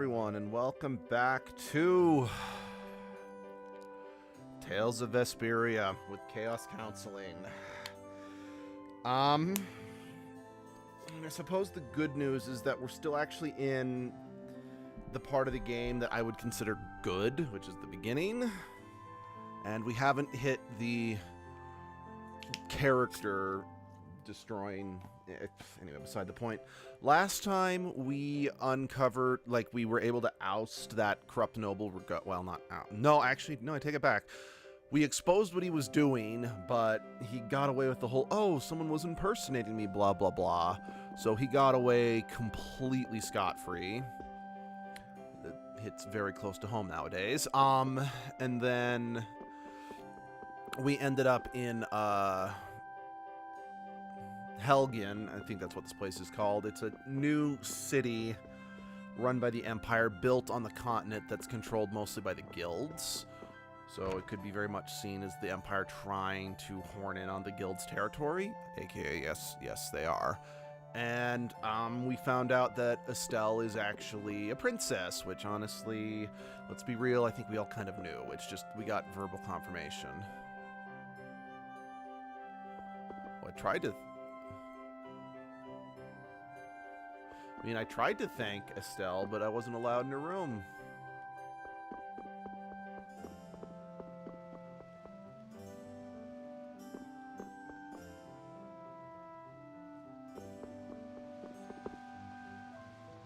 everyone, and welcome back to Tales of Vesperia with Chaos Counseling. I suppose the good news is that we're still actually in the part of the game that I would consider good, which is the beginning, and we haven't hit the character destroying. Anyway, beside the point. Last time we uncovered, we were able to oust that corrupt noble. Well, not out. No, actually, no, I take it back. We exposed what he was doing, but he got away with the whole, oh, someone was impersonating me, blah, blah, blah. So he got away completely scot-free. It hits very close to home nowadays. And then we ended up in, Helgen, I think that's what this place is called. It's a new city run by the Empire, built on the continent that's controlled mostly by the guilds. So it could be very much seen as the Empire trying to horn in on the guild's territory, aka yes they are. And we found out that Estelle is actually a princess, which honestly, let's be real, I think we all kind of knew. It's just we got verbal confirmation. Well, I tried to thank Estelle, but I wasn't allowed in her room.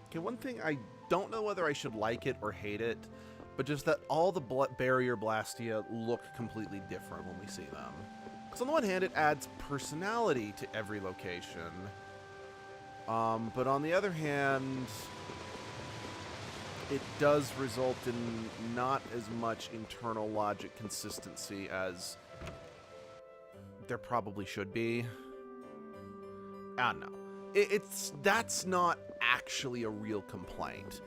Okay, one thing, I don't know whether I should like it or hate it, but just that all the barrier blastia look completely different when we see them. Because on the one hand, it adds personality to every location. But on the other hand, it does result in not as much internal logic consistency as there probably should be. I don't know. That's not actually a real complaint.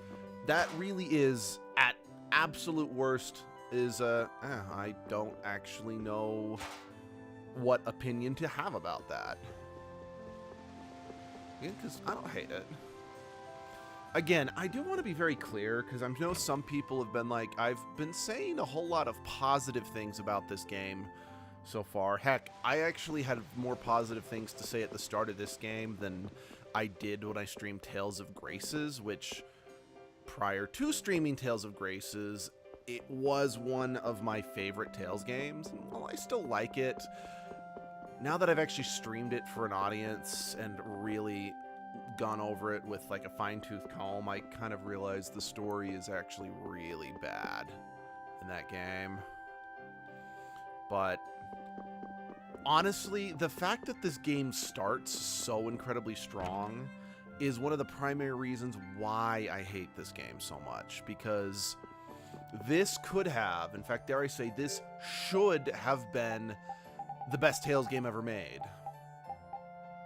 That really is, at absolute worst, is I don't actually know what opinion to have about that. Because I don't hate it. Again, I do want to be very clear, because I know some people have been like, I've been saying a whole lot of positive things about this game so far. Heck, I actually had more positive things to say at the start of this game than I did when I streamed Tales of Graces, which, prior to streaming Tales of Graces, it was one of my favorite Tales games. And while I still like it, now that I've actually streamed it for an audience and really gone over it with like a fine-tooth comb, I kind of realized the story is actually really bad in that game. But honestly, the fact that this game starts so incredibly strong is one of the primary reasons why I hate this game so much, because this could have, in fact, dare I say, this should have been the best Tales game ever made.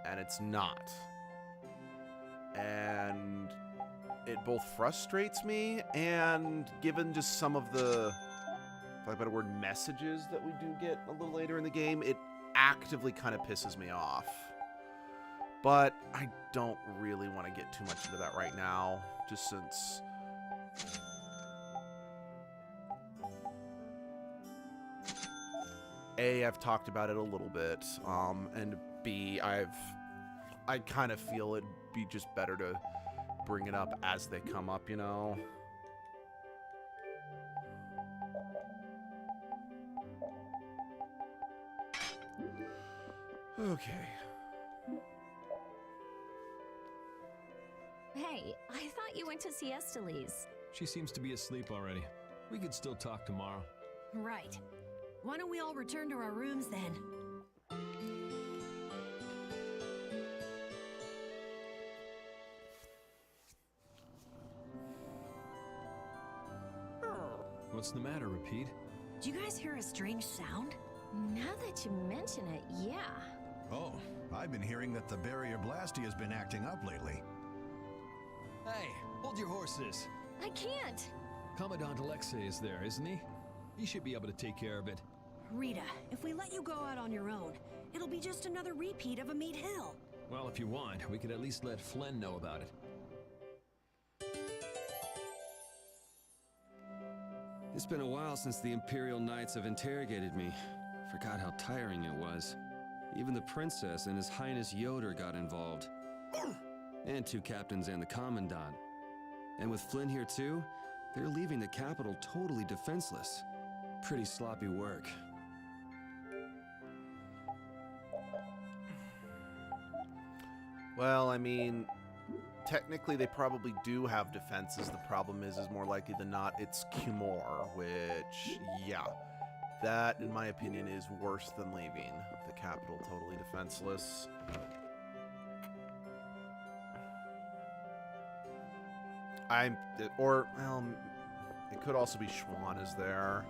And it's not. And it both frustrates me, and given just some of the, for lack of a better word, messages that we do get a little later in the game, it actively kind of pisses me off. But I don't really want to get too much into that right now, just since A, I've talked about it a little bit, and B, I kind of feel it'd be just better to bring it up as they come up, you know? Okay. Hey, I thought you went to see Estelle. She seems to be asleep already. We could still talk tomorrow. Right. Why don't we all return to our rooms then? What's the matter, Repeat? Did you guys hear a strange sound? Now that you mention it, yeah. Oh, I've been hearing that the barrier blasty has been acting up lately. Hey, hold your horses. I can't. Commandant Alexei is there, isn't he? He should be able to take care of it. Rita, if we let you go out on your own, it'll be just another repeat of Mead Hill. Well, if you want, we could at least let Flynn know about it. It's been a while since the Imperial Knights have interrogated me. Forgot how tiring it was. Even the princess and His Highness Yoder got involved. And 2 captains and the commandant. And with Flynn here too, they're leaving the capital totally defenseless. Pretty sloppy work. Well, I mean, technically they probably do have defenses. The problem is more likely than not, it's Cumor, which, yeah, that, in my opinion, is worse than leaving the capital totally defenseless. Well, it could also be Schwann is there.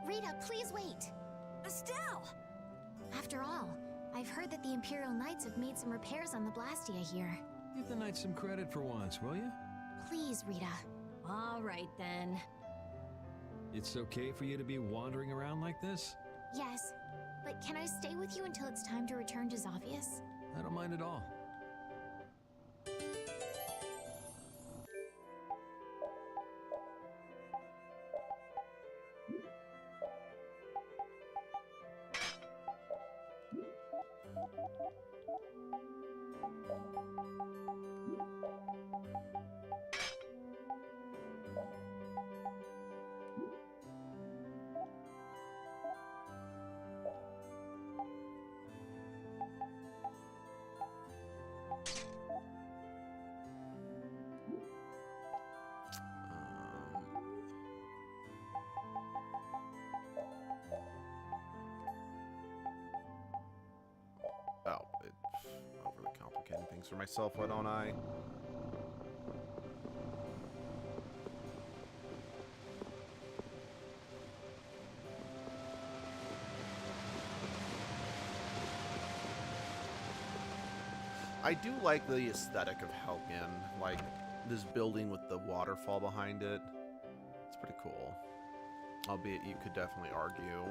Rita, please wait. Estelle! After all, I've heard that the Imperial Knights have made some repairs on the Blastia here. Give the Knights some credit for once, will you? Please, Rita. All right, then. It's okay for you to be wandering around like this? Yes, but can I stay with you until it's time to return to Xavius? I don't mind at all. Overly complicating things for myself, why don't I? I do like the aesthetic of Helgen, like this building with the waterfall behind it. It's pretty cool. Albeit you could definitely argue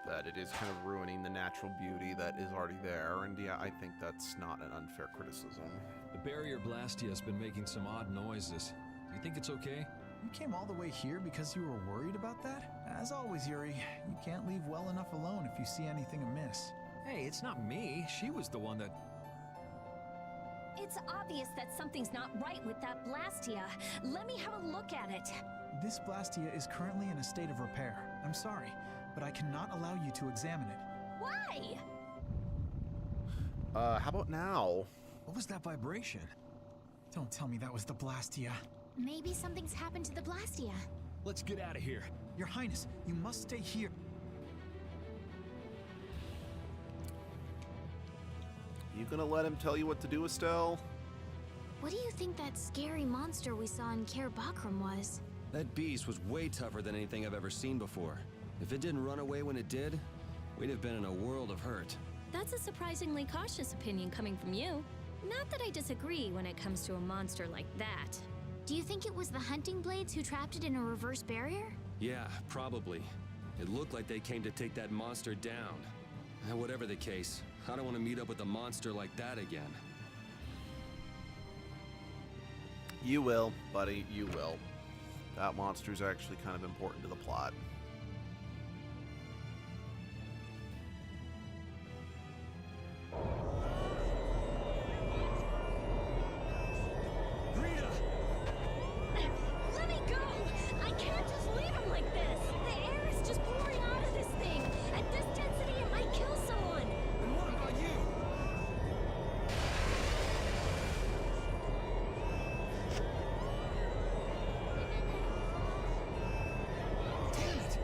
that it is kind of ruining the natural beauty that is already there, and yeah, I think that's not an unfair criticism. The barrier Blastia has been making some odd noises. Do you think it's okay? You came all the way here because you were worried about that? As always, Yuri, you can't leave well enough alone if you see anything amiss. Hey, it's not me. She was the one that... It's obvious that something's not right with that Blastia. Let me have a look at it. This Blastia is currently in a state of repair. I'm sorry, but I cannot allow you to examine it. Why? How about now? What was that vibration? Don't tell me that was the Blastia. Maybe something's happened to the Blastia. Let's get out of here. Your Highness, you must stay here. You gonna let him tell you what to do, Estelle? What do you think that scary monster we saw in Kaer Bakram was? That beast was way tougher than anything I've ever seen before. If it didn't run away when it did, we'd have been in a world of hurt. That's a surprisingly cautious opinion coming from you. Not that I disagree when it comes to a monster like that. Do you think it was the hunting blades who trapped it in a reverse barrier? Yeah, probably. It looked like they came to take that monster down. Whatever the case, I don't want to meet up with a monster like that again. You will, buddy, you will. That monster's actually kind of important to the plot. Rita! Let me go! I can't just leave him like this! The air is just pouring out of this thing! At this density, it might kill someone! And what about you? Damn it!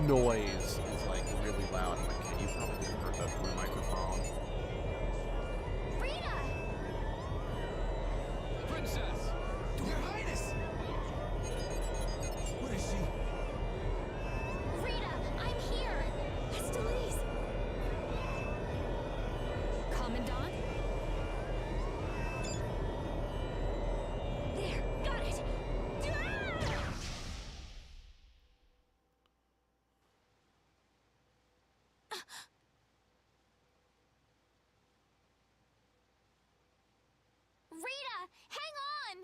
noise is like really loud. Like, you probably heard that through the microphone. Rita! Princess! Your Highness! What is she? Rita, I'm here! Estelle! Commandant? There, got it! Ah! Rita, hang on!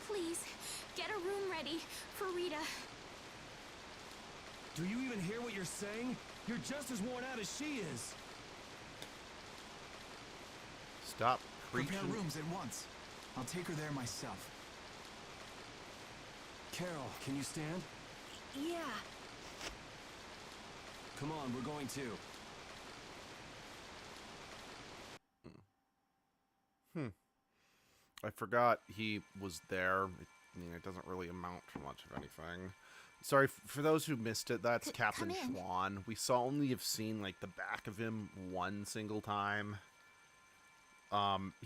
Please, get a room ready for Rita. Do you even hear what you're saying? You're just as worn out as she is. Stop preaching. Prepare rooms at once. I'll take her there myself. Carol, can you stand? Yeah. Come on, we're going to. I forgot he was there. I mean, it doesn't really amount to much of anything. Sorry, for those who missed it, that's Captain come in. Schwan. We saw only have seen, like, the back of him one single time.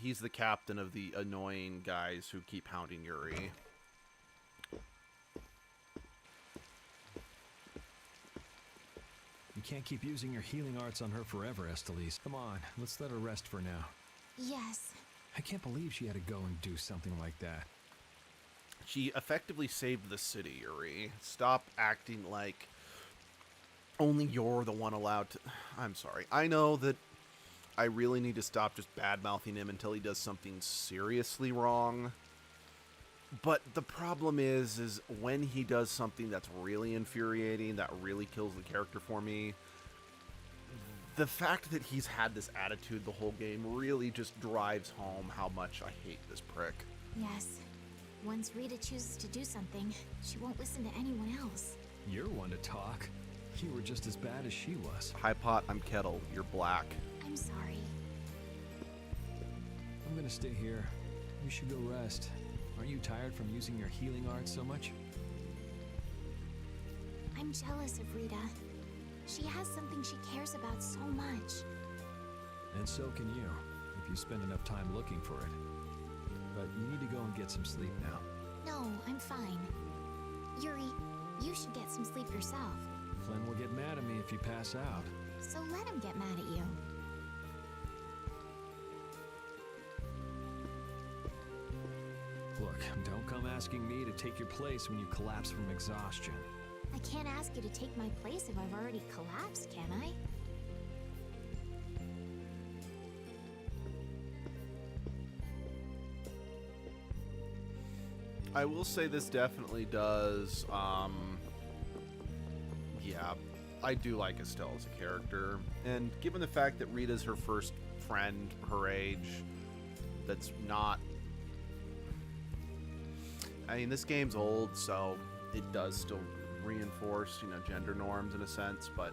He's the captain of the annoying guys who keep hounding Yuri. You can't keep using your healing arts on her forever, Estelle. Come on, let's let her rest for now. Yes. I can't believe she had to go and do something like that. She effectively saved the city, Yuri. Stop acting like only you're the one allowed to... I'm sorry. I know that I really need to stop just bad-mouthing him until he does something seriously wrong. But the problem is when he does something that's really infuriating, that really kills the character for me, the fact that he's had this attitude the whole game really just drives home how much I hate this prick. Yes. Once Rita chooses to do something, she won't listen to anyone else. You're one to talk. You were just as bad as she was. Hi Pot, I'm Kettle. You're black. I'm sorry. I'm gonna stay here. You should go rest. Aren't you tired from using your healing arts so much? I'm jealous of Rita. She has something she cares about so much. And so can you, if you spend enough time looking for it. But you need to go and get some sleep now. No, I'm fine. Yuri, you should get some sleep yourself. Flynn will get mad at me if you pass out. So let him get mad at you. Look, don't come asking me to take your place when you collapse from exhaustion. I can't ask you to take my place if I've already collapsed, can I? I will say this definitely does, yeah, I do like Estelle as a character, and given the fact that Rita's her first friend her age, that's not, I mean, this game's old, so it does still reinforce, you know, gender norms in a sense, but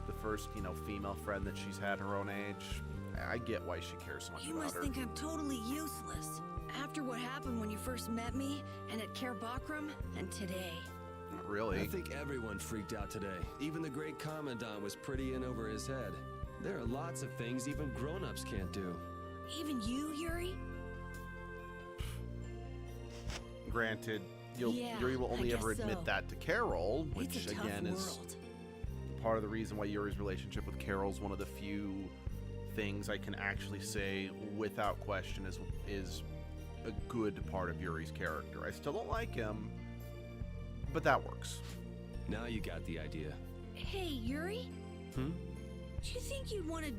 the first, you know, female friend that she's had her own age, I get why she cares so much You about must her. think I'm totally useless. After what happened when you first met me, and at Care Bakram, and today. Not really. I think everyone freaked out today. Even the great Commandant was pretty in over his head. There are lots of things even grown-ups can't do. Even you, Yuri? Granted, Yeah, Yuri will only I ever guess admit so. that to Carol, which It's a tough again is world. part of the reason why Yuri's relationship with Carol is one of the few things I can actually say without question is a good part of Yuri's character. I still don't like him, but that works. Now you got the idea. Hey, Yuri? Hmm? Do you think you'd want to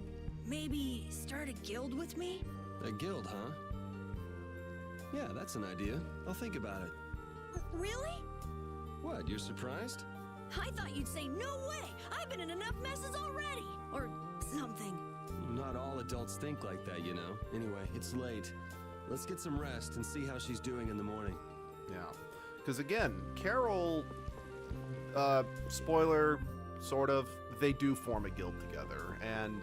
maybe start a guild with me? A guild, huh? Yeah, that's an idea. I'll think about it. Really? What, you're surprised? I thought you'd say, no way! I've been in enough messes already! Or something. Not all adults think like that, you know. Anyway, it's late. Let's get some rest and see how she's doing in the morning. Yeah. Because again, Carol, spoiler, sort of, they do form a guild together. And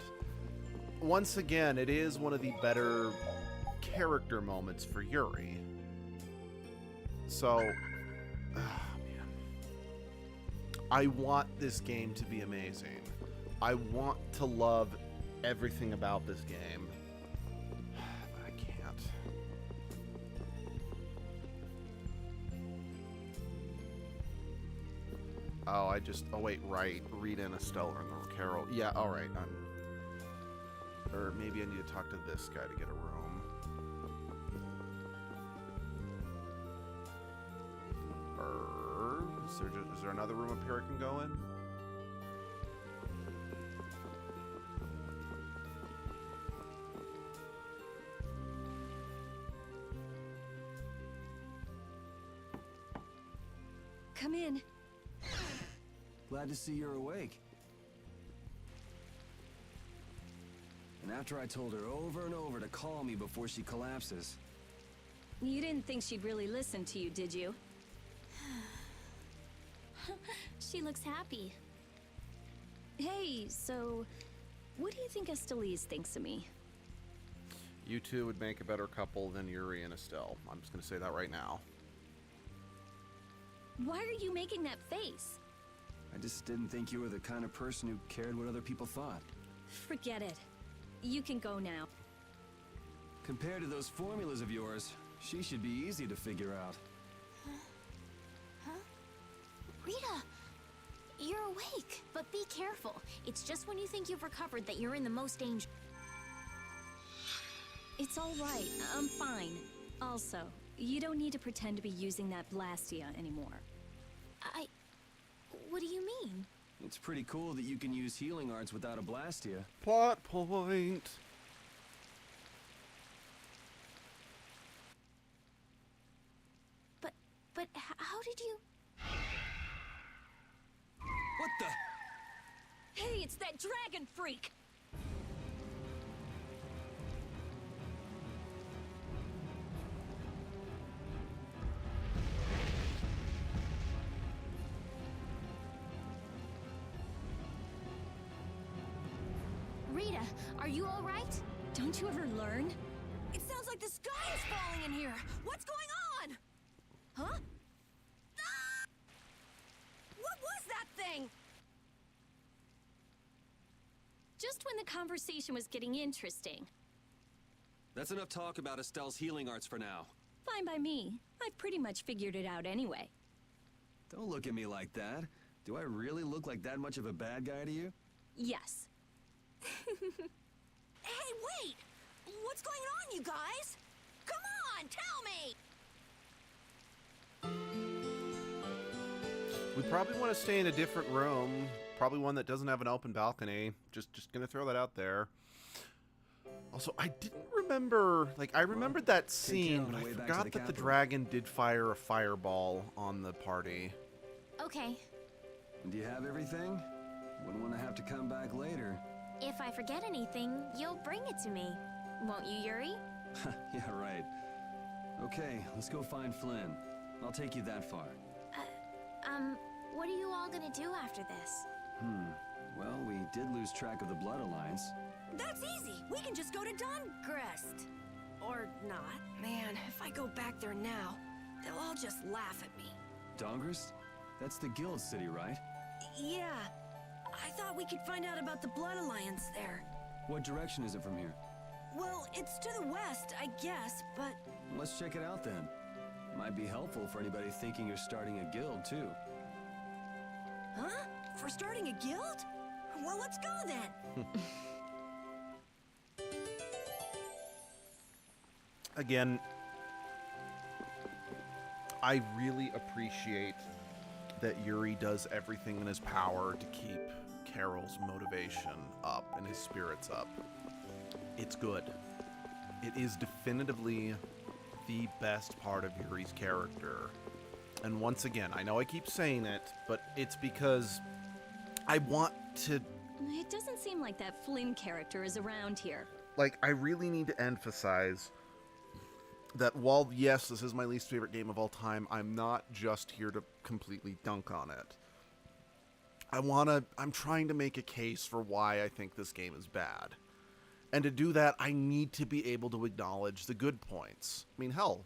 once again, it is one of the better character moments for Yuri. So, man. I want this game to be amazing. I want to love everything about this game. But I can't. Oh, oh wait, right. Rita and Estelle are in the Carol. Yeah, alright. Or maybe I need to talk to this guy to get a room. Is there another room up here I can go in? Come in. Glad to see you're awake. And after I told her over and over to call me before she collapses. You didn't think she'd really listen to you, did you? She looks happy. Hey, so... what do you think Estelle thinks of me? You two would make a better couple than Yuri and Estelle. I'm just going to say that right now. Why are you making that face? I just didn't think you were the kind of person who cared what other people thought. Forget it. You can go now. Compared to those formulas of yours, she should be easy to figure out. Rita, you're awake, but be careful. It's just when you think you've recovered that you're in the most danger. It's all right. I'm fine. Also, you don't need to pretend to be using that Blastia anymore. What do you mean? It's pretty cool that you can use healing arts without a Blastia. Plot point. But how did you... What the? Hey, it's that dragon freak! Rita, are you all right? Don't you ever learn? It sounds like the sky is falling in here. What's going on? Huh? Ah! What was that thing? Just when the conversation was getting interesting. That's enough talk about Estelle's healing arts for now. Fine by me. I've pretty much figured it out anyway. Don't look at me like that. Do I really look like that much of a bad guy to you? Yes. Hey, wait! What's going on, you guys? Come on, tell me! We probably want to stay in a different room. Probably one that doesn't have an open balcony. Just gonna throw that out there. Also, I didn't remember... Like, I remembered that scene, but I forgot that the dragon did fire a fireball on the party. Okay. Do you have everything? Wouldn't want to have to come back later. If I forget anything, you'll bring it to me. Won't you, Yuri? Yeah, right. Okay, let's go find Flynn. I'll take you that far. What are you all gonna do after this? Well, we did lose track of the Blood Alliance. That's easy. We can just go to Dongrest. Or not. Man, if I go back there now, they'll all just laugh at me. Dongrest? That's the guild city, right? Yeah. I thought we could find out about the Blood Alliance there. What direction is it from here? Well, it's to the west, I guess, but... Let's check it out then. Might be helpful for anybody thinking you're starting a guild, too. Huh? For starting a guild? Well, let's go then. Again, I really appreciate that Yuri does everything in his power to keep Carol's motivation up and his spirits up. It's good. It is definitively the best part of Yuri's character. And once again, I know I keep saying it, but it's because I want to... It doesn't seem like that Flynn character is around here. Like, I really need to emphasize that while, yes, this is my least favorite game of all time, I'm not just here to completely dunk on it. I'm trying to make a case for why I think this game is bad. And to do that, I need to be able to acknowledge the good points. I mean, hell,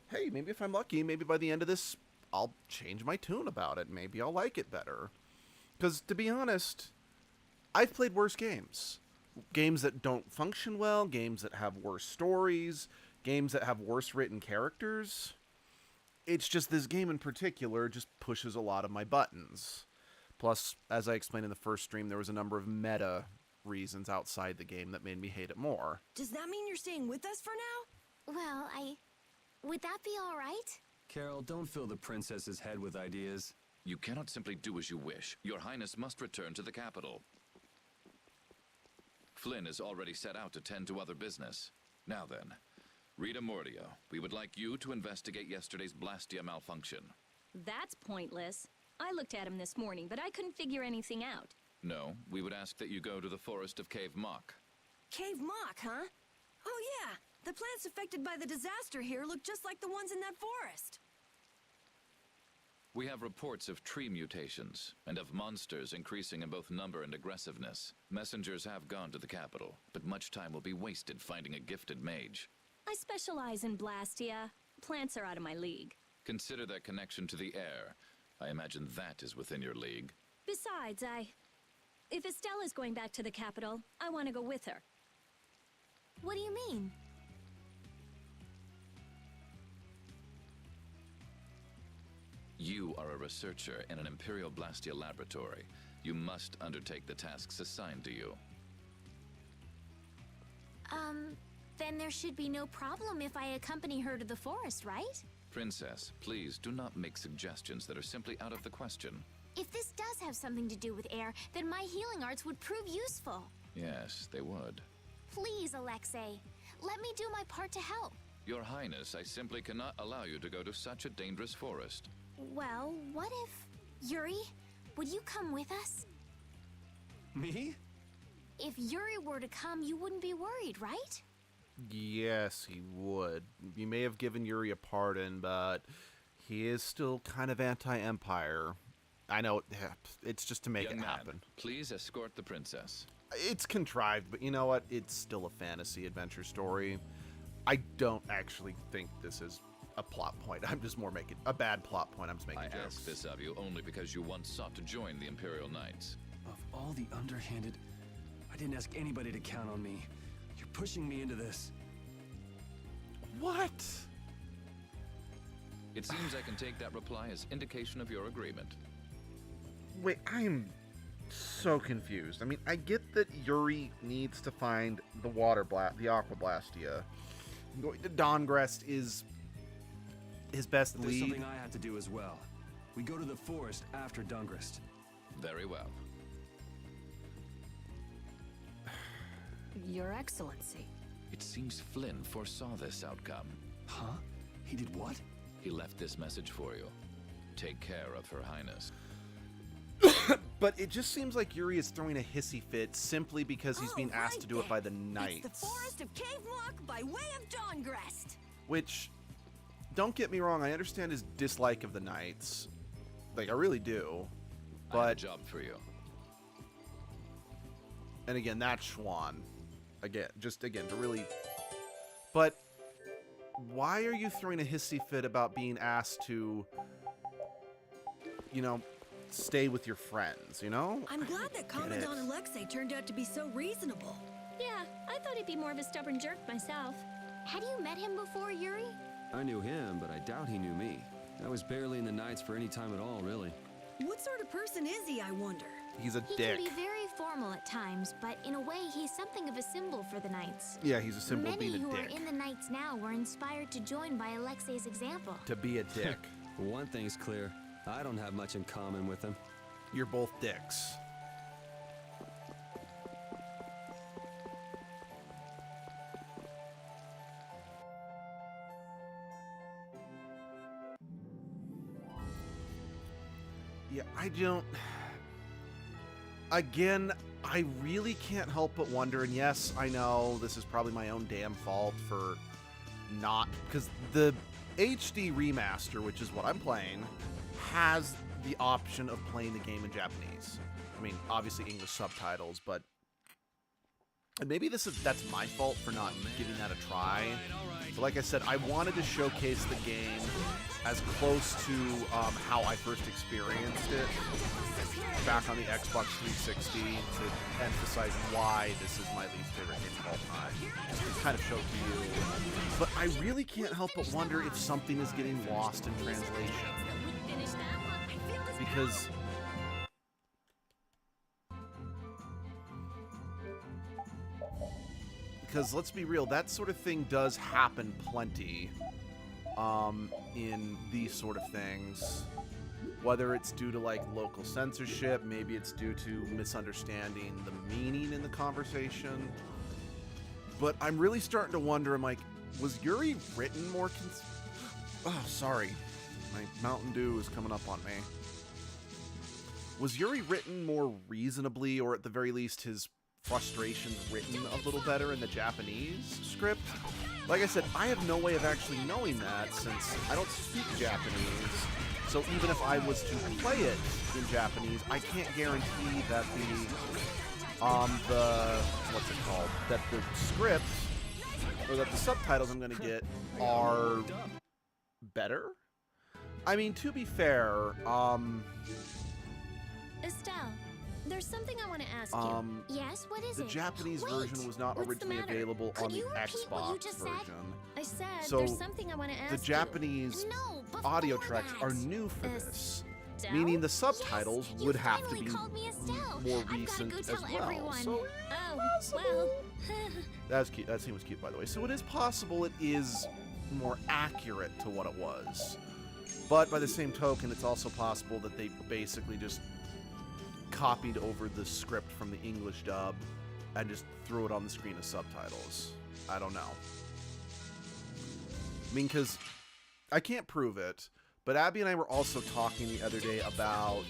hey, maybe if I'm lucky, maybe by the end of this, I'll change my tune about it. Maybe I'll like it better. Because, to be honest, I've played worse games. Games that don't function well, games that have worse stories, games that have worse written characters. It's just this game in particular just pushes a lot of my buttons. Plus, as I explained in the first stream, there was a number of meta reasons outside the game that made me hate it more. Does that mean you're staying with us for now? Well, would that be all right? Carol, don't fill the princess's head with ideas. You cannot simply do as you wish. Your Highness must return to the capital. Flynn has already set out to tend to other business. Now then, Rita Mordia, we would like you to investigate yesterday's Blastia malfunction. That's pointless. I looked at him this morning, but I couldn't figure anything out. No, we would ask that you go to the forest of Cave Mock. Cave Mock, huh? Oh yeah, the plants affected by the disaster here look just like the ones in that forest. We have reports of tree mutations, and of monsters increasing in both number and aggressiveness. Messengers have gone to the capital, but much time will be wasted finding a gifted mage. I specialize in Blastia. Plants are out of my league. Consider their connection to the air. I imagine that is within your league. Besides, if Estelle is going back to the capital, I want to go with her. What do you mean? You are a researcher in an Imperial Blastia laboratory. You must undertake the tasks assigned to you. Then there should be no problem if I accompany her to the forest, right? Princess, please do not make suggestions that are simply out of the question. If this does have something to do with air, then my healing arts would prove useful. Yes, they would. Please, Alexei, let me do my part to help. Your Highness, I simply cannot allow you to go to such a dangerous forest. Well, what if... Yuri, would you come with us? Me? If Yuri were to come, you wouldn't be worried, right? Yes, he would. You may have given Yuri a pardon, but he is still kind of anti-Empire. I know, it's just to make Young it man, happen. please escort the princess. It's contrived, but you know what? It's still a fantasy adventure story. I don't actually think this is a plot point. I'm just more making a bad plot point. I'm just making I jokes. ask this of you only because you once sought to join the Imperial Knights. Of all the underhanded, I didn't ask anybody to count on me. You're pushing me into this. What? It seems I can take that reply as indication of your agreement. Wait, I'm so confused. I mean, I get that Yuri needs to find the the Aqua Blastia. Going to Dongrest is his best But there's lead. something I have to do as well. We go to the forest after Dungrist. Very well. Your Excellency. It seems Flynn foresaw this outcome. Huh? He did what? He left this message for you. Take care of Her Highness. But it just seems like Yuri is throwing a hissy fit simply because he's being asked to do it by the Knights. It's the forest of Cave Mock by way of Dongrest. Which, don't get me wrong, I understand his dislike of the Knights. Like, I really do. I have a But, job for you. and again, that's Schwan. Again, to really... But, why are you throwing a hissy fit about being asked to, you know, stay with your friends, you know? I'm glad that Commandant Alexei turned out to be so reasonable. Yeah, I thought he'd be more of a stubborn jerk myself. Had you met him before, Yuri? I knew him, but I doubt he knew me. I was barely in the Knights for any time at all, really. What sort of person is he, I wonder? He's a He dick. can be very formal at times, but in a way, he's something of a symbol for the Knights. Yeah, he's a symbol of Many being who a are dick. in the Knights now were inspired to join by Alexei's example. To be a dick. One thing's clear. I don't have much in common with him. You're both dicks. Yeah, I don't... Again, I really can't help but wonder, and yes, I know this is probably my own damn fault for not... Because the HD remaster, which is what I'm playing, has the option of playing the game in Japanese. I mean, obviously English subtitles, but And maybe that's my fault for not giving that a try. But like I said, I wanted to showcase the game as close to how I first experienced it back on the Xbox 360 to emphasize why this is my least favorite game of all time. Just to kind of show to you. But I really can't help but wonder if something is getting lost in translation. Because let's be real, that sort of thing does happen plenty in these sort of things. Whether it's due to like local censorship, maybe it's due to misunderstanding the meaning in the conversation. But I'm really starting to wonder, I'm like, was Yuri written more oh, sorry. My Mountain Dew is coming up on me. Was Yuri written more reasonably, or at the very least his frustrations written a little better in the Japanese script? Like I said, I have no way of actually knowing that since I don't speak Japanese. So even if I was to play it in Japanese, I can't guarantee that what's it called? That the script or that the subtitles I'm going to get are better. I mean, to be fair, Estelle, there's something I want to ask you. Yes, what is the it? Japanese Wait, version was not what's the originally matter? available Could on the you repeat what you Xbox just version. said? I said So there's something I want to ask the you. Japanese No, audio before tracks that. are new for this, Estelle? meaning the subtitles Yes, would you have to finally be called me Estelle. more I've recent gotta go as tell well. everyone. So Oh, well. that's cute. That seems cute, by the way. So it is possible it is more accurate to what it was. But by the same token, it's also possible that they basically just copied over the script from the English dub and just threw it on the screen as subtitles. I don't know. I mean, because I can't prove it, but Abby and I were also talking the other day about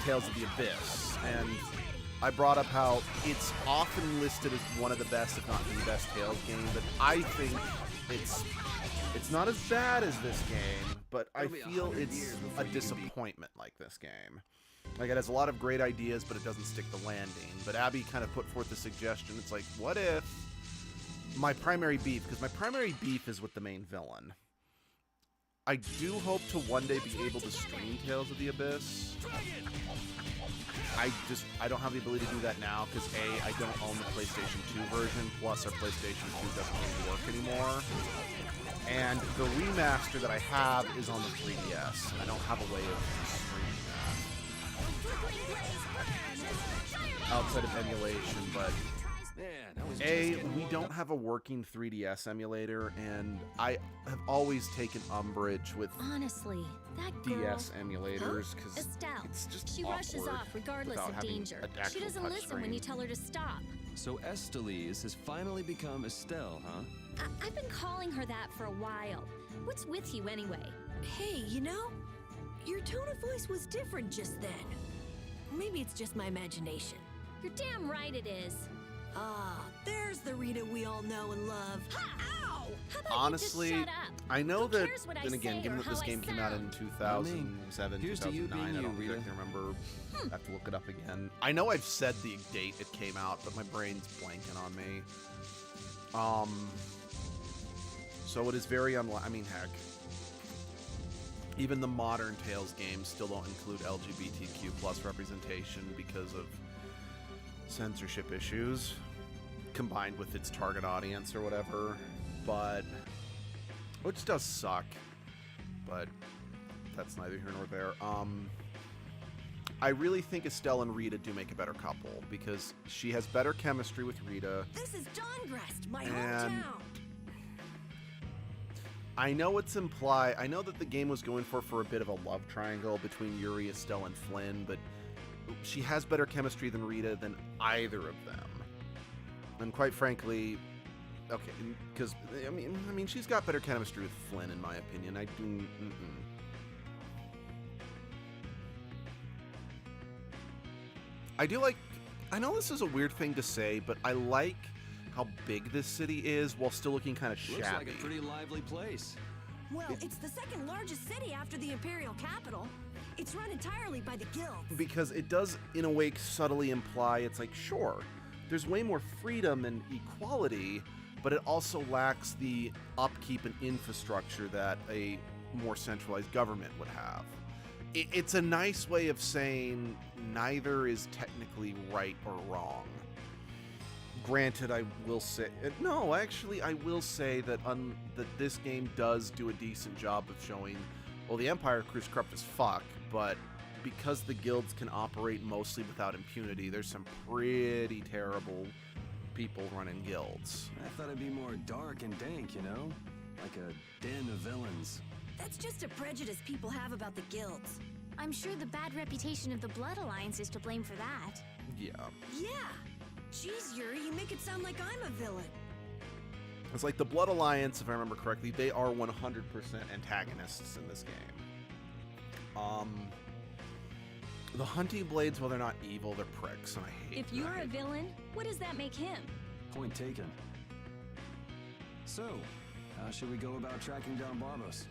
Tales of the Abyss, and I brought up how it's often listed as one of the best, if not the best, Tales game, but I think it's not as bad as this game, but I feel it's a disappointment like this game. Like, it has a lot of great ideas, but it doesn't stick the landing. But Abby kind of put forth the suggestion, it's like, what if my primary beef, because my primary beef is with the main villain. I do hope to one day be able to stream Tales of the Abyss. I don't have the ability to do that now because A, I don't own the PlayStation 2 version, plus our PlayStation 2 doesn't really work anymore. And the remaster that I have is on the 3DS, and I don't have a way of streaming that outside of emulation, but A, we don't have a working 3DS emulator, and I have always taken umbrage with Honestly, that girl... DS emulators because Estelle, it's just she rushes awkward off regardless without of having danger. an She actual doesn't touch listen when you screen. tell her to stop. So Estelle has finally become Estelle, huh? I've been calling her that for a while. What's with you anyway? Hey, you know, your tone of voice was different just then. Maybe it's just my imagination. You're damn right it is. Ah, there's the Rita we all know and love. Ha! Ow! How about Honestly, you just shut up? I know Who that, cares what I then again, say given or that this how I game came out in sound? 2007, Here's to you 2009, being I don't you, Rita. exactly remember. I have to look it up again. I know I've said the date it came out, but my brain's blanking on me. So it is very unlikely. I mean, heck. Even the modern Tales games still don't include LGBTQ plus representation because of censorship issues, combined with its target audience or whatever. But, which does suck, but that's neither here nor there. I really think Estelle and Rita do make a better couple because she has better chemistry with Rita. This is Dawngrest, my And- hometown. I know it's implied. I know that the game was going for a bit of a love triangle between Yuri, Estelle, and Flynn, but she has better chemistry than Rita than either of them. And quite frankly, okay, because I mean, she's got better chemistry with Flynn, in my opinion. I do. I do like. I know this is a weird thing to say, but I like how big this city is while still looking kind of shabby. Looks like a pretty lively place. Well, it's the second largest city after the Imperial capital. It's run entirely by the guilds. Because it does, in a way, subtly imply it's like, sure, there's way more freedom and equality, but it also lacks the upkeep and infrastructure that a more centralized government would have. It's a nice way of saying neither is technically right or wrong. Granted, I will say no. Actually, I will say that that this game does do a decent job of showing. Well, the Empire is corrupt as fuck, but because the guilds can operate mostly without impunity, there's some pretty terrible people running guilds. I thought it'd be more dark and dank, you know? Like a den of villains. That's just a prejudice people have about the guilds. I'm sure the bad reputation of the Blood Alliance is to blame for that. Yeah. Yeah. Jeez, Yuri, you make it sound like I'm a villain. It's like the Blood Alliance, if I remember correctly, they are 100% antagonists in this game. The Hunting Blades, while they're not evil, they're pricks, and I hate If you're a villain, what does that make him? Point taken. So, how should we go about tracking down Barbos?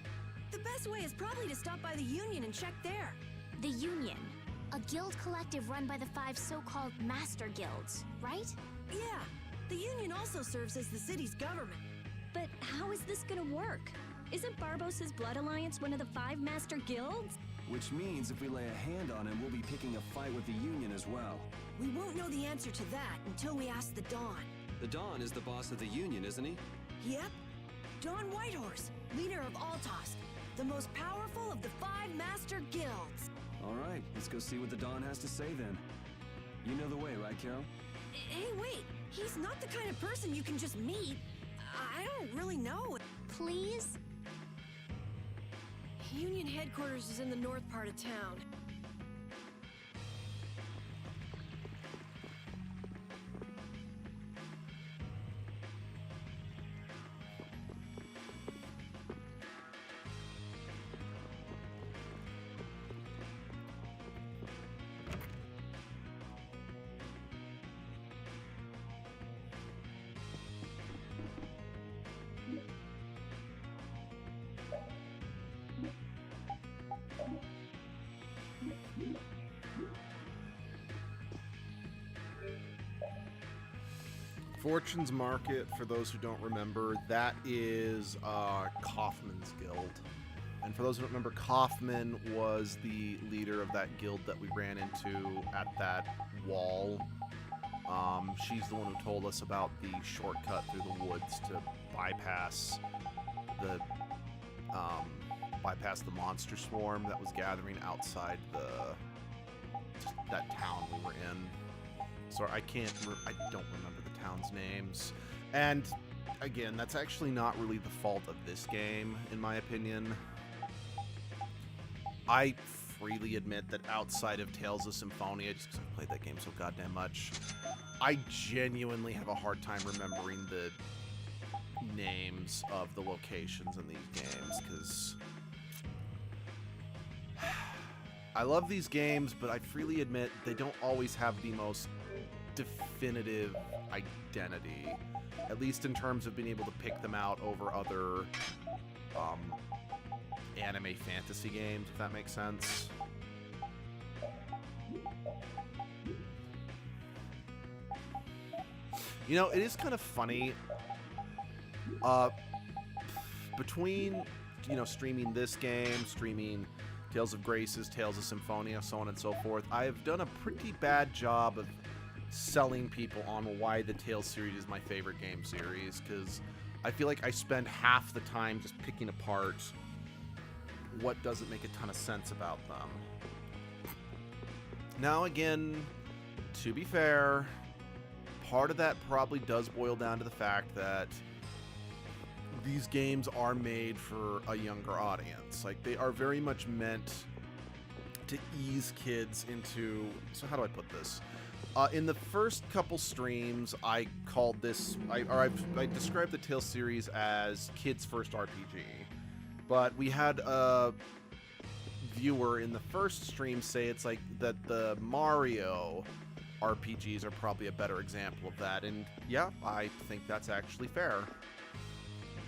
The best way is probably to stop by the Union and check there. The Union. A guild collective run by the 5 so-called Master Guilds, right? Yeah. The Union also serves as the city's government. But how is this gonna work? Isn't Barbos's Blood Alliance one of the 5 Master Guilds? Which means if we lay a hand on him, we'll be picking a fight with the Union as well. We won't know the answer to that until we ask the Dawn. The Don is the boss of the Union, isn't he? Yep. Dawn Whitehorse, leader of Altosk, the most powerful of the 5 Master Guilds. All right, let's go see what the Don has to say then. You know the way, right, Carol? Hey, wait. He's not the kind of person you can just meet. I don't really know. Please? Union headquarters is in the north part of town. Fortune's Market, for those who don't remember, that is Kaufman's guild. And for those who don't remember, Kaufman was the leader of that guild that we ran into at that wall. She's the one who told us about the shortcut through the woods to bypass the monster swarm that was gathering outside that town we were in. So I don't remember the town's names. And again, that's actually not really the fault of this game, in my opinion. I freely admit that outside of Tales of Symphonia, just because I've played that game so goddamn much, I genuinely have a hard time remembering the names of the locations in these games, because I love these games, but I freely admit they don't always have the most definitive identity, at least in terms of being able to pick them out over other anime fantasy games, if that makes sense. You know, it is kind of funny, between, you know, streaming this game, streaming Tales of Graces, Tales of Symphonia, so on and so forth, I have done a pretty bad job of selling people on why the Tales series is my favorite game series, because I feel like I spend half the time just picking apart what doesn't make a ton of sense about them. Now again, to be fair, part of that probably does boil down to the fact that these games are made for a younger audience. Like, they are very much meant to ease kids into... So how do I put this? In the first couple streams, I called this... I described the Tales series as kids' first RPG. But we had a viewer in the first stream say it's like that the Mario RPGs are probably a better example of that. And yeah, I think that's actually fair.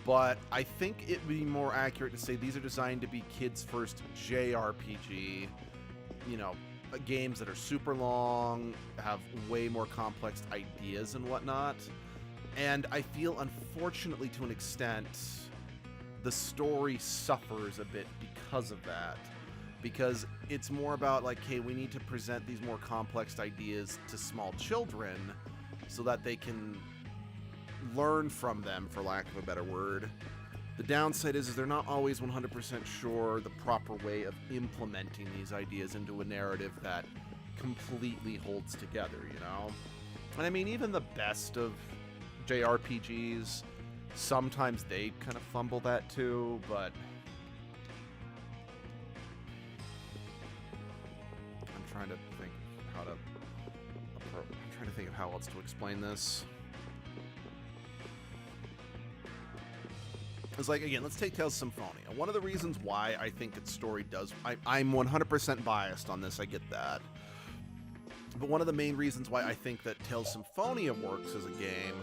but I think it'd be more accurate to say these are designed to be kids' first JRPG. You know, games that are super long, have way more complex ideas and whatnot. And I feel, unfortunately, to an extent, the story suffers a bit because of that. Because it's more about like, hey, we need to present these more complex ideas to small children so that they can learn from them, for lack of a better word. The downside is they're not always 100% sure the proper way of implementing these ideas into a narrative that completely holds together, you know? And I mean, even the best of JRPGs, sometimes they kind of fumble that too, but I'm trying to think of how else to explain this. It's like, again, let's take Tales of Symphonia. One of the reasons why I think its story does... I'm 100% biased on this, I get that. But one of the main reasons why I think that Tales of Symphonia works as a game,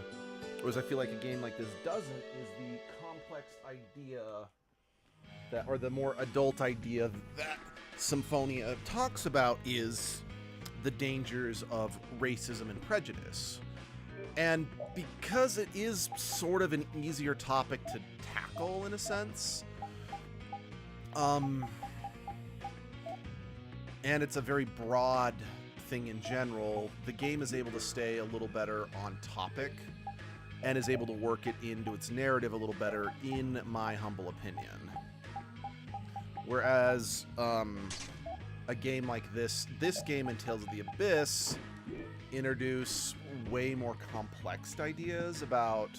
or as I feel like a game like this doesn't, is the complex idea that, or the more adult idea that Symphonia talks about is the dangers of racism and prejudice. And because it is sort of an easier topic to tackle in a sense, and it's a very broad thing in general, the game is able to stay a little better on topic and is able to work it into its narrative a little better, in my humble opinion. Whereas a game like this game and Tales of the Abyss introduce way more complex ideas about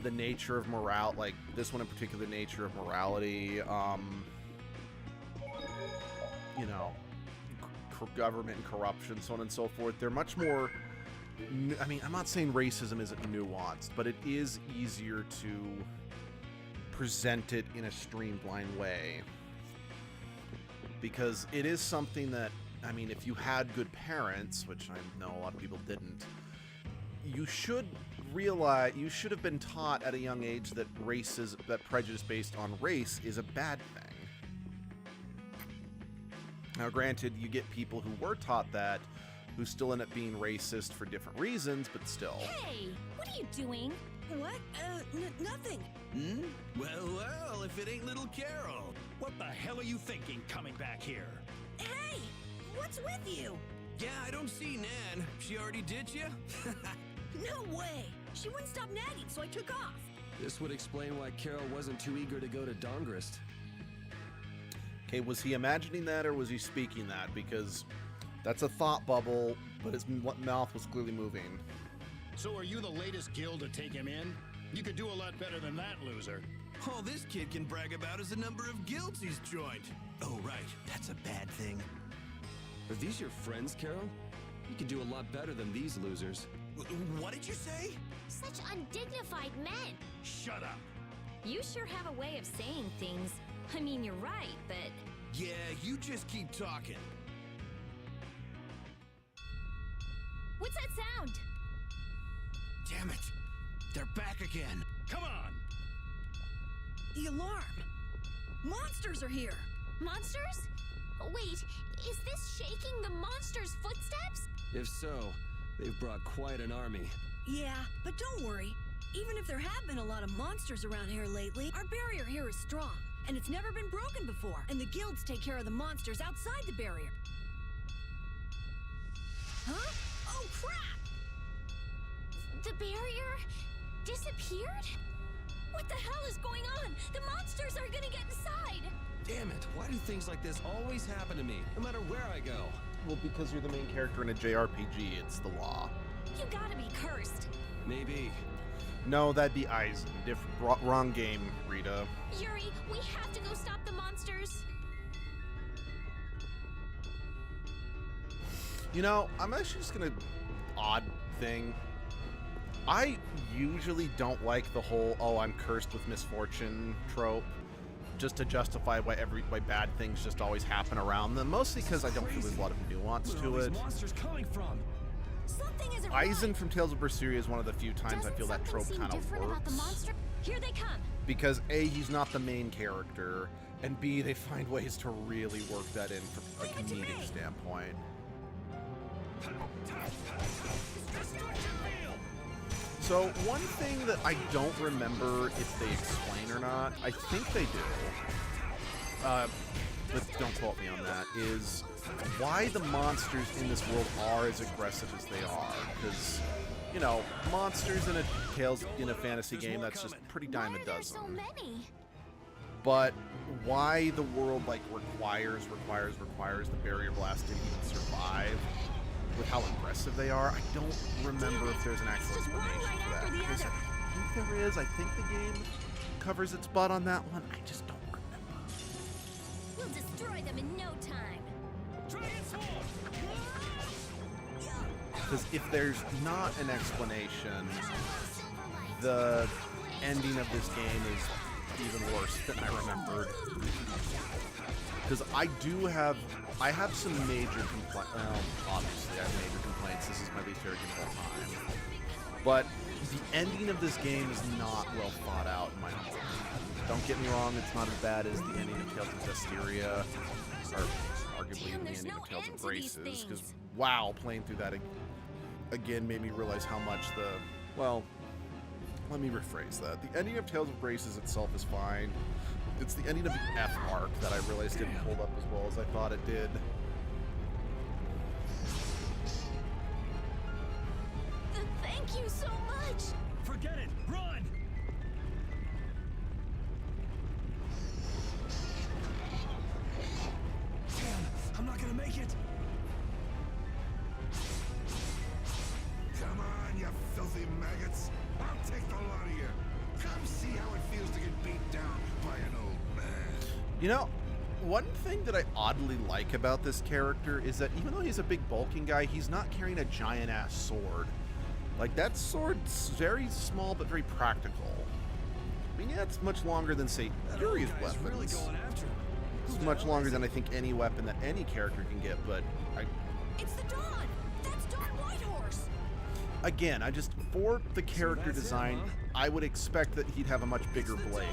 the nature of morale, like this one in particular, the nature of morality, you know, government and corruption, so on and so forth. They're much more, I mean, I'm not saying racism isn't nuanced, but it is easier to present it in a streamlined way. Because it is something that, I mean, if you had good parents, which I know a lot of people didn't, you should realize, you should have been taught at a young age that that prejudice based on race is a bad thing. Now, granted, you get people who were taught that, who still end up being racist for different reasons, but still. Hey, what are you doing? What? Nothing. Hmm? Well, if it ain't little Carol. What the hell are you thinking coming back here? Hey, what's with you? Yeah, I don't see Nan. She already did you? No way. She wouldn't stop nagging, so I took off. This would explain why Carol wasn't too eager to go to Dongrist. Okay, was he imagining that or was he speaking that? Because that's a thought bubble, but his mouth was clearly moving. So are you the latest guild to take him in? You could do a lot better than that, loser. All this kid can brag about is the number of guilds he's joined. Oh, right. That's a bad thing. Are these your friends, Carol? You can do a lot better than these losers. What did you say? Such undignified men. Shut up. You sure have a way of saying things. I mean, you're right, but... Yeah, you just keep talking. What's that sound? Damn it. They're back again. Come on. The alarm. Monsters are here. Monsters? Wait, is this shaking the monsters' footsteps? If so, they've brought quite an army. Yeah, but don't worry. Even if there have been a lot of monsters around here lately, our barrier here is strong, and it's never been broken before. And the guilds take care of the monsters outside the barrier. Huh? Oh, crap! The barrier disappeared? What the hell is going on? The monsters are gonna get inside! Damn it, why do things like this always happen to me, no matter where I go? Well, because you're the main character in a JRPG, it's the law. You gotta be cursed. Maybe. No, that'd be Eisen. Wrong game, Rita. Yuri, we have to go stop the monsters. You know, I'm actually just gonna... odd thing. I usually don't like the whole, oh, I'm cursed with misfortune trope, just to justify why bad things just always happen around them, mostly because I don't feel there's a lot of nuance to it. Monsters coming from? Something isn't Eisen right. from Tales of Berseria is one of the few times I feel that trope kind of works. Here they come. Because A, he's not the main character, and B, they find ways to really work that in from a comedic standpoint. So, one thing that I don't remember if they explain or not, I think they do, but don't quote me on that, is why the monsters in this world are as aggressive as they are. Because, you know, monsters in a Tales in a fantasy game, that's just pretty dime a dozen. So many. But why the world, like, requires the barrier blast to even survive, with how aggressive they are, I don't remember if there's an actual explanation for that. Because I think there is. I think the game covers its butt on that one. I just don't remember. We'll destroy them in no time. Because if there's not an explanation, the ending of this game is even worse than I remembered. Because I have some major complaints. Well, obviously I have major complaints. This is my least favorite game of all time. But the ending of this game is not well thought out in my opinion. Don't get me wrong, it's not as bad as the ending of Tales of Vestiria, or arguably the ending of Tales of Graces. Because wow, playing through that again made me realize how much well, let me rephrase that. The ending of Tales of Graces itself is fine. It's the ending of the F arc that I realized didn't hold up as well as I thought it did. Thank you so much. Forget it! Run! Damn, I'm not gonna make it! Come on, you filthy maggots. I'll take the lot of you. Come see how it feels to get beat down by an old man. You know, one thing that I oddly like about this character is that even though he's a big bulking guy, he's not carrying a giant-ass sword. Like, that sword's very small but very practical. I mean, yeah, it's much longer than, say, Yuri's weapons. Really going after him. It's much longer than I think any weapon that any character can get, but It's the Dawn! That's Dawn Whitehorse! again, for the character design, I would expect that he'd have a much bigger blade.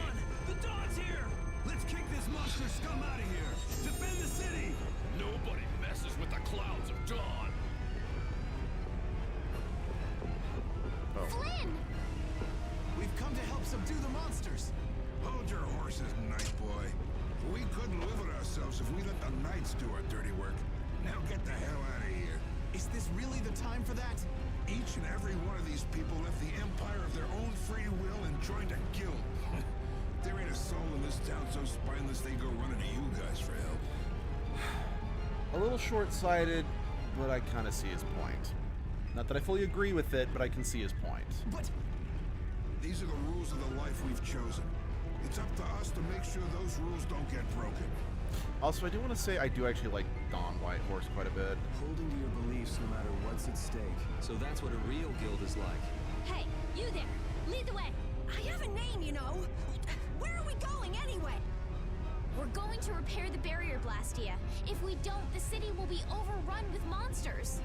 The Dawn's here. Let's kick this monster scum out of here. Defend the city. Nobody messes with the clouds of dawn. Flynn! We've come to help subdue the monsters. Hold your horses, Night Boy. We couldn't live with ourselves if we let the Knights do our dirty work. Now get the hell out of here. Is this really the time for that? Each and every one of these people left the empire of their own free will and joined a guild. There ain't a soul in this town so spineless they go running to you guys for help. A little short-sighted, but I kind of see his point. Not that I fully agree with it, but I can see his point. But These are the rules of the life we've chosen. It's up to us to make sure those rules don't get broken. Also, I do want to say I do actually like Dawn Whitehorse quite a bit. Holding to your beliefs no matter what's at stake. So that's what a real guild is like. Hey, you there! Lead the way! I have a name, you know. Where are we going anyway? We're going to repair the barrier blastia. If we don't, the city will be overrun with monsters.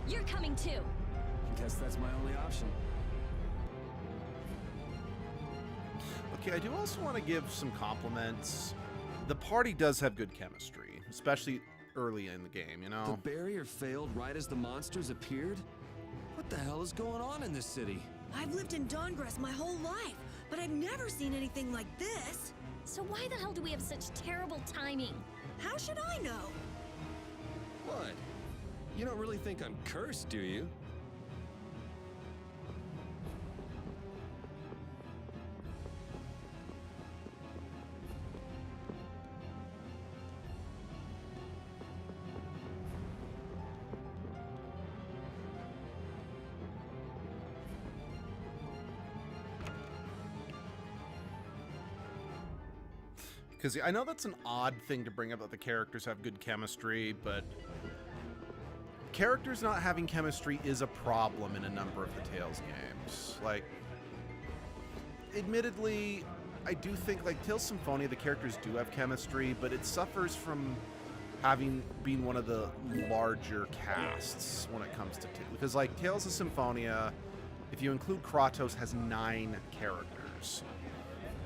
You're coming too. Guess that's my only option. Okay, I do also want to give some compliments. The party does have good chemistry, especially early in the game, you know? The barrier failed right as the monsters appeared? What the hell is going on in this city? I've lived in Dawngrass my whole life, but I've never seen anything like this. So why the hell do we have such terrible timing? How should I know? What? You don't really think I'm cursed, do you? Because I know that's an odd thing to bring up, that the characters have good chemistry, but characters not having chemistry is a problem in a number of the Tales games. Like, admittedly, I do think, like, Tales Symphonia, the characters do have chemistry, but it suffers from being one of the larger casts when it comes to because, like, Tales of Symphonia, if you include Kratos, has 9 characters.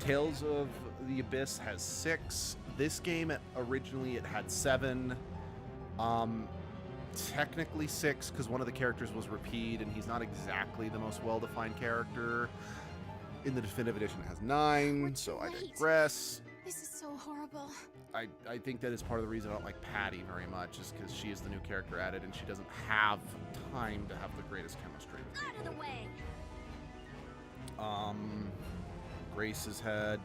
Tales of the Abyss has 6. This game, originally, it had 7. Technically 6, because one of the characters was Repeat, and he's not exactly the most well-defined character. In the Definitive Edition, it has 9, so I digress. This is so horrible. I think that is part of the reason I don't like Patty very much, is because she is the new character added, and she doesn't have time to have the greatest chemistry. Out of the way. Grace's had...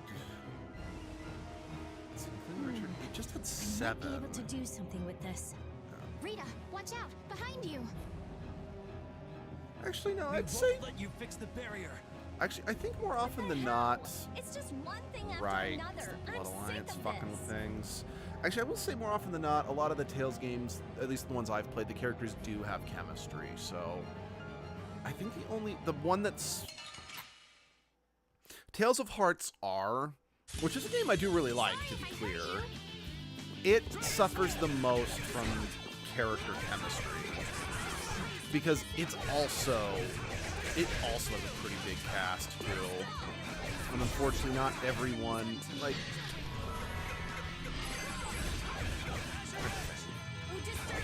Richard, it just had 7. I might be able to do something with this. Rita, watch out! Behind you! Actually, no, I'd say... let you fix the barrier. Actually, I think more often than not... It's just one thing after Right, another. it's the I'm Blood sick Alliance of fucking this. with things. Actually, I will say more often than not, a lot of the Tales games, at least the ones I've played, the characters do have chemistry, so... I think the one that's... Tales of Hearts R, which is a game I do really like, to be clear. It suffers the most from character chemistry. Because it also has a pretty big cast, too. And unfortunately, not everyone, like...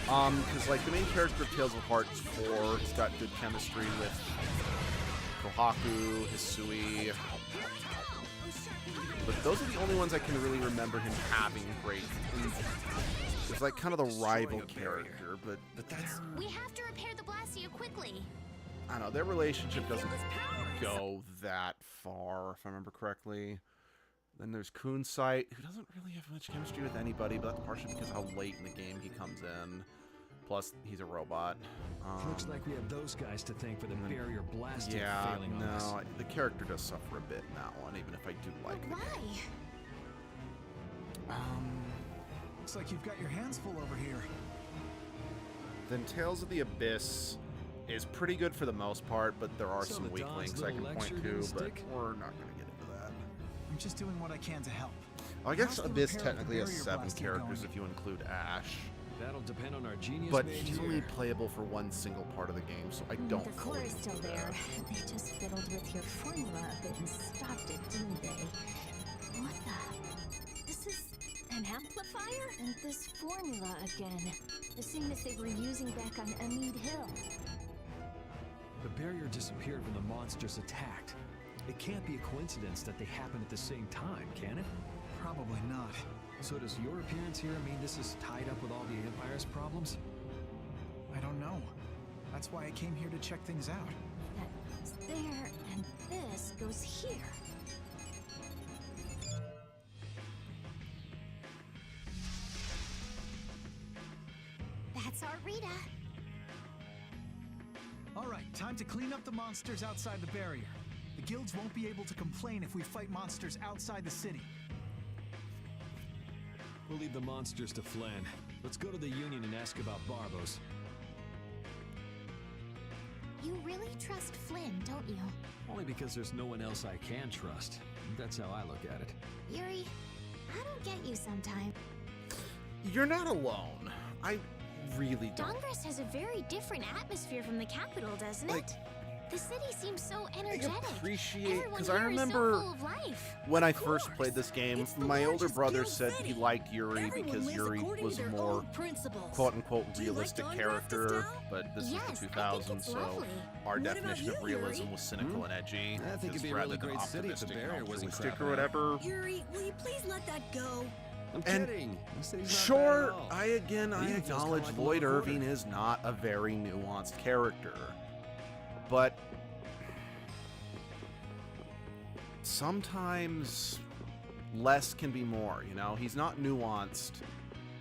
Because, like, the main character of Tales of Hearts 4, it's got good chemistry with Kohaku, Hisui. But those are the only ones I can really remember him having great. It's like kind of the rival character, but that's... We have to repair the Blastia quickly. I don't know, their relationship doesn't go that far, if I remember correctly. Then there's Kunsight, who doesn't really have much chemistry with anybody, but that's partially because how late in the game he comes in. Plus, he's a robot. Looks like we have those guys to thank for the barrier blasting yeah, failing on us. no, the character does suffer a bit in that one, even if I do like the Why? game. Looks like you've got your hands full over here. Then Tales of the Abyss is pretty good for the most part, but there are So some the weak Don's links I little can lecture point to, didn't but stick? we're not going to get into that. I'm just doing what I can to help. I guess How's the Abyss repair of the technically has barrier 7 blasting characters going? if you include Ash. That'll depend on our genius But mage he's here. only playable for one single part of the game, so I don't The core fully is still include there. that. They just fiddled with your formula a bit and stopped it, didn't they? What the? This is an amplifier? And this formula again. The same as they were using back on Amid Hill. The barrier disappeared when the monsters attacked. It can't be a coincidence that they happened at the same time, can it? Probably not. So does your appearance here mean this is tied up with all the Empire's problems? I don't know. That's why I came here to check things out. That's there, and this goes here. That's our Rita. All right, time to clean up the monsters outside the barrier. The guilds won't be able to complain if we fight monsters outside the city. We'll leave the monsters to Flynn. Let's go to the Union and ask about Barbos. You really trust Flynn, don't you? Only because there's no one else I can trust. That's how I look at it. Yuri, I don't get you sometimes. You're not alone. I really don't. Dongress has a very different atmosphere from the capital, doesn't Like, it? The city seems so I energetic. appreciate, Everyone because I here is so remember full of life. when I first played this game, It's the my older largest brother guild said he city. liked Yuri Everyone because lives Yuri according was to their more own principles. quote-unquote Do you like realistic Dongrass's character, style? but this Yes, is the I think 2000s, it's so lovely. our What definition about of you, realism Yuri? was cynical and edgy. I think it'd is be a rather really than great city if the optimistic barrier and wasn't altruistic crap or out. whatever. Yuri, will you please let that go? I'm And kidding. This city's not Sure, bad at all. I It even feels kinda acknowledge like a Lloyd little Irving quarter. is not a very nuanced character, but sometimes less can be more, you know? He's not nuanced,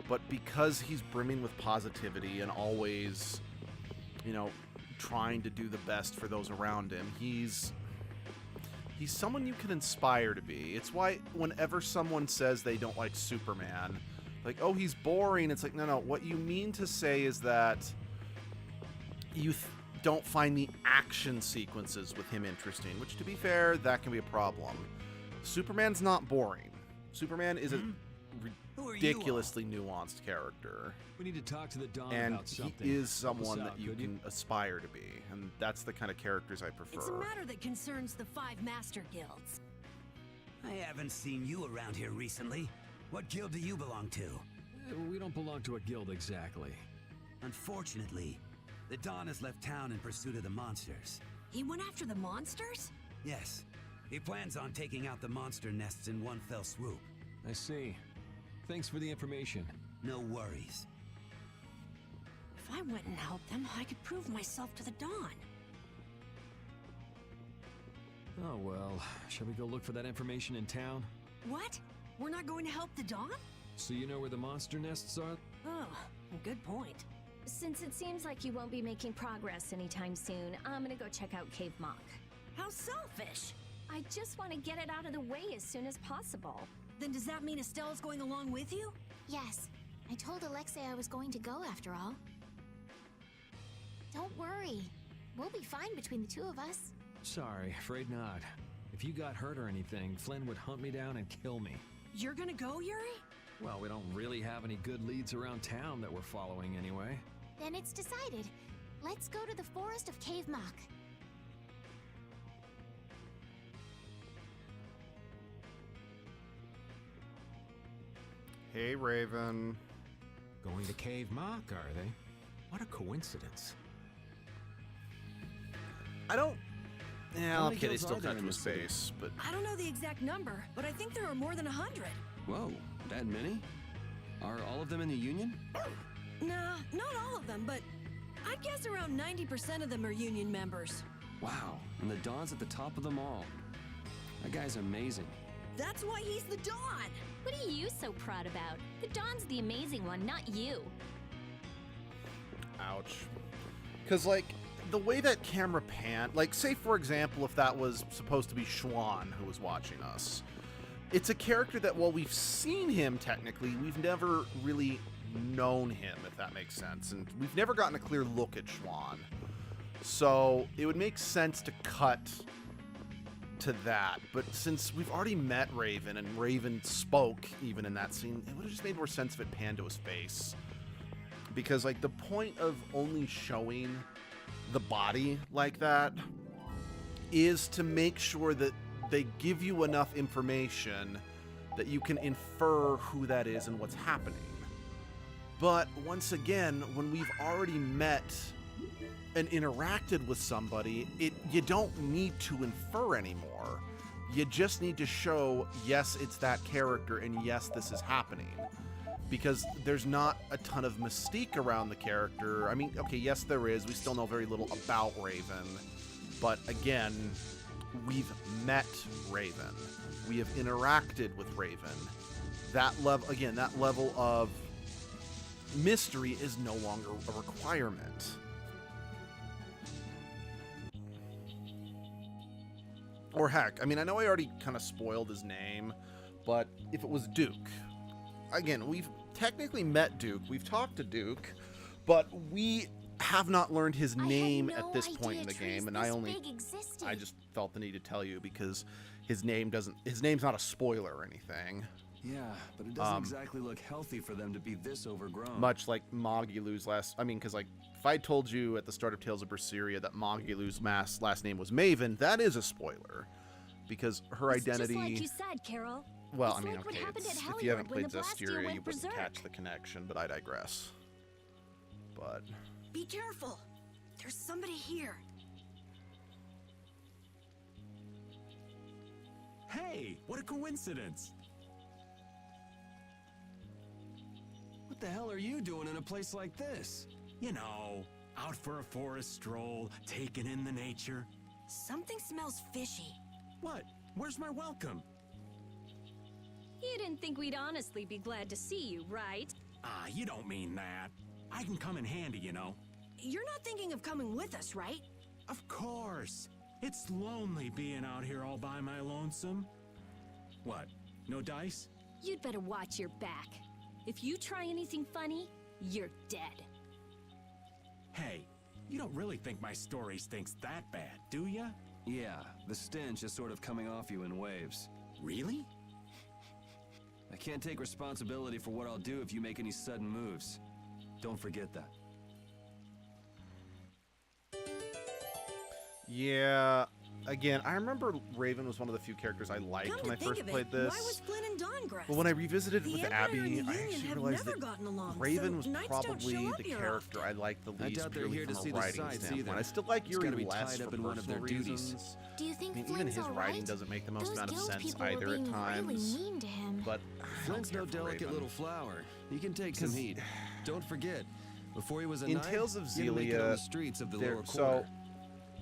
but because he's brimming with positivity and always, you know, trying to do the best for those around him, he's someone you can inspire to be. It's why whenever someone says they don't like Superman, like, oh, he's boring, it's like, no, what you mean to say is that you don't find the action sequences with him interesting, which, to be fair, that can be a problem. Superman's not boring. Superman is a ridiculously nuanced character. We need to talk to the Don And about he something. is someone Help us that you out, could can aspire to be, and that's the kind of characters I prefer. It's a matter that concerns the 5 master guilds. I haven't seen you around here recently. What guild do you belong to? We don't belong to a guild exactly. Unfortunately, the Don has left town in pursuit of the monsters. He went after the monsters? Yes, he plans on taking out the monster nests in one fell swoop. I see. Thanks for the information. No worries. If I went and helped them, I could prove myself to the Don. Oh well, shall we go look for that information in town? What? We're not going to help the Don? So you know where the monster nests are? Oh, good point. Since it seems like you won't be making progress anytime soon, I'm gonna go check out Cave Mock. How selfish! I just want to get it out of the way as soon as possible. Then does that mean Estelle's going along with you? Yes. I told Alexei I was going to go after all. Don't worry. We'll be fine between the two of us. Sorry, afraid not. If you got hurt or anything, Flynn would hunt me down and kill me. You're gonna go, Yuri? Well, we don't really have any good leads around town that we're following anyway. Then it's decided. Let's go to the forest of Cave Mock. Hey, Raven. Going to Cave Mock, are they? What a coincidence. I don't... Yeah, How many okay, they guilds still are there cut in to a the city? space, but... I don't know the exact number, but I think there are more than 100. Whoa, that many? Are all of them in the Union? Nah, not all of them, but I'd guess around 90% of them are Union members. Wow, and the Don's at the top of them all. That guy's amazing. That's why he's the Don! What are you so proud about? The Don's the amazing one, not you. Ouch. Because, like, the way that camera pan... Like, say, for example, if that was supposed to be Schwan who was watching us. It's a character that, while we've seen him, technically, we've never really known him, if that makes sense. And we've never gotten a clear look at Schwan. So, it would make sense to cut to that. But since we've already met Raven, and Raven spoke, even in that scene, it would have just made more sense if it panned to his face. Because, like, the point of only showing the body like that is to make sure that they give you enough information that you can infer who that is and what's happening. But once again, when we've already met and interacted with somebody, you don't need to infer anymore. You just need to show, yes, it's that character, and yes, this is happening. Because there's not a ton of mystique around the character. I mean, okay, yes, there is. We still know very little about Raven. But again, we've met Raven. We have interacted with Raven. That level, again, that level of mystery is no longer a requirement. Or heck, I mean, I know I already kind of spoiled his name, but if it was Duke, again, we've technically met Duke, we've talked to Duke, but we have not learned his name at this point in the game, and I just felt the need to tell you because his name's not a spoiler or anything. Yeah, but it doesn't exactly look healthy for them to be this overgrown. Much like Mogulu's because, like, if I told you at the start of Tales of Berseria that Mogulu's last name was Maven, that is a spoiler. Because her identity... Just like you said, Carol. Well, it's I mean, like what okay, happened at if you haven't Hollywood when played the Blastia Zestiria, went you wouldn't berserk. catch the connection, but I digress. But... Be careful! There's somebody here. Hey, what a coincidence! What the hell are you doing in a place like this? You know, out for a forest stroll, taking in the nature. Something smells fishy. What? Where's my welcome? You didn't think we'd honestly be glad to see you, right? Ah, you don't mean that. I can come in handy, you know. You're not thinking of coming with us, right? Of course. It's lonely being out here all by my lonesome. What? No dice? You'd better watch your back. If you try anything funny, you're dead. Hey, you don't really think my story stinks that bad, do ya? Yeah, the stench is sort of coming off you in waves. Really? I can't take responsibility for what I'll do if you make any sudden moves. Don't forget that. Yeah, again, I remember Raven was one of the few characters I liked when I first played this. Why was Flynn and Dawn grass? But when I revisited it The with Empire and Abby, the I Union actually have realized never that gotten along, Raven so was knights don't probably show up the here character often. I liked the I least doubt they're purely here to from see a the writing sights standpoint. either. I still like He's gotta Yuri be less tied for up in one of their personal duties. reasons. Do you think I mean, Flynn's even his all writing right? doesn't make the most Those amount of guild sense people were either at being times. really mean to him. But I don't Flynn's care no for delicate Raven. little flower. He can take some heat. Don't forget, before he was a In knight, Tales of he had to make it on Xillia, the streets of the there- lower so quarter.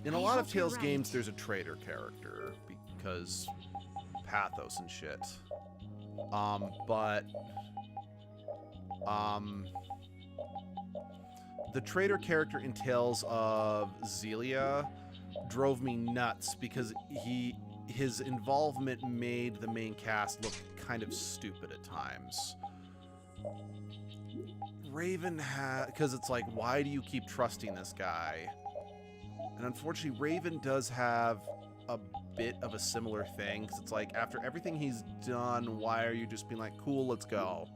in a I lot of hope you're Tales right. games, there's a traitor character because pathos and shit. The traitor character in Tales of Xillia drove me nuts because his involvement made the main cast look kind of stupid at times. Raven because it's like, why do you keep trusting this guy? And unfortunately, Raven does have a bit of a similar thing, because it's like, after everything he's done, why are you just being like, cool, let's go?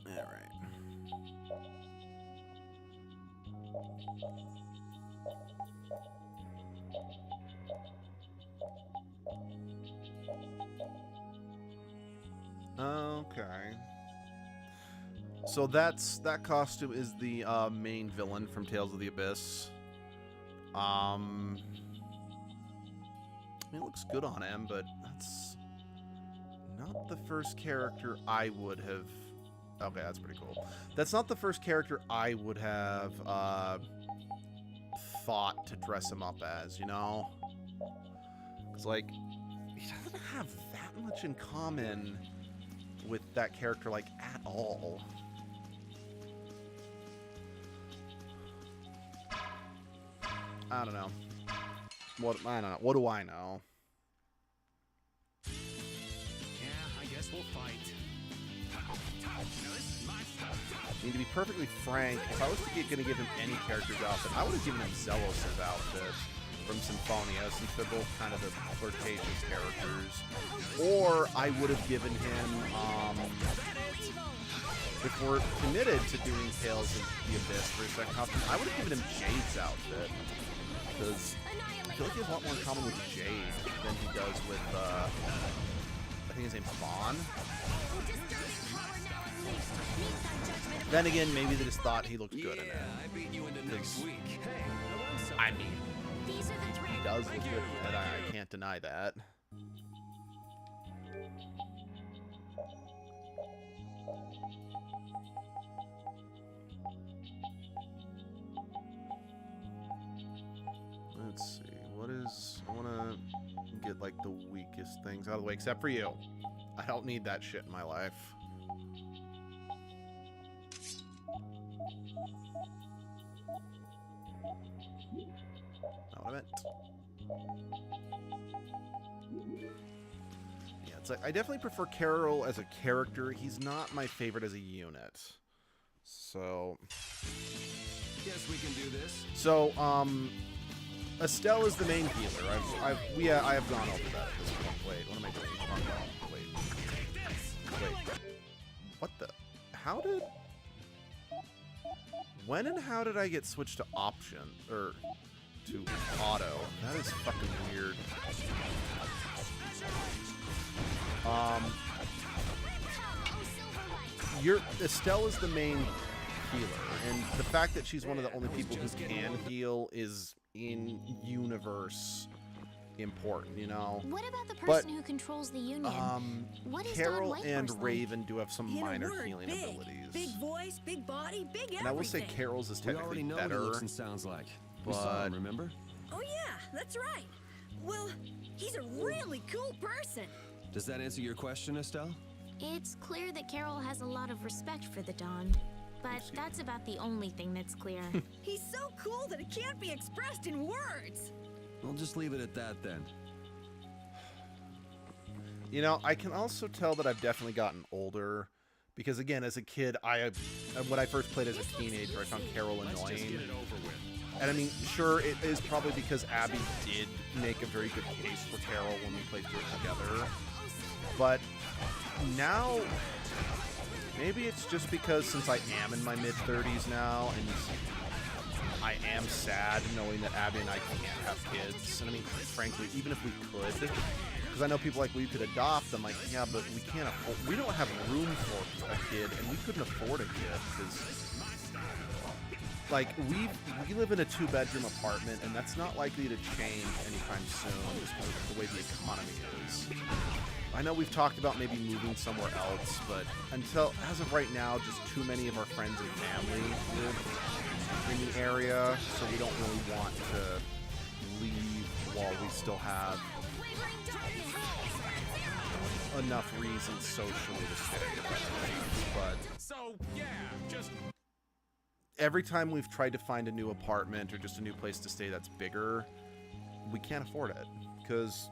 Alright. Okay. So that costume is the main villain from Tales of the Abyss. I mean, it looks good on him, but that's not the first character I would have... Okay, that's pretty cool. That's not the first character I would have thought to dress him up as, you know? It's like, he doesn't have that much in common with that character, like, at all. I don't know. I don't know. What do I know? Yeah, I guess we'll fight. I mean, to be perfectly frank, if I was going to give him any character's outfit, I would have given him Zelos' outfit from Symphonia, since they're both kind of the flirtatious characters. Or I would have given him, if we're committed to doing Tales of the Abyss for a second costume, I would have given him Jade's outfit. Because I feel like he has a lot more in common with Jade than he does with, I think his name's Vaughn. Then again, maybe they just thought he looked good in it. I beat you into next week. Hey, I mean, he does look good in it. I can't deny that. Let's see. What is... I want to get, like, the weakest things out of the way, except for you. I don't need that shit in my life. Not what I meant. Yeah, it's like, I definitely prefer Carol as a character. He's not my favorite as a unit. So... Guess we can do this. So, Estelle is the main healer. I have gone over that at this point. Wait, what am I doing? Wrong button. Wait. What the? How did... When and how did I get switched to option? Or to auto? That is fucking weird. Estelle is the main healer, and the fact that she's one of the only people who can heal is in universe important, you know. What about the person who controls the Union? What is Carol Don and Whitehorse like? Raven do have some In a minor word, healing big. abilities. Big voice, big body, big everything. And I will say Carol's is We technically already know what he better. looks and sounds like. We saw him, remember? Oh yeah, that's right. Well, he's a really cool person. Does that answer your question, Estelle? It's clear that Carol has a lot of respect for the Dawn, but that's about the only thing that's clear. He's so cool that it can't be expressed in words. We'll just leave it at that then. You know, I can also tell that I've definitely gotten older, because again, as a kid, when I first played as a teenager, I found Carol Let's just annoying. get it over with. And I mean, sure, it is probably because Abby did make a very good case for Carol when we played through it together. But now, maybe it's just because since I am in my mid-30s now, and I am sad knowing that Abby and I can't have kids. And I mean, frankly, even if we could, because I know people like, we could adopt them. Like, yeah, but we can't afford, we don't have room for a kid, and we couldn't afford a kid because, like, we live in a 2-bedroom apartment, and that's not likely to change anytime soon, just because of the way the economy is. I know we've talked about maybe moving somewhere else, but as of right now, just too many of our friends and family live in the area, so we don't really want to leave while we still have enough reasons socially to stay. But So, yeah, just... every time we've tried to find a new apartment or just a new place to stay that's bigger, we can't afford it. Because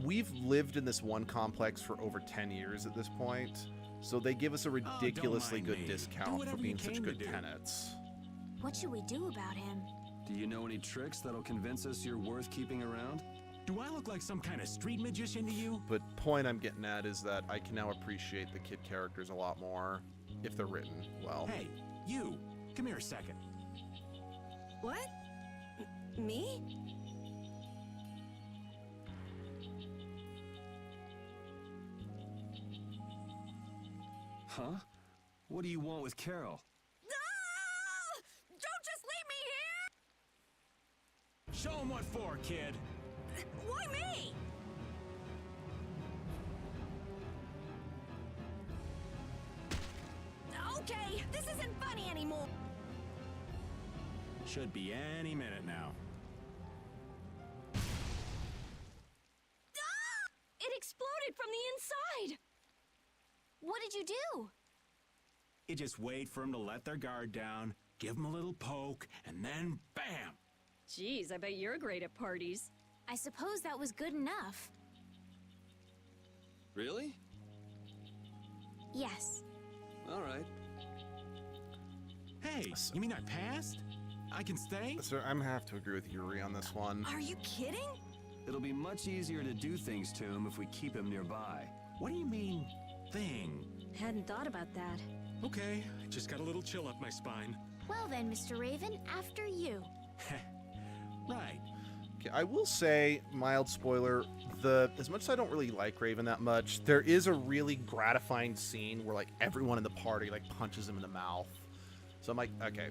we've lived in this one complex for over 10 years at this point, so they give us a ridiculously good discount for being such good tenants. What should we do about him? Do you know any tricks that'll convince us you're worth keeping around? Do I look like some kind of street magician to you? But point I'm getting at is that I can now appreciate the kid characters a lot more if they're written well. Hey, you! Come here a second. What? Me? Huh? What do you want with Carol? Ah! Don't just leave me here! Show him what for, kid. Why me? Okay, this isn't funny anymore. Should be any minute now. Ah! It exploded from the inside! What did you do? You just wait for them to let their guard down, give them a little poke, and then bam! Jeez, I bet you're great at parties. I suppose that was good enough. Really? Yes. All right. Hey, you mean I passed? I can stay? Sir, I'm gonna have to agree with Yuri on this one. Are you kidding? It'll be much easier to do things to him if we keep him nearby. What do you mean, thing? Hadn't thought about that. Okay, I just got a little chill up my spine. Well then, Mr. Raven, after you. Right. Okay, I will say, mild spoiler, as much as I don't really like Raven that much, there is a really gratifying scene where, like, everyone in the party, like, punches him in the mouth. So I'm like, okay,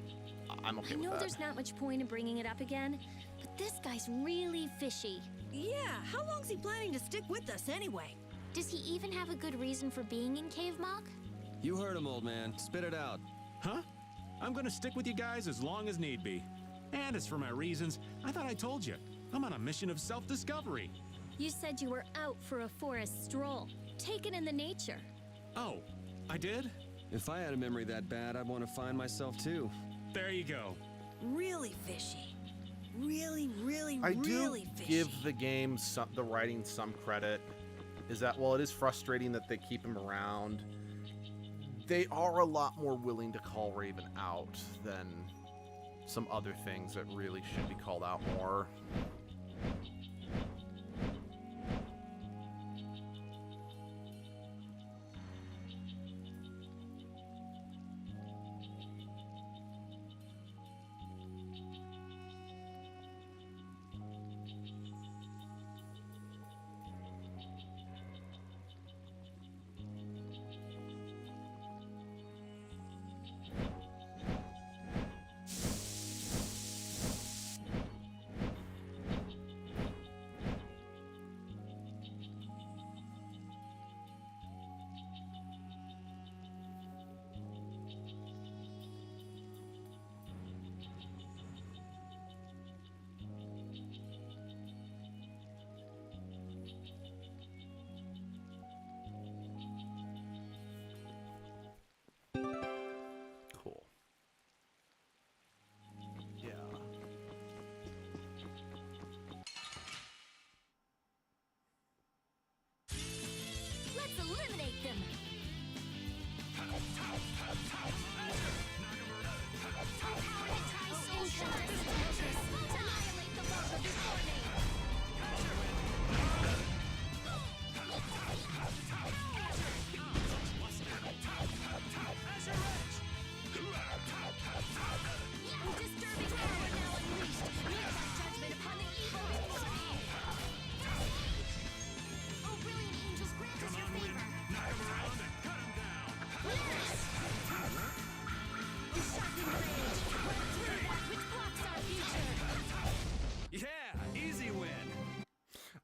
I'm okay with that. I know there's not much point in bringing it up again, but this guy's really fishy. Yeah, how long's he planning to stick with us anyway? Does he even have a good reason for being in Cave Mock? You heard him, old man. Spit it out. Huh? I'm gonna stick with you guys as long as need be. And as for my reasons, I thought I told you. I'm on a mission of self-discovery. You said you were out for a forest stroll, taken in the nature. Oh, I did? If I had a memory that bad, I'd want to find myself too. There you go. Really fishy. Really, really, I do really fishy. give the game, the writing, some credit. Is that, while it is frustrating that they keep him around, they are a lot more willing to call Raven out than some other things that really should be called out more.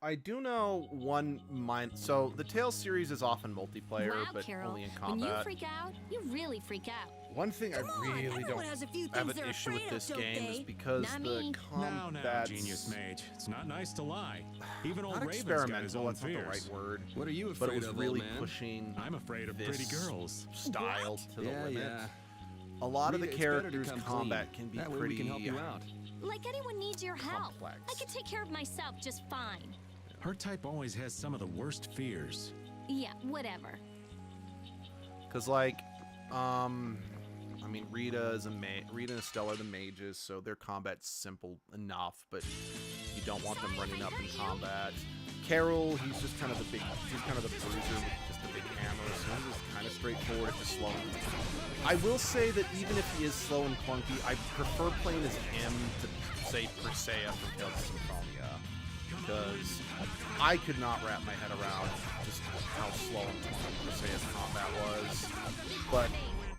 I do know so the Tales series is often multiplayer, Wow, but Carol, only in when you combat. freak out, you really freak out. One thing I really don't has a few have things an they're issue with afraid this of, game don't is they? because Not the me. Now, combat Genius Mage. It's not nice to lie. Even old not Raven's got his experimental, own that's not the fears. right word. What are you But afraid it was of, really old man? pushing I'm afraid of this pretty girls. style to the Yeah, limit. yeah. A lot of the Rita, it's better to characters' come combat clean. can be That way pretty we can help you out. Like anyone needs your help. complex. I can take care of myself just fine. Her type always has some of the worst fears. Yeah, whatever. Cause like, I mean, Rita and Estelle are the mages, so their combat's simple enough, but you don't want them running up in combat. Carol, he's just kind of the bruiser with just the big hammer, so he's just kind of straightforward if you're slow. I will say that even if he is slow and clunky, I prefer playing as him to, say, Persea from Tales of Symphonia, because I could not wrap my head around just how slow and clunky Persea's combat was. But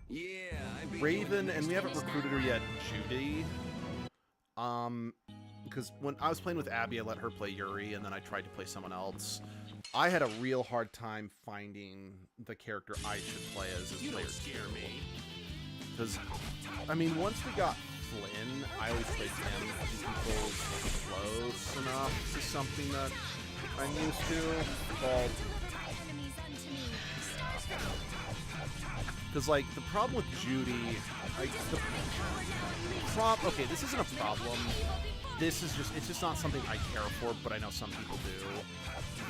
Yeah, I beat Raven, and we haven't recruited her yet, Judy. Because when I was playing with Abby, I let her play Yuri, and then I tried to play someone else. I had a real hard time finding the character I should play as player 2. Because, I mean, once we got Flynn, I always played him. He controls close enough to something that I'm used to. Called... Because, like, the problem with Judy... Okay, this isn't a problem. This is just... It's just not something I care for, but I know some people do.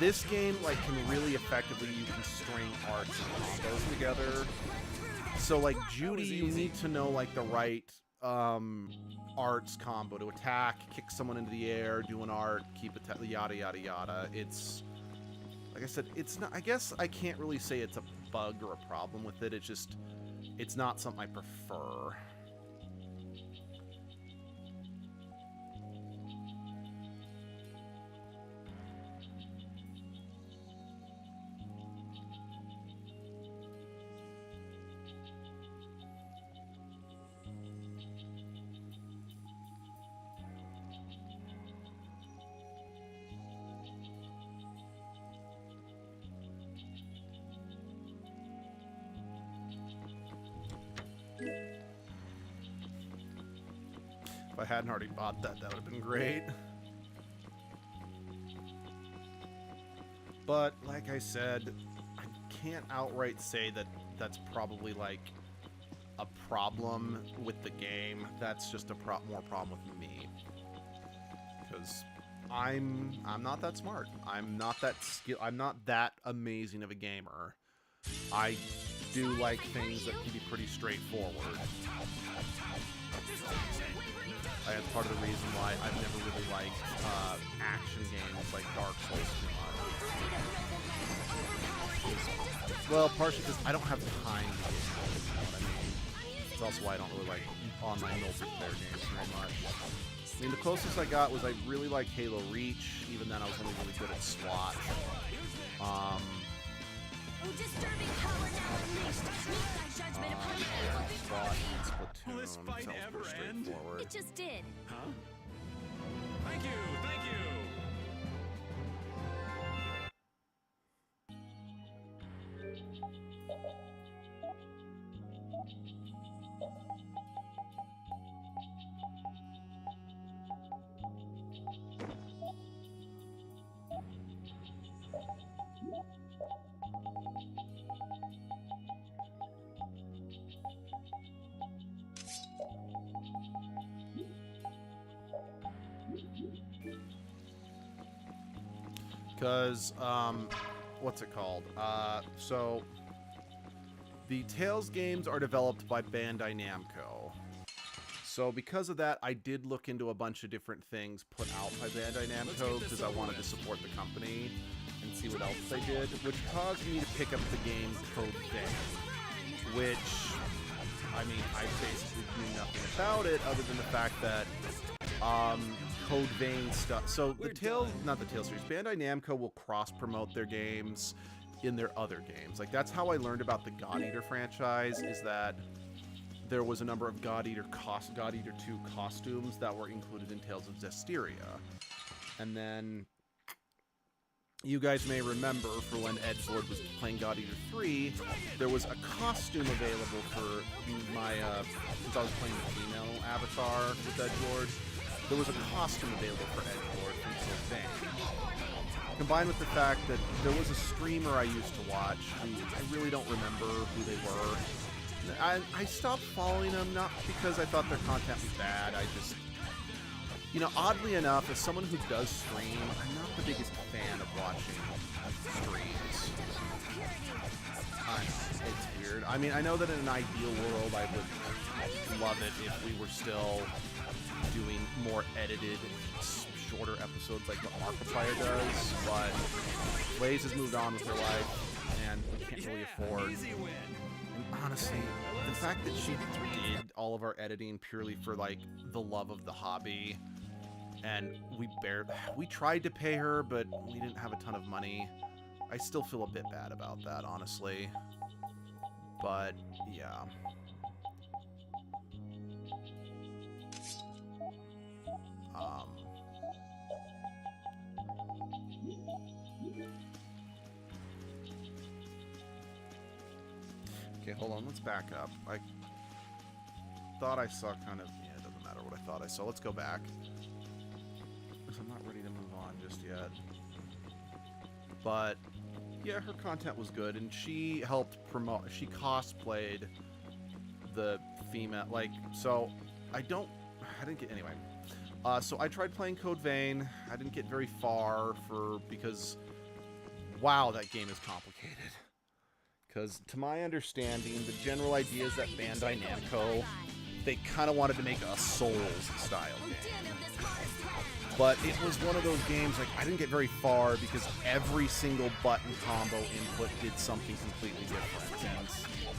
This game, like, can really effectively... You can string arts and combos together. So, like, Judy, you need to know, like, the right... arts combo to attack, kick someone into the air, do an art, keep it, yada yada yada. It's like I said, it's not. I guess I can't really say it's a bug or a problem with it. It's just, it's not something I prefer. If I hadn't already bought that, that would have been great. But, like I said, I can't outright say that that's probably, like, a problem with the game. That's just a more problem with me. Because I'm not that smart. I'm not that amazing of a gamer. I do like things that can be pretty straightforward. That's part of the reason why I've never really liked action games like Dark Souls too much. Well, partially because I don't have time to get into it, you know what I mean? It's also why I don't really like online multiplayer games very much. I mean, the closest I got was I really liked Halo Reach, even then I was only really good at SWAT. Will this fight ever end? It just did. Huh? Thank you, thank you. Because, what's it called? So, the Tales games are developed by Bandai Namco. So because of that, I did look into a bunch of different things put out by Bandai Namco because I wanted to support the company and see what else they did, which caused me to pick up the game Code Vein, which, I mean, I basically knew nothing about it other than the fact that Code Vein stuff. So the Tales, not the Tales series, Bandai Namco will cross-promote their games in their other games. Like, that's how I learned about the God Eater franchise, is that there was a number of God Eater 2 costumes that were included in Tales of Zestiria. And then you guys may remember for when Edgelord was playing God Eater 3, there was a costume available for my, since I was playing the female avatar with Edgelord, there was a costume available for Edgelord from Sylvain. Combined with the fact that there was a streamer I used to watch who I really don't remember who they were. I stopped following them, not because I thought their content was bad, I just... You know, oddly enough, as someone who does stream, I'm not the biggest fan of watching streams. I know, it's weird. I mean, I know that in an ideal world, I would love it if we were still doing more edited, shorter episodes like what Markiplier does, but Blaze has moved on with her life, and we can't really afford... And honestly, the fact that she did all of our editing purely for, like, the love of the hobby... And we tried to pay her, but we didn't have a ton of money. I still feel a bit bad about that, honestly. But, yeah. Okay, hold on, let's back up. I thought I saw kind of... Yeah, it doesn't matter what I thought I saw. Let's go back. I'm not ready to move on just yet. But yeah, her content was good, and she helped promote, she cosplayed the female, like, so I didn't get, anyway. So I tried playing Code Vein. I didn't get very far because, wow, that game is complicated. Because to my understanding, the general idea is that Bandai Namco, they kind of wanted to make a Souls-style game. But it was one of those games, like, I didn't get very far because every single button combo input did something completely different. And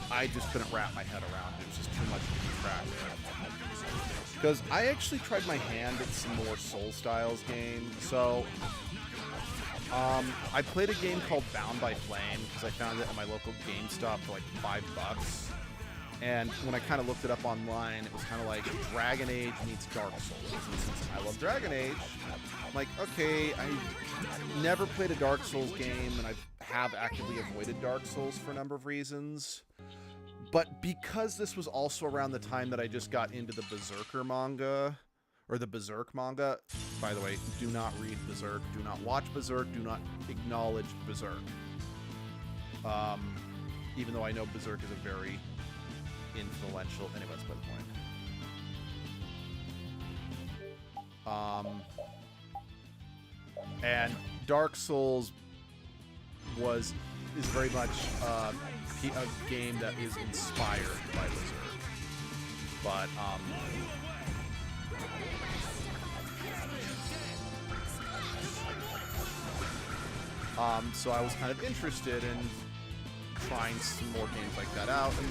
I just couldn't wrap my head around it. It was just too much to keep track of. Because I actually tried my hand at some more Soul Styles games. So, I played a game called Bound by Flame because I found it at my local GameStop for like $5. And when I kind of looked it up online, it was kind of like Dragon Age meets Dark Souls. And since I love Dragon Age, I'm like, okay, I never played a Dark Souls game, and I have actively avoided Dark Souls for a number of reasons. But because this was also around the time that I just got into the Berserker manga, or the Berserk manga, by the way, do not read Berserk, do not watch Berserk, do not acknowledge Berserk. Even though I know Berserk is a very influential. Anyway, that's by the point. And Dark Souls is very much a game that is inspired by Berserk. But so I was kind of interested in trying some more games like that out. And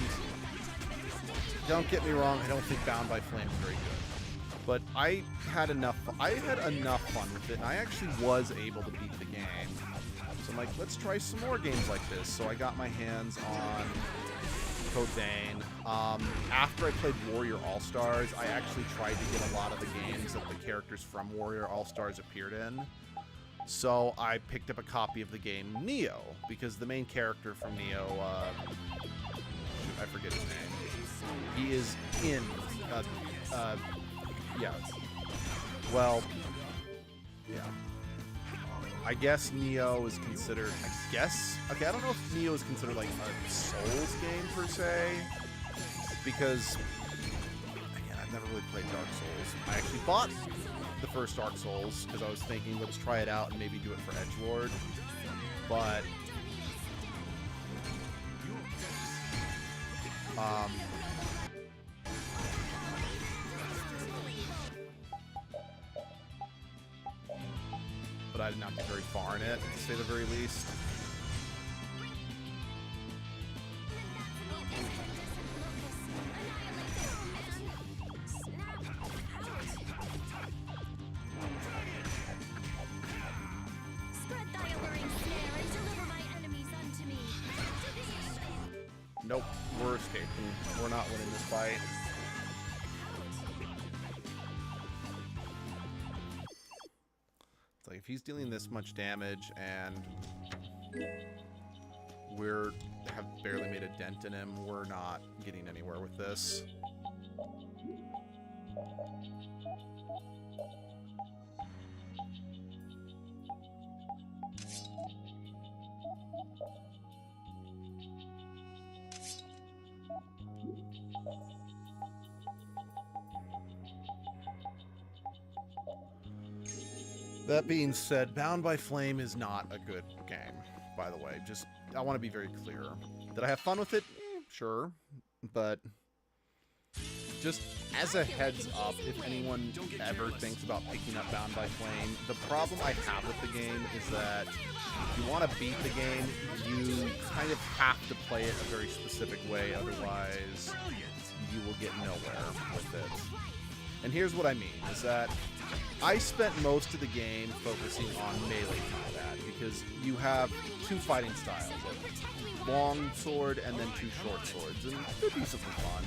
don't get me wrong, I don't think Bound by Flame is very good. But I had enough fun with it, and I actually was able to beat the game. So I'm like, let's try some more games like this. So I got my hands on Code Vein. After I played Warrior All-Stars, I actually tried to get a lot of the games that the characters from Warrior All-Stars appeared in. So I picked up a copy of the game Neo, because the main character from Neo, I forget his name. He is in, yeah. Well, yeah. I guess Neo is considered, okay, I don't know if Neo is considered like a Souls game per se, because, again, I've never really played Dark Souls. I actually bought the first Dark Souls because I was thinking, let's try it out and maybe do it for Edgelord, but I did not get very far in it, to say the very least. Nope, we're escaping. We're not winning this fight. It's Like, if he's dealing this much damage and have barely made a dent in him, we're not getting anywhere with this. That being said, Bound by Flame is not a good game, by the way. Just, I want to be very clear. Did I have fun with it? Sure. But just as a heads up, if anyone ever thinks about picking up Bound by Flame, the problem I have with the game is that if you want to beat the game, you kind of have to play it a very specific way, otherwise you will get nowhere with it. And here's what I mean, is that I spent most of the game focusing on melee combat, because you have two fighting styles, a long sword and then two short swords, and they're decently fun.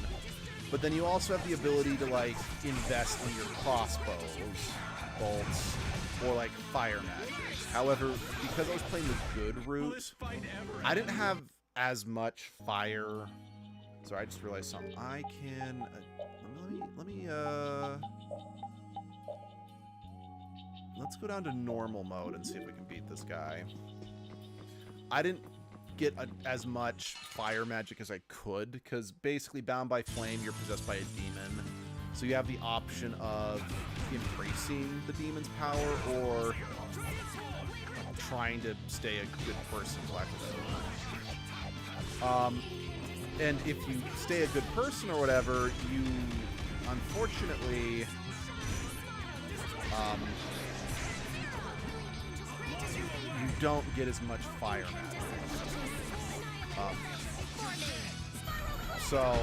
But then you also have the ability to, like, invest in your crossbows, bolts, or, like, fire magics. However, because I was playing the good route, I didn't have as much fire. Sorry, I just realized something. I can... let's go down to normal mode and see if we can beat this guy. I didn't get as much fire magic as I could, because basically Bound by Flame, you're possessed by a demon. So you have the option of increasing the demon's power or trying to stay a good person. And if you stay a good person or whatever, you unfortunately you don't get as much fire magic. So,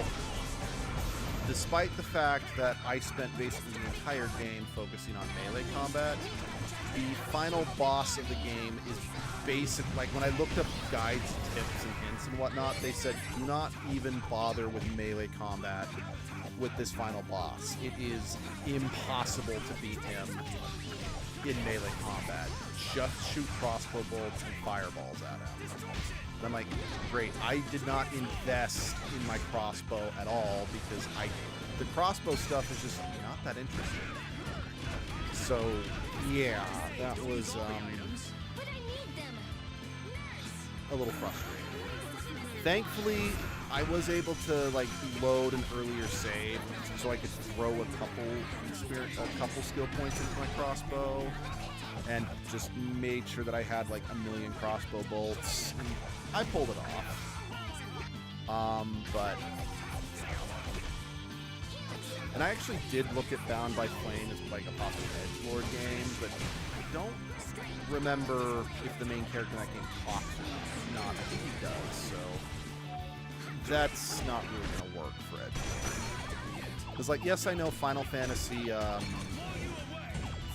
despite the fact that I spent basically the entire game focusing on melee combat, the final boss of the game is basic. Like, when I looked up guides, tips, and hints and whatnot, they said do not even bother with melee combat with this final boss. It is impossible to beat him in melee combat. Just shoot crossbow bolts and fireballs at him. And I'm like, great, I did not invest in my crossbow at all, because the crossbow stuff is just not that interesting. So, yeah, that was a little frustrating. Thankfully, I was able to, like, load an earlier save so I could throw a couple skill points into my crossbow, and just made sure that I had like 1,000,000 crossbow bolts. And I pulled it off. And I actually did look at Bound by Flame as like a possible edgelord game, but I don't remember if the main character in that game talks or not. I think he does, so that's not really gonna work for edgelord. Because, like, yes, I know Final Fantasy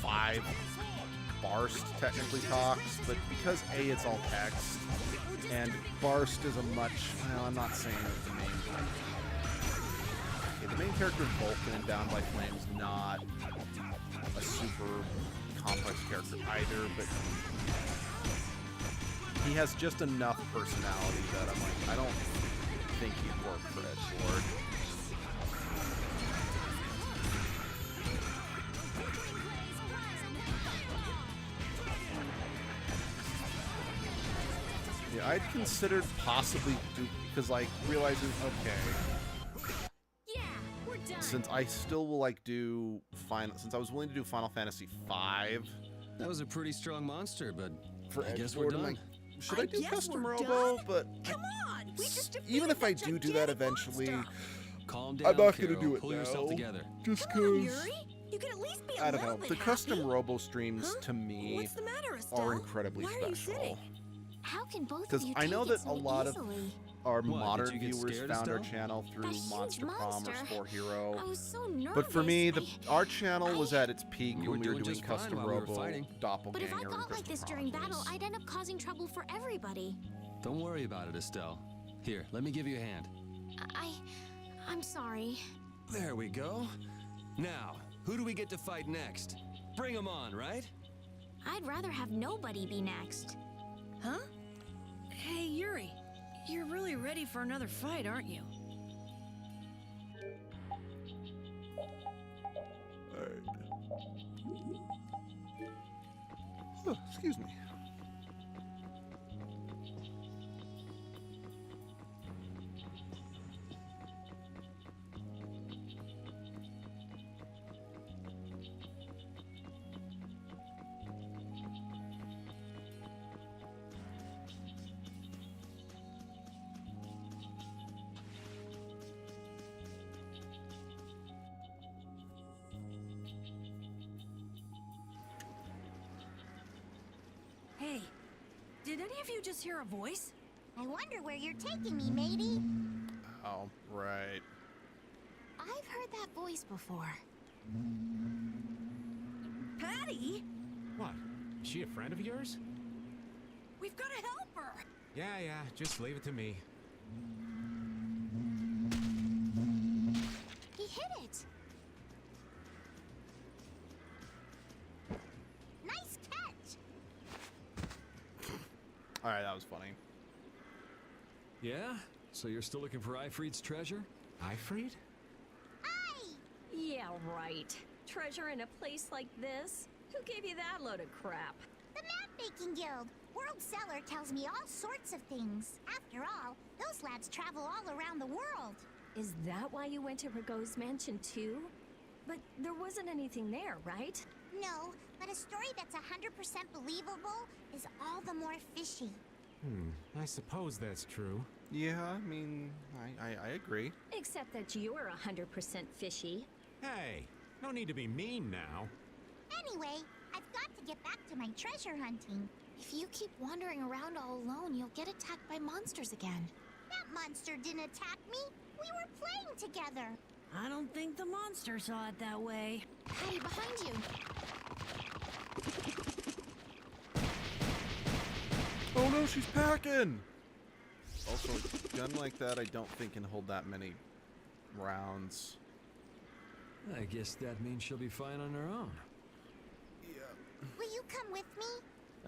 5 Barst technically talks, but because A, it's all text, and Barst is a much, well, I'm not saying that the main character. Okay, the main character Vulcan in Bound by Flame is not a super complex character either, but he has just enough personality that I'm like, I don't think he'd work for edgelord. Yeah, I'd considered possibly because, like, realizing, okay, since I still will, like, since I was willing to do Final Fantasy 5. That was a pretty strong monster, but I guess we're done. Like, should I do custom robo? But come on, we just even if I do that eventually, calm down, I'm not Carol. gonna do it Pull now. yourself together. Just Come on, because Yuri. You can at least be a I don't little know. bit The custom happy. robo streams to me What's the matter, Estelle? are incredibly Why are you special. sitting? How can both of Because you I know take it that so a lot easily? of our What, modern did you get viewers scared, found our Estelle? channel through That huge Monster Prom or monster. Spore Hero. I was so nervous. But for me, our channel was at its peak You were when we were doing doing just fine custom while we were robo, fighting. doppelganger, But if I and got like Crystal this during battle, Chronicles. I'd end up causing trouble for everybody. Don't worry about it, Estelle. Here, let me give you a hand. I'm sorry. There we go. Now, who do we get to fight next? Bring 'em on, right? I'd rather have nobody be next. Huh? Hey, Yuri. You're really ready for another fight, aren't you? Oh, excuse me. Hey, did any of you just hear a voice? I wonder where you're taking me, matey. Oh, right. I've heard that voice before. Patty? What? Is she a friend of yours? We've got to help her! Yeah, just leave it to me. He hit it! Nice catch! Alright, that was funny. Yeah? So you're still looking for Ifried's treasure? Ifried? Yeah, right. Treasure in a place like this? Who gave you that load of crap? The Map-Making Guild! World Seller tells me all sorts of things. After all, those lads travel all around the world. Is that why you went to Rago's mansion too? But there wasn't anything there, right? No, but a story that's 100% believable is all the more fishy. I suppose that's true. Yeah, I mean, I agree. Except that you're 100% fishy. Hey, no need to be mean now. Anyway, I've got to get back to my treasure hunting. If you keep wandering around all alone, you'll get attacked by monsters again. That monster didn't attack me. We were playing together. I don't think the monster saw it that way. Hey, behind you! Oh no, she's packing! Also, a gun like that I don't think can hold that many rounds. I guess that means she'll be fine on her own. Will you come with me?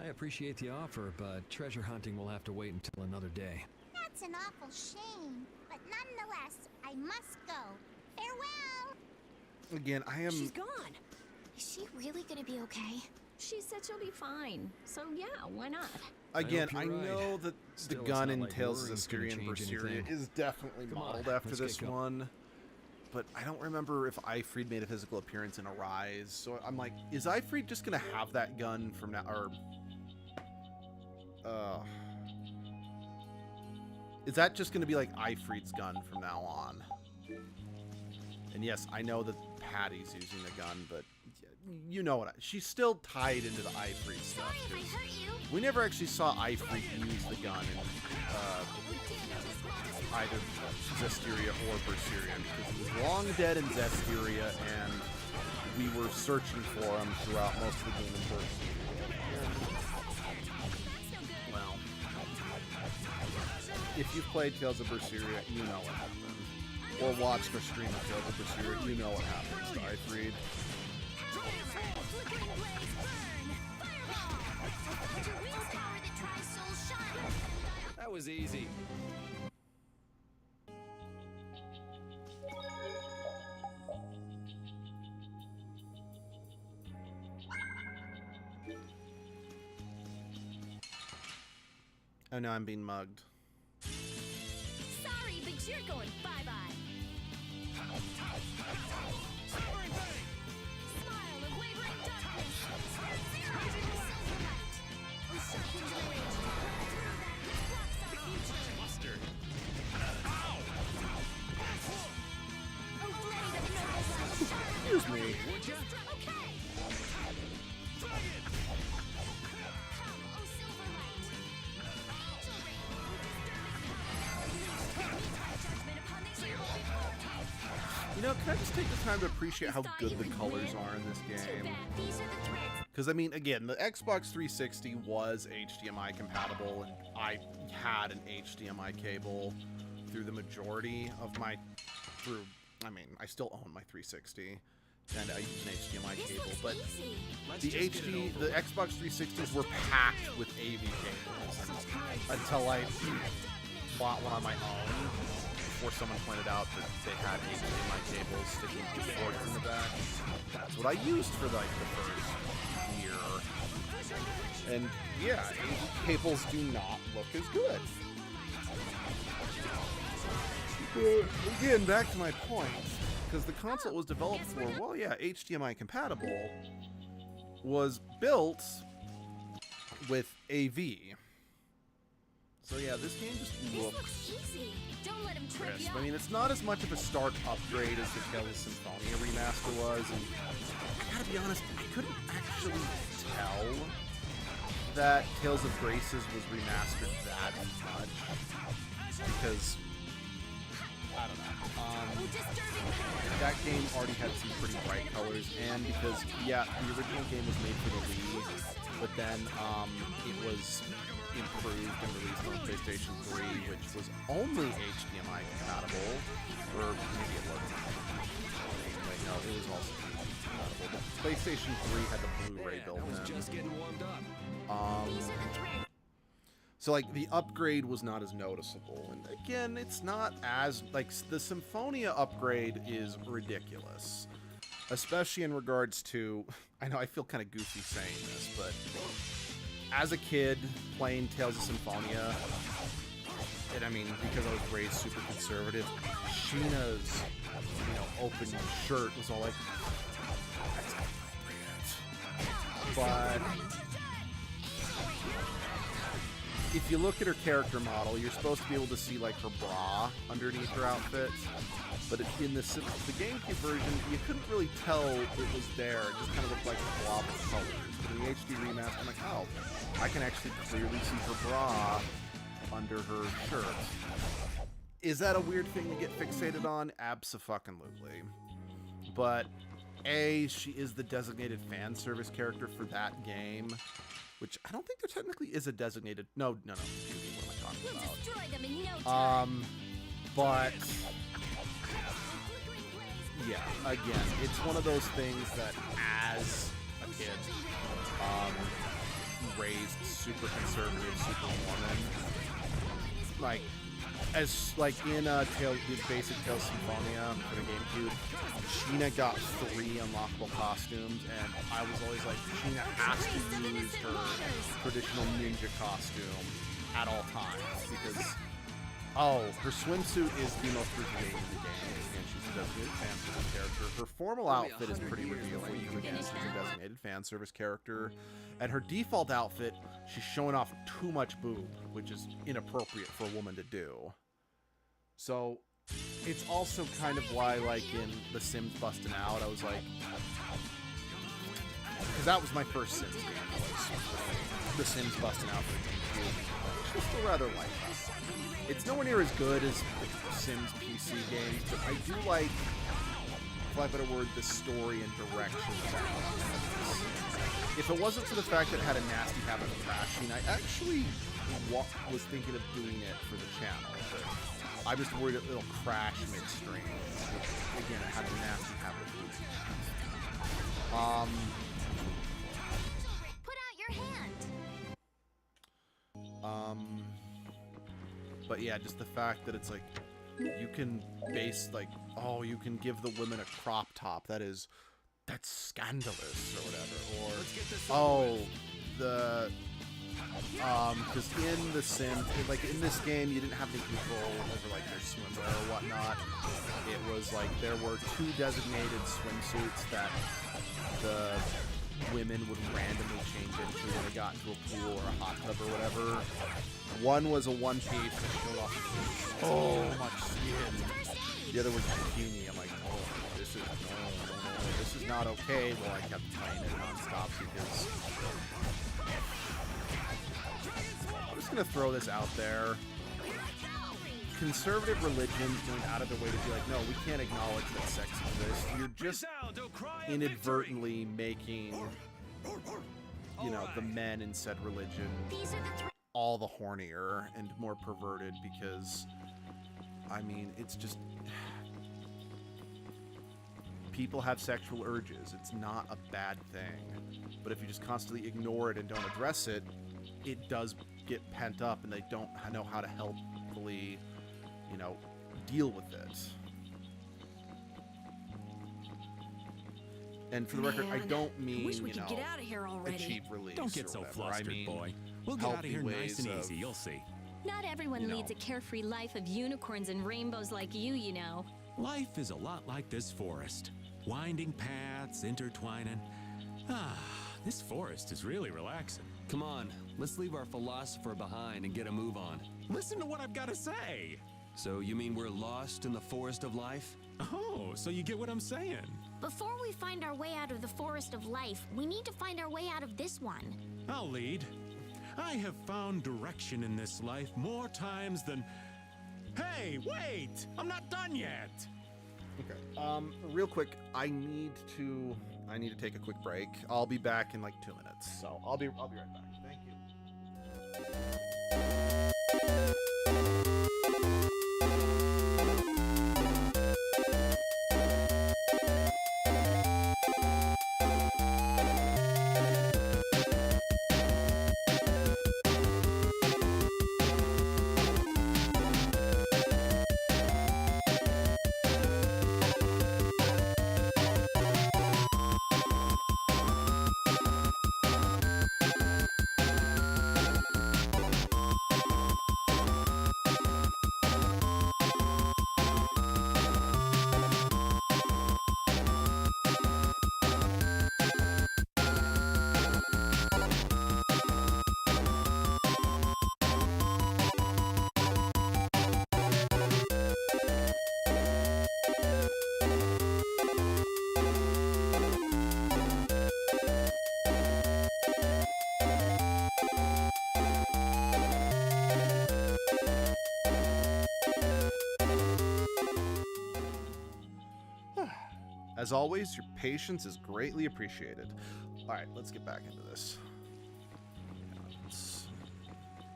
I appreciate the offer, but treasure hunting will have to wait until another day. That's an awful shame. But nonetheless, I must go. Farewell! Again, I am... She's gone. Is she really gonna be okay? She said she'll be fine. So yeah, why not? Again, I I hope you're know right. that Still, the it's gun not in like Tales of worrying's gonna Zestiria and change Berseria anything. is definitely Come on, modeled after let's this get going. one. But I don't remember if Ifried made a physical appearance in Arise. So I'm like, is Ifried just going to have that gun from now? Or... is that just going to be like Ifried's gun from now on? And yes, I know that Patty's using the gun, but you know what? She's still tied into the Ifried stuff. Sorry if I hurt you. We never actually saw Ifried use the gun in either Zestiria or Berseria, because he was long dead in Zestiria, and we were searching for him throughout most of the game in Berseria. Well, if you've played Tales of Berseria, you know what happened. Or watched a stream of Tales of Berseria, you know what happens to Ifried. That was easy. Oh no, I'm being mugged. Sorry, but you're going bye-bye. Smile of wavering darkness. Mustard. Excuse me. Would ya? You know, can I just take the time to appreciate how good the colors are in this game? Because, I mean, again, the Xbox 360 was HDMI compatible, and I had an HDMI cable through the majority of my... I mean, I still own my 360. and I use an HDMI cable, but Let's the just get it HD, over the Xbox 360s were packed with AV cables until I bought one on my own before someone pointed out that they had HDMI cables sticking to the cords in the back. That's what I used for like the first year. And yeah, AV cables do not look as good. But again, back to my point, because the console was developed for, well, yeah, HDMI compatible, was built with AV. So yeah, this game just looks Don't let him trip crisp. you I mean, it's not as much of a stark upgrade as the Tales of Symphonia remaster was, and I gotta be honest, I couldn't actually tell that Tales of Graces was remastered that much, because I don't know. That game already had some pretty bright colors, and because, yeah, the original game was made for the Wii, but then it was improved and released on PlayStation 3, which was only HDMI compatible, or maybe it wasn't. Wait, no, it was also compatible. But PlayStation 3 had the Blu-ray built in. Just getting warmed up. So, like, the upgrade was not as noticeable. And again, it's not as, like, the Symphonia upgrade is ridiculous. Especially in regards to, I know I feel kind of goofy saying this, but as a kid playing Tales of Symphonia, and I mean, because I was raised super conservative, Sheena's, open shirt was all like, that's appropriate. But if you look at her character model, you're supposed to be able to see, like, her bra underneath her outfit. But in the GameCube version, you couldn't really tell it was there. It just kind of looked like a blob of colors. But in the HD remaster, I'm like, oh, I can actually clearly see her bra under her shirt. Is that a weird thing to get fixated on? Abso-fucking-lutely. But, A, she is the designated fan service character for that game. Which I don't think there technically is a designated. No. What am I talking about? destroy them in no time. But yeah, again, it's one of those things that as a kid, raised super conservative, super Mormon, like in the basic Tales Symphonia for the GameCube, Sheena got 3 unlockable costumes, and I was always like, Sheena has to use her traditional ninja costume at all times, because, her swimsuit is the most revealing in the game, and she's a designated fan service character. Her formal outfit is pretty revealing, because again, she's a designated fan service character, and her default outfit, she's showing off too much boob, which is inappropriate for a woman to do. So, it's also kind of why, like, in The Sims Bustin' Out, I was like, because that was my first Sims game, was The Sims Bustin' Out for the GameCube. It's still rather light. It's nowhere near as good as the Sims PC games, but I do like, for lack of a better word, the story and direction of that. If it wasn't for the fact that it had a nasty habit of crashing, I actually was thinking of doing it for the channel, but I'm just worried it'll crash midstream. Again, it had a nasty habit of doing that. Put out your hand. But yeah, just the fact that it's like, you can base, like, you can give the women a crop top. That's scandalous, or whatever. Or, because in The Sims, like, in this game, you didn't have any control over, like, their swimwear or whatnot. It was like, there were 2 designated swimsuits that the women would randomly change into when they got into a pool or a hot tub or whatever. One was a one-piece that showed off so much skin. The other was a bikini. I'm like, this is not okay. Well, I kept playing it nonstop because I'm just gonna throw this out there. Conservative religions went out of their way to be like, no, we can't acknowledge that sex exists. You're just inadvertently making, the men in said religion all the hornier and more perverted, because, I mean, it's just... People have sexual urges. It's not a bad thing. But if you just constantly ignore it and don't address it, it does get pent up, and they don't know how to helpfully, you know, deal with it. And for the record, I don't mean, wish we you could know, get out of here already. achieve release. Don't get or so whatever. flustered, I mean, boy. We'll get out of healthy here nice ways and of, easy, you'll see. Not everyone You know. leads a carefree life of unicorns and rainbows like you know. Life is a lot like this forest. Winding paths, intertwining. Ah, this forest is really relaxing. Come on, let's leave our philosopher behind and get a move on. Listen to what I've got to say. So you mean we're lost in the forest of life? Oh, so you get what I'm saying. Before we find our way out of the forest of life, we need to find our way out of this one. I'll lead. I have found direction in this life more times than... Hey, wait! I'm not done yet! Okay. Real quick, I need to take a quick break. I'll be back in like 2 minutes. So I'll be right back. Thank you. As always, your patience is greatly appreciated. All right, let's get back into this.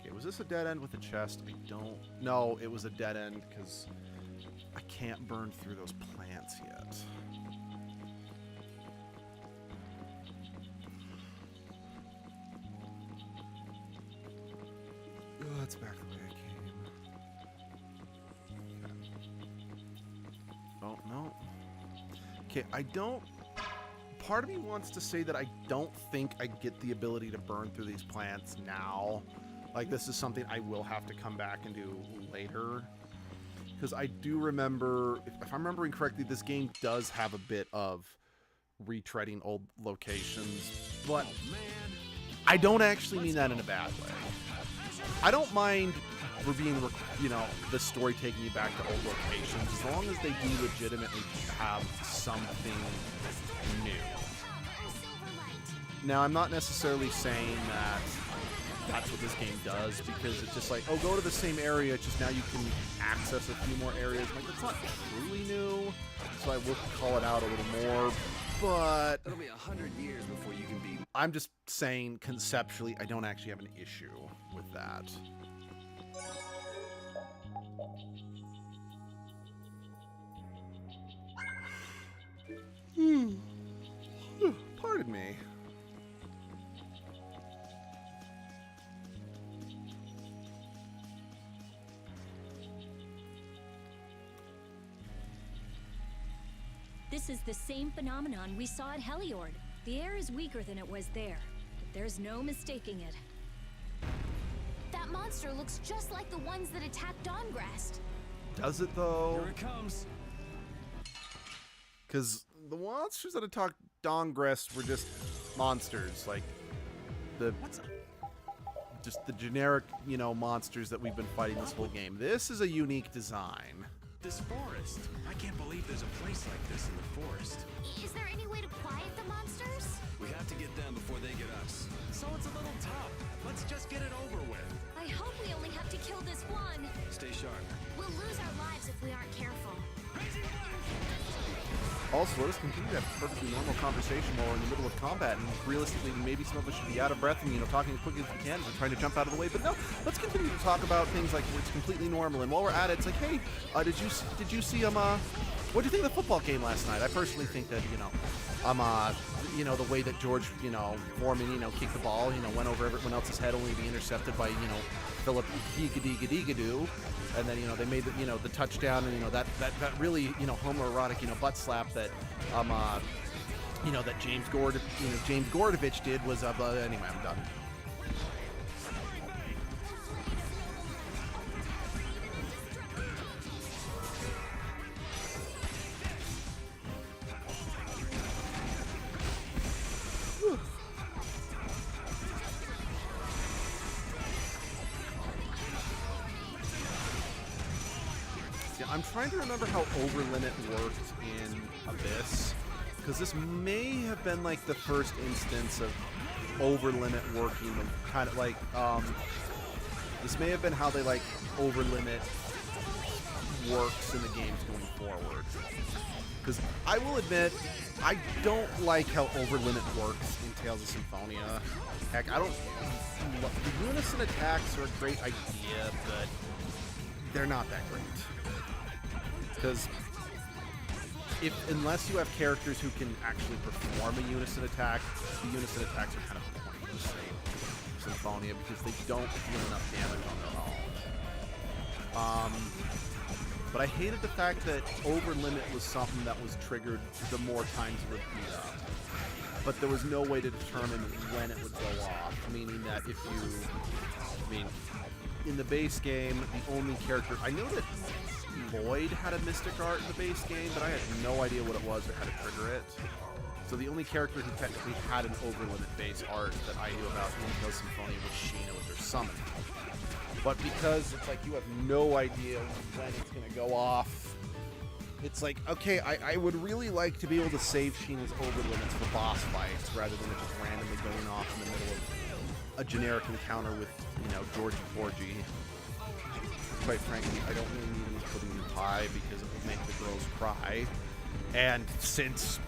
Okay, was this a dead end with a chest? I don't... No, it was a dead end because I can't burn through those plants yet. Oh, that's back the way I came. Oh, no. Okay, I don't... Part of me wants to say that I don't think I get the ability to burn through these plants now. Like, this is something I will have to come back and do later. Because I do remember, if I'm remembering correctly, this game does have a bit of retreading old locations. But I don't actually mean that in a bad way. I don't mind for being, you know, the story taking you back to old locations, as long as they do legitimately have something new. Now, I'm not necessarily saying that that's what this game does, because it's just like, oh, go to the same area, it's just now you can access a few more areas. I'm like, that's not truly new, so I will call it out a little more, but... It'll be 100 years before you can be... I'm just saying, conceptually, I don't actually have an issue with that. Pardon me. This is the same phenomenon we saw at Heliord. The air is weaker than it was there, but there's no mistaking it. That monster looks just like the ones that attacked Dawngrest. Does it, though? Here it comes. Because the monsters that attacked Dawngrest were just monsters, like just the generic, you know, monsters that we've been fighting this whole game. This is a unique design. This forest. I can't believe there's a place like this in the forest. Is there any way to quiet the monsters? We have to get them before they get us. So it's a little tough. Let's just get it over with. I hope we only have to kill this one. Stay sharp. We'll lose our lives if we aren't careful. Also, let us continue to have a perfectly normal conversation while we're in the middle of combat, and realistically, maybe some of us should be out of breath and, you know, talking as quickly as we can as we're trying to jump out of the way. But no, let's continue to talk about things like where it's completely normal. And while we're at it, it's like, hey, did you see What do you think of the football game last night? I personally think that, the way that George, Foreman, kicked the ball, went over everyone else's head only to be intercepted by, Philip Higadoo. And then, they made the touchdown, and, that really, homoerotic, butt slap that, that James Gordovich did was, anyway, I'm done. I'm trying to remember how overlimit worked in Abyss, because this may have been like the first instance of overlimit working, kind of like this may have been how they like overlimit works in the games going forward. Because I will admit, I don't like how overlimit works in Tales of Symphonia. Heck, I don't. The unison attacks are a great idea, but they're not that great. Because unless you have characters who can actually perform a unison attack, the unison attacks are kind of pointless in Symphonia because they don't deal enough damage on their own. But I hated the fact that overlimit was something that was triggered the more times it would beat up. But there was no way to determine when it would go off, meaning that if you, in the base game, the only character, I know that Lloyd had a Mystic Art in the base game, but I had no idea what it was or how to trigger it. So the only character who technically had an overlimit base art that I knew about in Tales of Symphonia was Sheena with her summon. But because it's like you have no idea when it's going to go off, it's like, okay, I would really like to be able to save Sheena's overlimits for boss fights rather than it just randomly going off in the middle of a generic encounter with, Georgie Porgy. Quite frankly, I don't really need him putting in pie because it would make the girls cry. And since,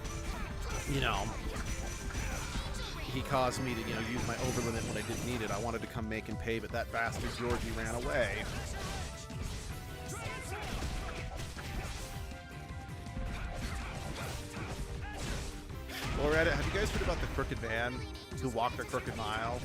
he caused me to, use my overlimit when I didn't need it, I wanted to come make and pay, but that bastard Georgie ran away. Loretta, have you guys heard about the crooked van who walked the crooked mile?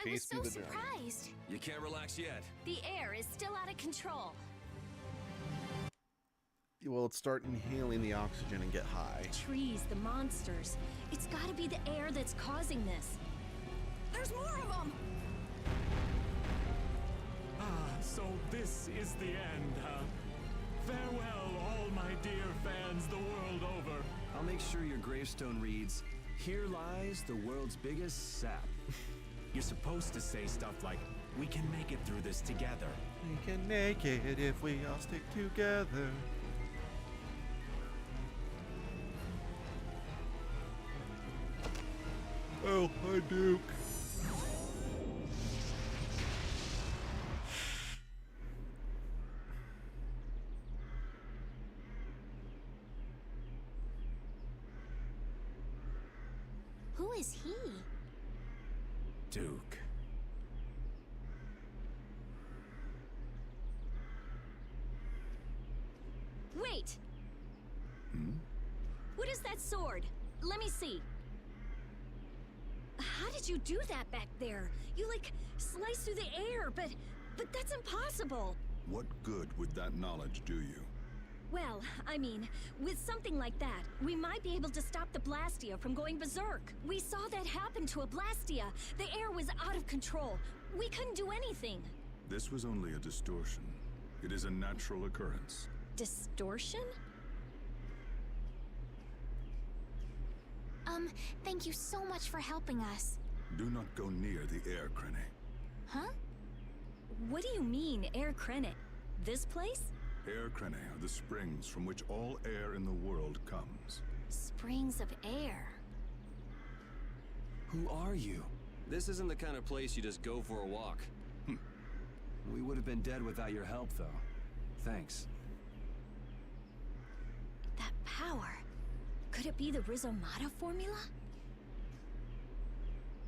I was so surprised. You can't relax yet. The air is still out of control. Well, let's start inhaling the oxygen and get high. Trees, the monsters. It's gotta be the air that's causing this. There's more of them! So this is the end, huh? Farewell, all my dear fans the world over. I'll make sure your gravestone reads, "Here lies the world's biggest sap." You're supposed to say stuff like, "We can make it through this together." We can make it if we all stick together. Oh, hi, Duke. Who is he? Duke. Wait! What is that sword? Let me see. How did you do that back there? You, sliced through the air, but that's impossible. What good would that knowledge do you? Well, with something like that, we might be able to stop the Blastia from going berserk. We saw that happen to a Blastia. The air was out of control. We couldn't do anything. This was only a distortion. It is a natural occurrence. Distortion? Thank you so much for helping us. Do not go near the air crane. Huh? What do you mean, Air Krennet? This place? Air crane are the springs from which all air in the world comes. Springs of air. Who are you? This isn't the kind of place you just go for a walk. We would have been dead without your help, though. Thanks. That power. Could it be the Rizomata formula?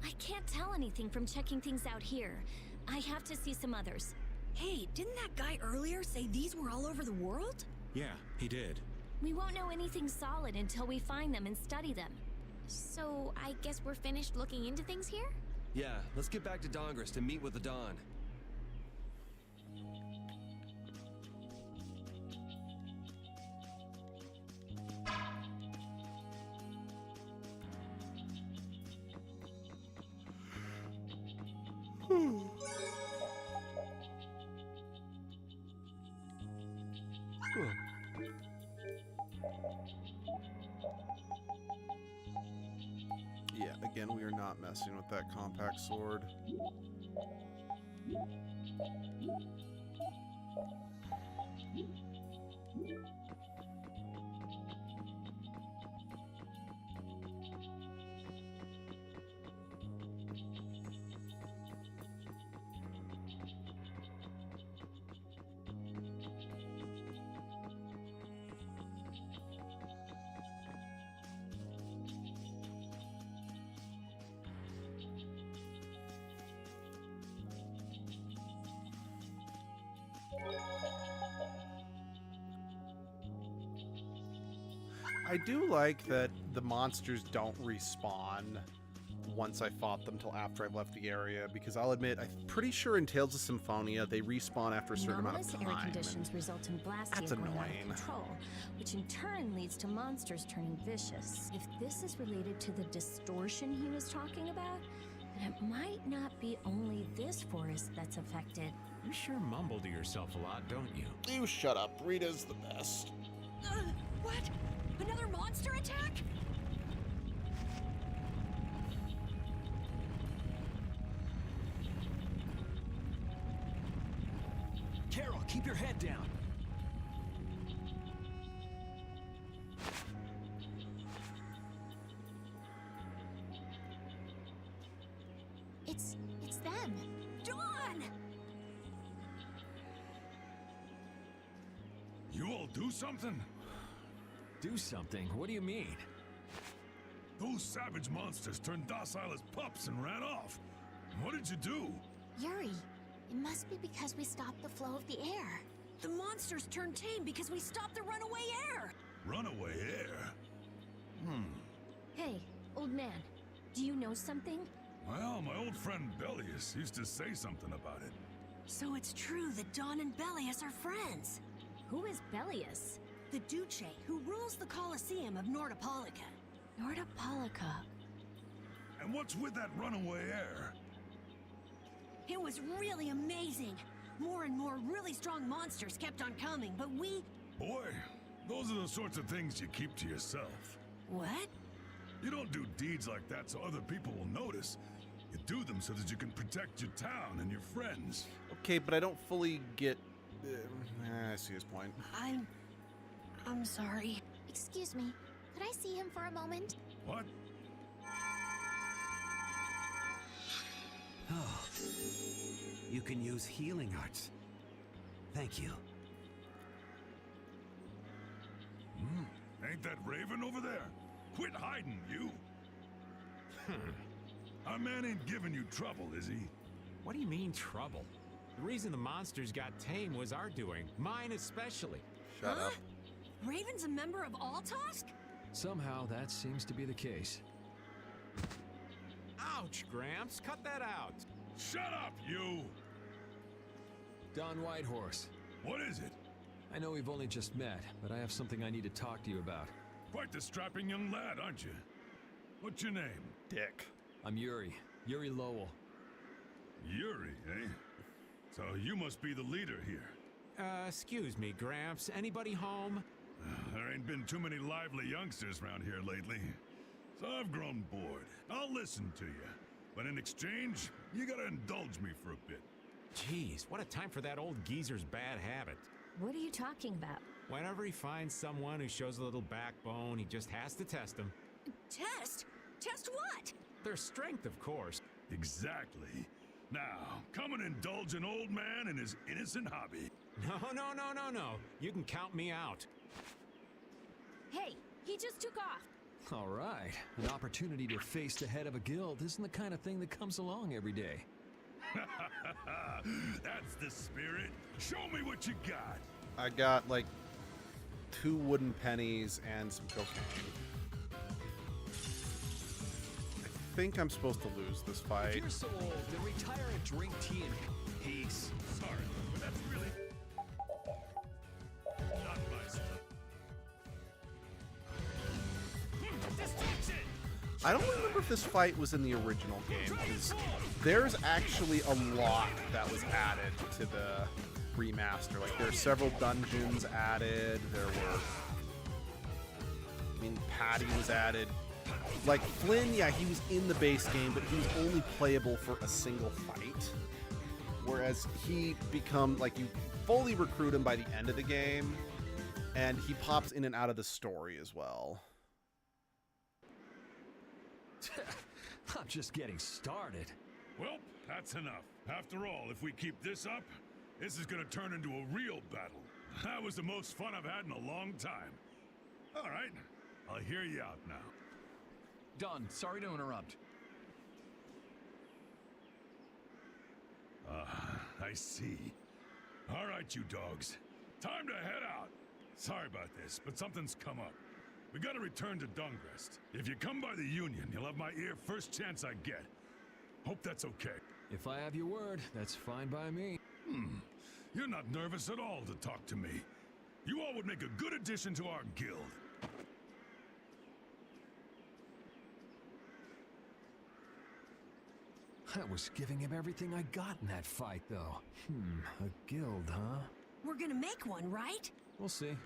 I can't tell anything from checking things out here. I have to see some others. Hey, didn't that guy earlier say these were all over the world? Yeah, he did. We won't know anything solid until we find them and study them. So, I guess we're finished looking into things here? Yeah, let's get back to Dongris to meet with the Dawn. Yeah, again, we are not messing with that compact sword. I do like that the monsters don't respawn once I fought them till after I've left the area, because I'll admit, I'm pretty sure in Tales of Symphonia, they respawn after a certain amount of Anomalous time. air conditions result in Blastia that's going out annoying. of control, which in turn leads to monsters turning vicious. If this is related to the distortion he was talking about, then it might not be only this forest that's affected. You sure mumble to yourself a lot, don't you? You shut up. Rita's the best. What? Another monster attack? Carol, keep your head down. It's them. Dawn! You all do something? Do something? What do you mean? Those savage monsters turned docile as pups and ran off. What did you do? Yuri, it must be because we stopped the flow of the air. The monsters turned tame because we stopped the runaway air. Runaway air? Hey, old man, do you know something? Well, my old friend Bellius used to say something about it. So it's true that Dawn and Bellius are friends. Who is Bellius? The Duce who rules the Colosseum of Nordopolica. Nordopolica. And what's with that runaway air? It was really amazing. More and more really strong monsters kept on coming, but we... Boy, those are the sorts of things you keep to yourself. What? You don't do deeds like that so other people will notice. You do them so that you can protect your town and your friends. Okay, but I don't fully get... I see his point. I'm sorry. Excuse me, could I see him for a moment? What? Oh, you can use healing arts. Thank you. Ain't that Raven over there? Quit hiding, you! Our man ain't giving you trouble, is he? What do you mean, trouble? The reason the monsters got tame was our doing. Mine especially. Shut up. Raven's a member of Altosk? Somehow that seems to be the case. Ouch, Gramps. Cut that out. Shut up, you! Don Whitehorse. What is it? I know we've only just met, but I have something I need to talk to you about. Quite the strapping young lad, aren't you? What's your name? Dick. I'm Yuri. Yuri Lowell. Yuri, eh? So you must be the leader here. Excuse me, Gramps. Anybody home? There ain't been too many lively youngsters around here lately. So I've grown bored. I'll listen to you. But in exchange, you gotta indulge me for a bit. Jeez, what a time for that old geezer's bad habit. What are you talking about? Whenever he finds someone who shows a little backbone, he just has to test them. Test? Test what? Their strength, of course. Exactly. Now, come and indulge an old man in his innocent hobby. No. You can count me out. Hey, he just took off. All right. An opportunity to face the head of a guild isn't the kind of thing that comes along every day. That's the spirit. Show me what you got. I got like 2 wooden pennies and some cocaine. I think I'm supposed to lose this If fight. you're so old, then retire and drink tea in peace. Sorry, but that's really not my stuff. I don't remember if this fight was in the original game, because there's actually a lot that was added to the remaster. Like, there's several dungeons added, Patty was added. Like, Flynn, yeah, he was in the base game, but he was only playable for a single fight. Whereas you fully recruit him by the end of the game, and he pops in and out of the story as well. I'm just getting started. Well, that's enough. After all, if we keep this up, this is gonna turn into a real battle. That was the most fun I've had in a long time. All right, I'll hear you out now. Don, sorry to interrupt. I see. All right, you dogs. Time to head out. Sorry about this, but something's come up. We gotta return to Dungrest. If you come by the Union, you'll have my ear first chance I get. Hope that's okay. If I have your word, that's fine by me. You're not nervous at all to talk to me. You all would make a good addition to our guild. I was giving him everything I got in that fight, though. A guild, huh? We're gonna make one, right? We'll see.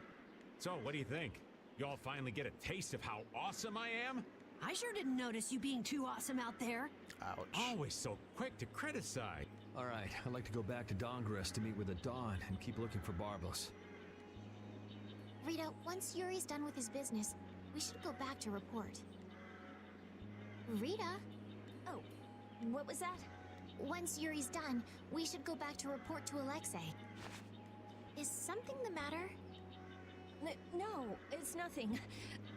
So, what do you think? You all finally get a taste of how awesome I am? I sure didn't notice you being too awesome out there. Ouch. Always so quick to criticize. All right, I'd like to go back to Dongrest to meet with the Dawn and keep looking for Barbos. Rita, once Yuri's done with his business, we should go back to report. Rita? Oh, what was that? Once Yuri's done, we should go back to report to Alexei. Is something the matter? No, it's nothing.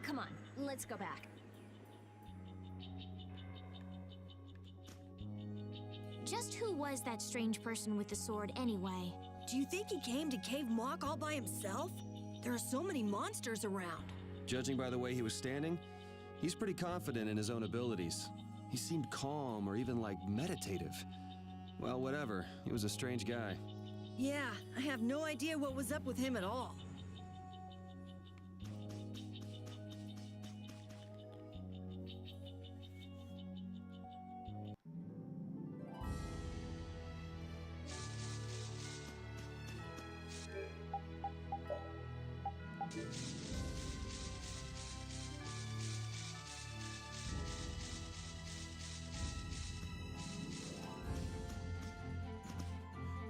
Come on, let's go back. Just who was that strange person with the sword anyway? Do you think he came to Cave Mock all by himself? There are so many monsters around. Judging by the way he was standing, he's pretty confident in his own abilities. He seemed calm or even like meditative. Well, whatever. He was a strange guy. Yeah, I have no idea what was up with him at all.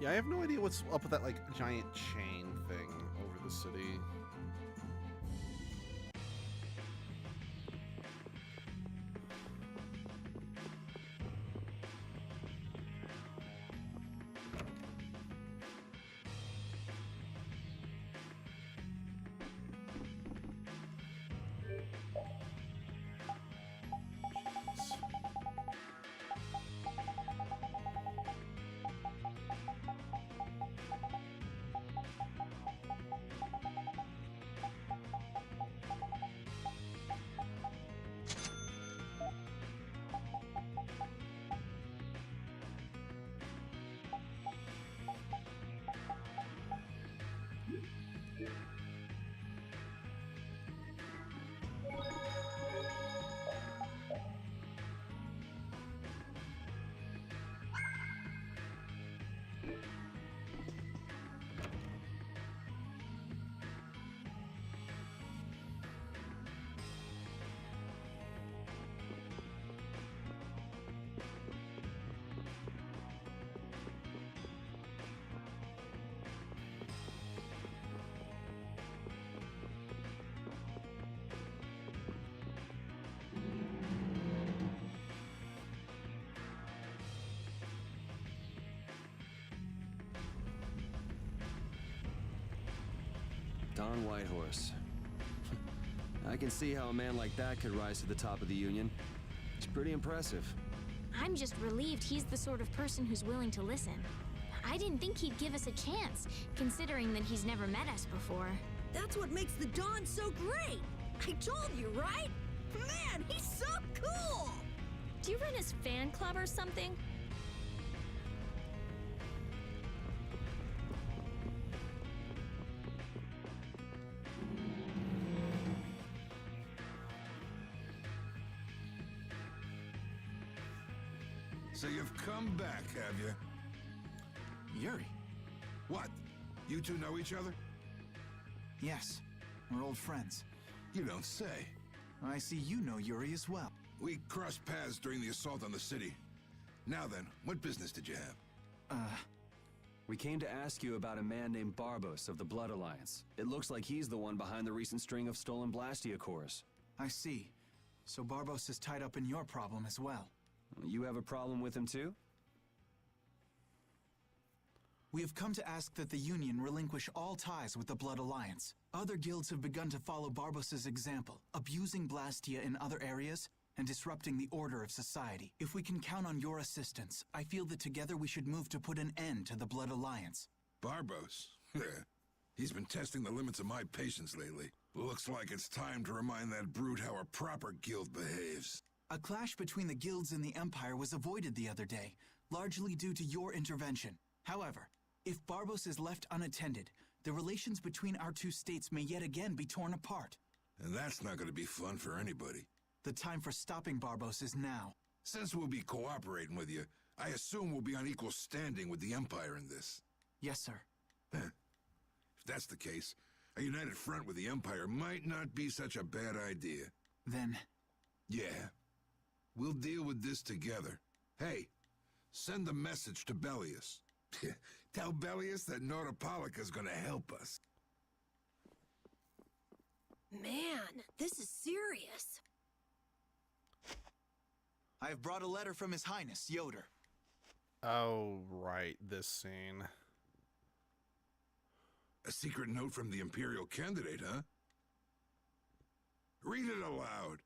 Yeah, I have no idea what's up with that, like, giant chain thing over the city. Don Whitehorse. I can see how a man like that could rise to the top of the Union. It's pretty impressive. I'm just relieved he's the sort of person who's willing to listen. I didn't think he'd give us a chance, considering that he's never met us before. That's what makes the Dawn so great! I told you, right? Man, he's so cool! Do you run his fan club or something? So you've come back, have you? Yuri? What? You two know each other? Yes, we're old friends. You don't say. I see you know Yuri as well. We crossed paths during the assault on the city. Now then, what business did you have? We came to ask you about a man named Barbos of the Blood Alliance. It looks like he's the one behind the recent string of stolen Blastia cores. I see. So Barbos is tied up in your problem as well. You have a problem with him too? We have come to ask that the Union relinquish all ties with the Blood Alliance. Other guilds have begun to follow Barbos' example, abusing Blastia in other areas and disrupting the order of society. If we can count on your assistance, I feel that together we should move to put an end to the Blood Alliance. Barbos? He's been testing the limits of my patience lately. Looks like it's time to remind that brute how a proper guild behaves. A clash between the guilds and the Empire was avoided the other day, largely due to your intervention. However, if Barbos is left unattended, the relations between our two states may yet again be torn apart. And that's not going to be fun for anybody. The time for stopping Barbos is now. Since we'll be cooperating with you, I assume we'll be on equal standing with the Empire in this. Yes, sir. If that's the case, a united front with the Empire might not be such a bad idea. Then... Yeah. We'll deal with this together. Hey, send the message to Bellius. Tell Bellius that Nordopolica's gonna help us. Man, this is serious. I have brought a letter from His Highness, Yoder. Oh, right, this scene. A secret note from the Imperial candidate, huh? Read it aloud.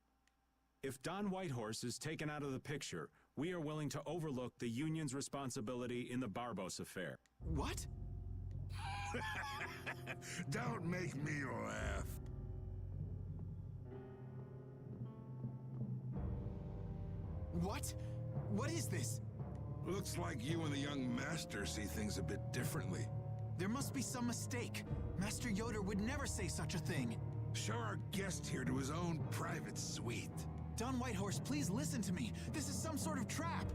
If Don Whitehorse is taken out of the picture, we are willing to overlook the Union's responsibility in the Barbos affair. What? Don't make me laugh. What? What is this? Looks like you and the young master see things a bit differently. There must be some mistake. Master Yoder would never say such a thing. Show our guest here to his own private suite. Don Whitehorse, please listen to me. This is some sort of trap.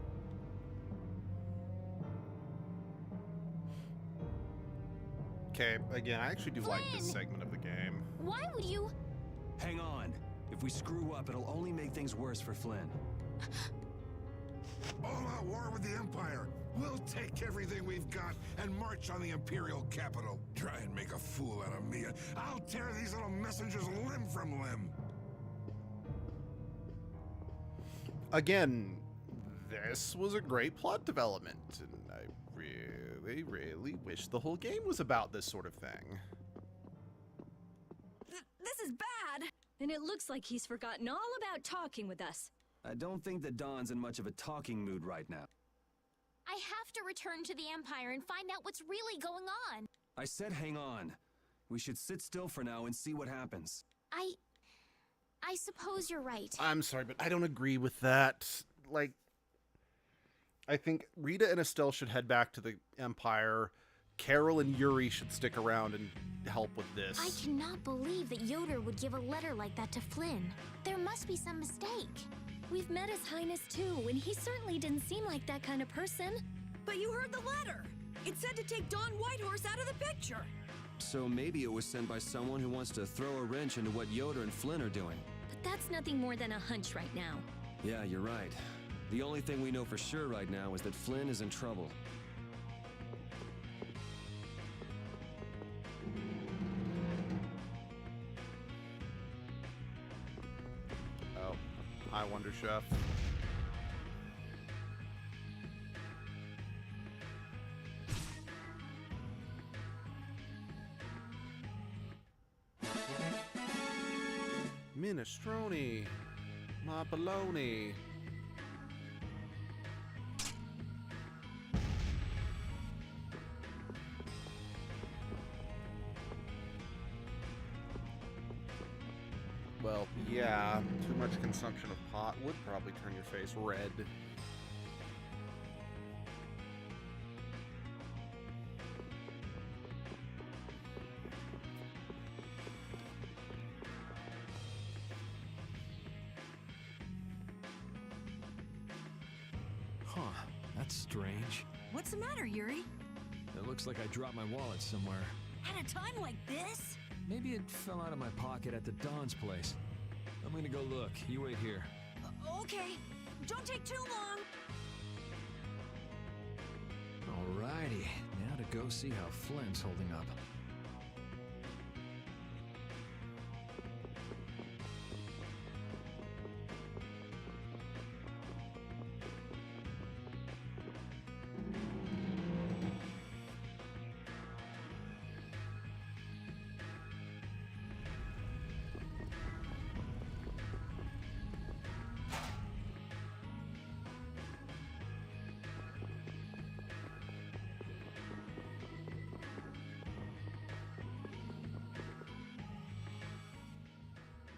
Okay, again, I actually do like this segment of the game. Why would you... Hang on. If we screw up, it'll only make things worse for Flynn. All-out war with the Empire. We'll take everything we've got and march on the Imperial capital. Try and make a fool out of me. I'll tear these little messengers limb from limb. Again, this was a great plot development, and I really, really wish the whole game was about this sort of thing. This is bad! And it looks like he's forgotten all about talking with us. I don't think that Don's in much of a talking mood right now. I have to return to the Empire and find out what's really going on. I said hang on. We should sit still for now and see what happens. I suppose you're right. I'm sorry, but I don't agree with that. Like, I think Rita and Estelle should head back to the Empire. Carol and Yuri should stick around and help with this. I cannot believe that Yoder would give a letter like that to Flynn. There must be some mistake. We've met His Highness too, and he certainly didn't seem like that kind of person. But you heard the letter. It said to take Don Whitehorse out of the picture. So maybe it was sent by someone who wants to throw a wrench into what Yoder and Flynn are doing. But that's nothing more than a hunch right now. Yeah, you're right. The only thing we know for sure right now is that Flynn is in trouble. Oh, hi, Wonder Chef. Minestrone. My baloney. Well, yeah, too much consumption of pot would probably turn your face red. Huh, that's strange. What's the matter, Yuri? It looks like I dropped my wallet somewhere. At a time like this? Maybe it fell out of my pocket at the Don's place. I'm gonna go look. You wait here. Okay. Don't take too long. Alrighty, now to go see how Flynn's holding up.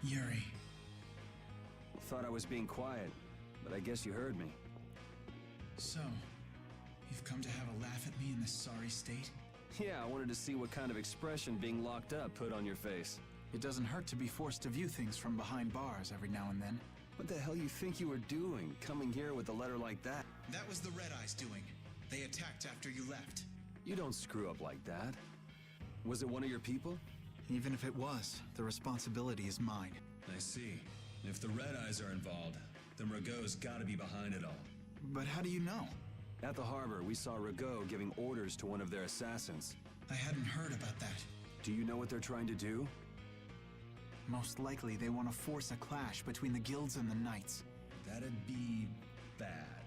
Yuri. Thought I was being quiet, but I guess you heard me. So, you've come to have a laugh at me in this sorry state? Yeah, I wanted to see what kind of expression being locked up put on your face. It doesn't hurt to be forced to view things from behind bars every now and then. What the hell you think you were doing, coming here with a letter like that? That was the Red Eyes doing. They attacked after you left. You don't screw up like that. Was it one of your people? Even if it was, the responsibility is mine. I see. If the Red Eyes are involved, then Rago's gotta be behind it all. But how do you know? At the harbor, we saw Rago giving orders to one of their assassins. I hadn't heard about that. Do you know what they're trying to do? Most likely they want to force a clash between the guilds and the knights. That'd be bad.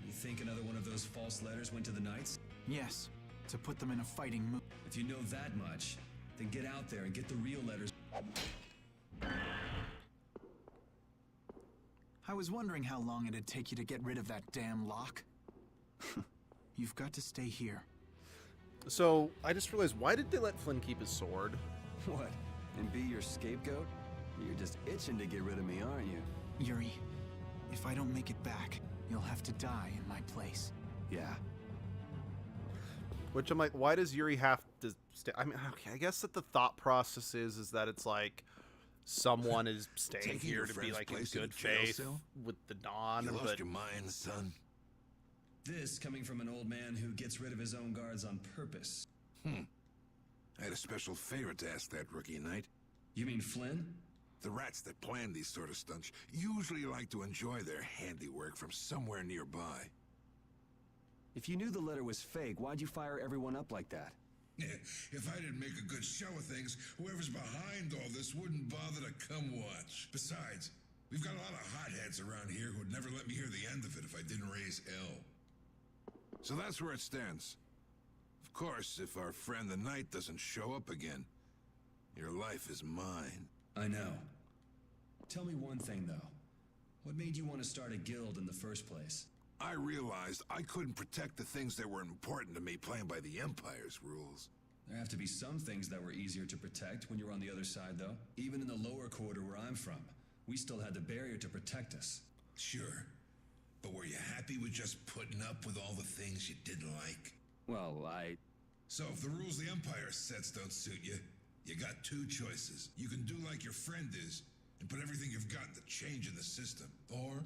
You think another one of those false letters went to the knights? Yes, to put them in a fighting mood. If you know that much, then get out there and get the real letters. I was wondering how long it'd take you to get rid of that damn lock. You've got to stay here. So, I just realized, why did they let Flynn keep his sword? What? And be your scapegoat? You're just itching to get rid of me, aren't you? Yuri, if I don't make it back, you'll have to die in my place. Yeah. Which I'm like, why does Yuri have to stay? I mean, okay, I guess that the thought process is that it's like someone is staying here to be like in good faith with the Dawn. You lost your mind, son. This coming from an old man who gets rid of his own guards on purpose. I had a special favor to ask that rookie knight. You mean Flynn? The rats that plan these sort of stunts usually like to enjoy their handiwork from somewhere nearby. If you knew the letter was fake, why'd you fire everyone up like that? If I didn't make a good show of things, whoever's behind all this wouldn't bother to come watch. Besides, we've got a lot of hotheads around here who'd never let me hear the end of it if I didn't raise hell. So that's where it stands. Of course, if our friend the Knight doesn't show up again, your life is mine. I know. Tell me one thing, though. What made you want to start a guild in the first place? I realized I couldn't protect the things that were important to me playing by the Empire's rules. There have to be some things that were easier to protect when you're on the other side, though. Even in the lower quarter where I'm from, we still had the barrier to protect us. Sure. But were you happy with just putting up with all the things you didn't like? Well, So if the rules the Empire sets don't suit you, you got two choices. You can do like your friend is and put everything you've got into change in the system. Or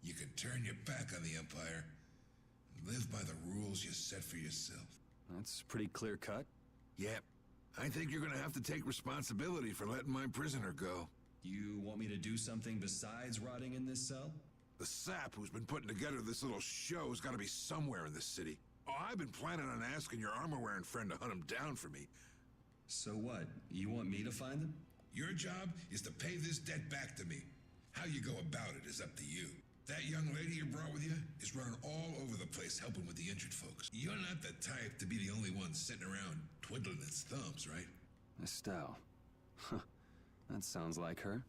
you can turn your back on the Empire and live by the rules you set for yourself. That's pretty clear cut. Yep. I think you're gonna have to take responsibility for letting my prisoner go. You want me to do something besides rotting in this cell? The sap who's been putting together this little show has got to be somewhere in this city. Oh, I've been planning on asking your armor-wearing friend to hunt him down for me. So what? You want me to find them? Your job is to pay this debt back to me. How you go about it is up to you. That young lady you brought with you is running all over the place helping with the injured folks. You're not the type to be the only one sitting around twiddling its thumbs, right? Estelle. Huh. That sounds like her.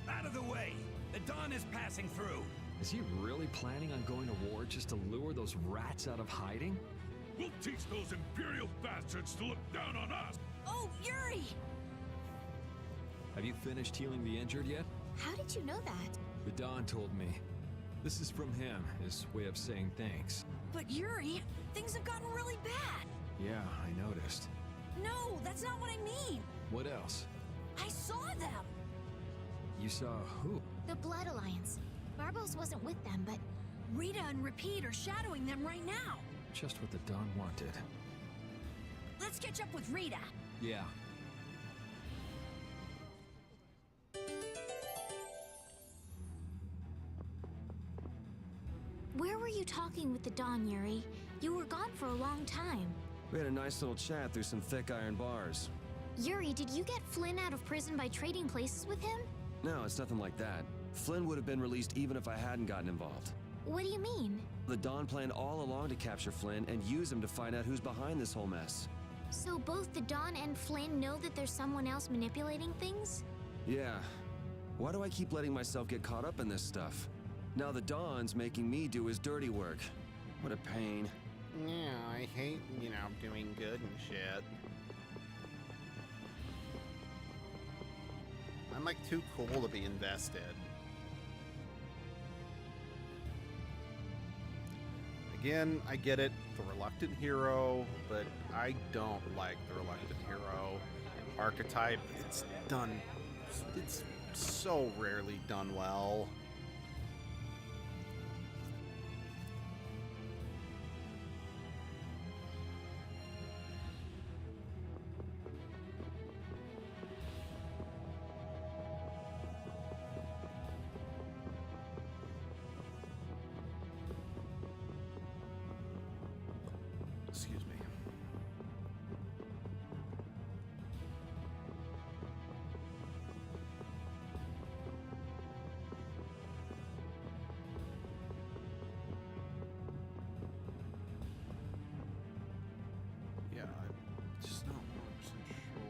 Out of the way! The dawn is passing through! Is he really planning on going to war just to lure those rats out of hiding? We'll teach those Imperial bastards to look down on us! Oh, Yuri! Have you finished healing the injured yet? How did you know that? The Don told me. This is from him, his way of saying thanks. But Yuri, things have gotten really bad. Yeah, I noticed. No, that's not what I mean. What else? I saw them. You saw who? The Blood Alliance. Barbos wasn't with them, but... Rita and Repeat are shadowing them right now. Just what the Don wanted. Let's catch up with Rita. Yeah. Where were you talking with the Don, Yuri? You were gone for a long time. We had a nice little chat through some thick iron bars. Yuri, did you get Flynn out of prison by trading places with him? No, it's nothing like that. Flynn would have been released even if I hadn't gotten involved. What do you mean? The Don planned all along to capture Flynn and use him to find out who's behind this whole mess. So both the Don and Flynn know that there's someone else manipulating things? Yeah. Why do I keep letting myself get caught up in this stuff? Now the Don's making me do his dirty work. What a pain. Yeah, I hate, doing good and shit. I'm like too cool to be invested. Again, I get it, the reluctant hero, but I don't like the reluctant hero archetype. It's so rarely done well. Excuse me. Yeah, I'm just not 100% sure.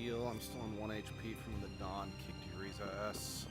heal. I'm still on 1 HP from when the Dawn kicked Yuri's ass.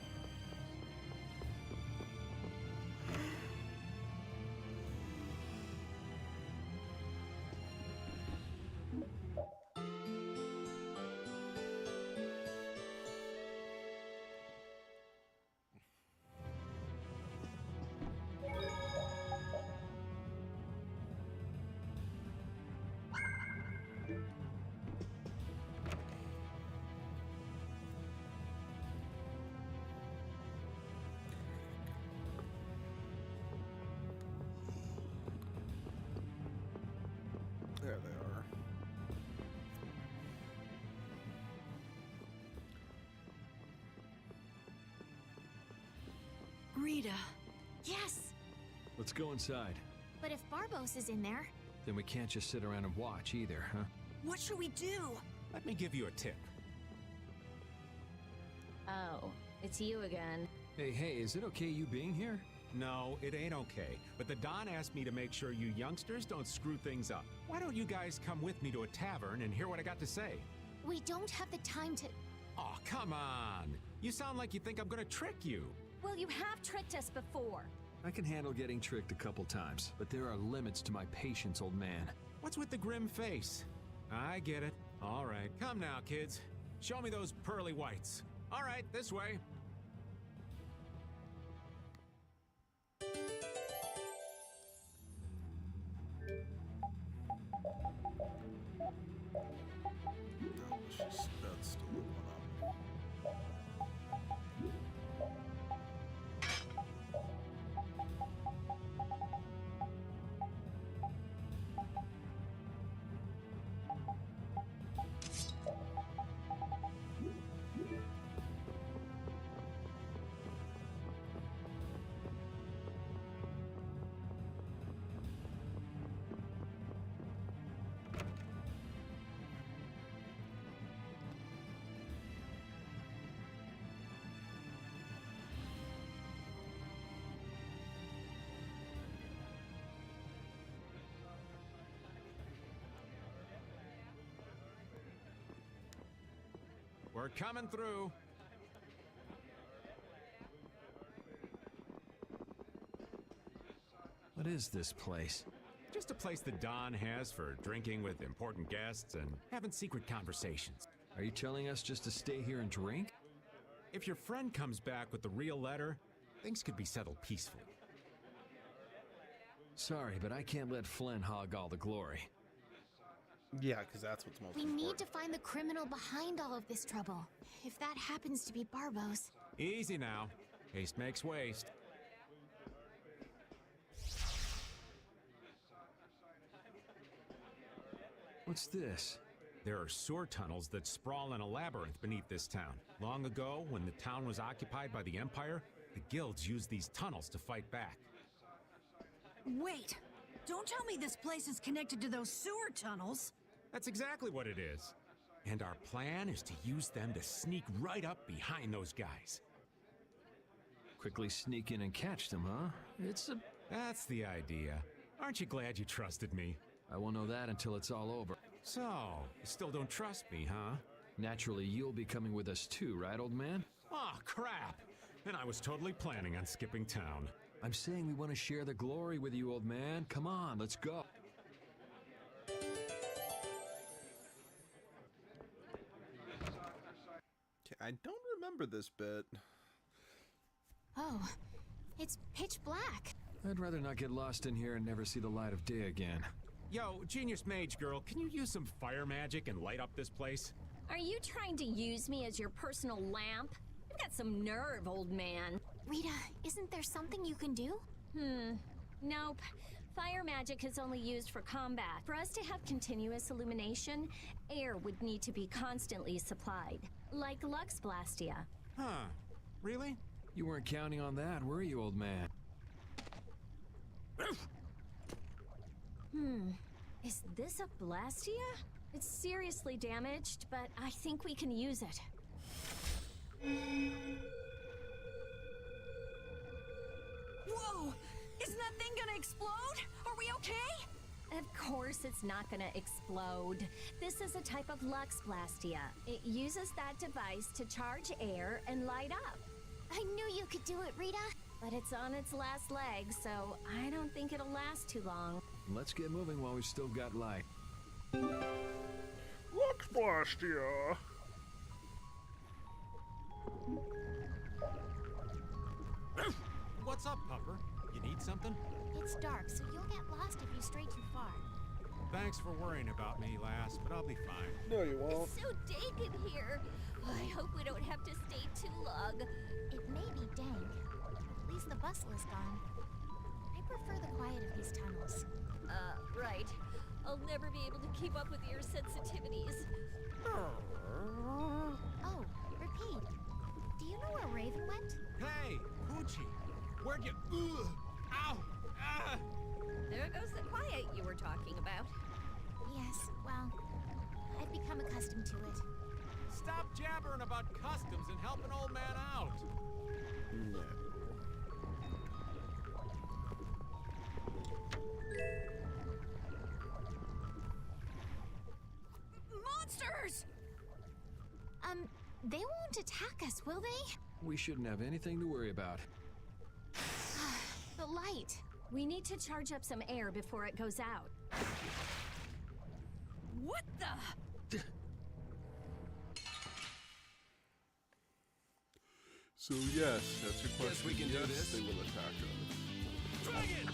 There they are. Rita. Yes! Let's go inside. But if Barbos is in there... Then we can't just sit around and watch either, huh? What should we do? Let me give you a tip. Oh, it's you again. Hey, is it okay you being here? No, it ain't okay. But the Don asked me to make sure you youngsters don't screw things up. Why don't you guys come with me to a tavern and hear what I got to say? We don't have the time to... Oh, come on! You sound like you think I'm gonna trick you. Well, you have tricked us before. I can handle getting tricked a couple times, but there are limits to my patience, old man. What's with the grim face? I get it. All right, come now, kids. Show me those pearly whites. All right, this way. That's still going up. We're coming through. What is this place? Just a place the Don has for drinking with important guests and having secret conversations. Are you telling us just to stay here and drink? If your friend comes back with the real letter, things could be settled peacefully. Sorry, but I can't let Flynn hog all the glory. Yeah, because that's what's most We important. need to find the criminal behind all of this trouble. If that happens to be Barbos. Easy now. Haste makes waste. What's this? There are sewer tunnels that sprawl in a labyrinth beneath this town. Long ago, when the town was occupied by the Empire, the guilds used these tunnels to fight back. Wait! Don't tell me this place is connected to those sewer tunnels! That's exactly what it is. And our plan is to use them to sneak right up behind those guys. Quickly sneak in and catch them, huh? That's the idea. Aren't you glad you trusted me? I won't know that until it's all over. So, you still don't trust me, huh? Naturally, you'll be coming with us too, right, old man? Oh, crap! And I was totally planning on skipping town. I'm saying we want to share the glory with you, old man. Come on, let's go. Okay, I don't remember this bit. Oh, it's pitch black. I'd rather not get lost in here and never see the light of day again. Yo, Genius Mage Girl, can you use some fire magic and light up this place? Are you trying to use me as your personal lamp? You've got some nerve, old man. Rita, isn't there something you can do? Nope. Fire magic is only used for combat. For us to have continuous illumination, air would need to be constantly supplied. Like Lux Blastia. Huh. Really? You weren't counting on that, were you, old man? Is this a Blastia? It's seriously damaged, but I think we can use it. Whoa! Isn't that thing gonna explode? Are we okay? Of course it's not gonna explode. This is a type of Lux Blastia. It uses that device to charge air and light up. I knew you could do it, Rita. But it's on its last leg, so I don't think it'll last too long. Let's get moving while we've still got light. Lux Blastia! What's up, Pupper? You need something? It's dark, so you'll get lost if you stray too far. Thanks for worrying about me, lass, but I'll be fine. No, you won't. It's so dank in here. I hope we don't have to stay too long. It may be dank, but at least the bustle is gone. I prefer the quiet of these tunnels. Right. I'll never be able to keep up with your sensitivities. Oh, Repeat. Do you know where Raven went? Hey, Poochie! Where'd you... Ugh! Ow! Ah! There goes the quiet you were talking about. Yes, well, I've become accustomed to it. Stop jabbering about customs and help an old man out! No. Monsters! They won't attack us, will they? We shouldn't have anything to worry about. The light. We need to charge up some air before it goes out. What the? So yes, that's your question. Yes, we can do Yes, this. They will attack us. Dragon!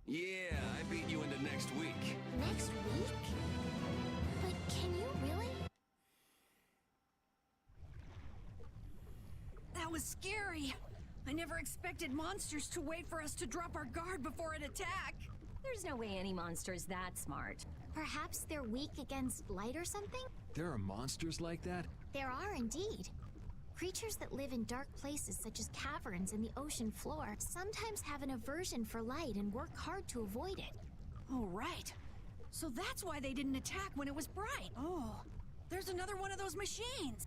Yeah, I beat you into next week. Next week? But can you really? That was scary. I never expected monsters to wait for us to drop our guard before an attack. There's no way any monster's that smart. Perhaps they're weak against light or something? There are monsters like that? There are indeed. Creatures that live in dark places such as caverns and the ocean floor sometimes have an aversion for light and work hard to avoid it. Oh, right. So that's why they didn't attack when it was bright. Oh, there's another one of those machines.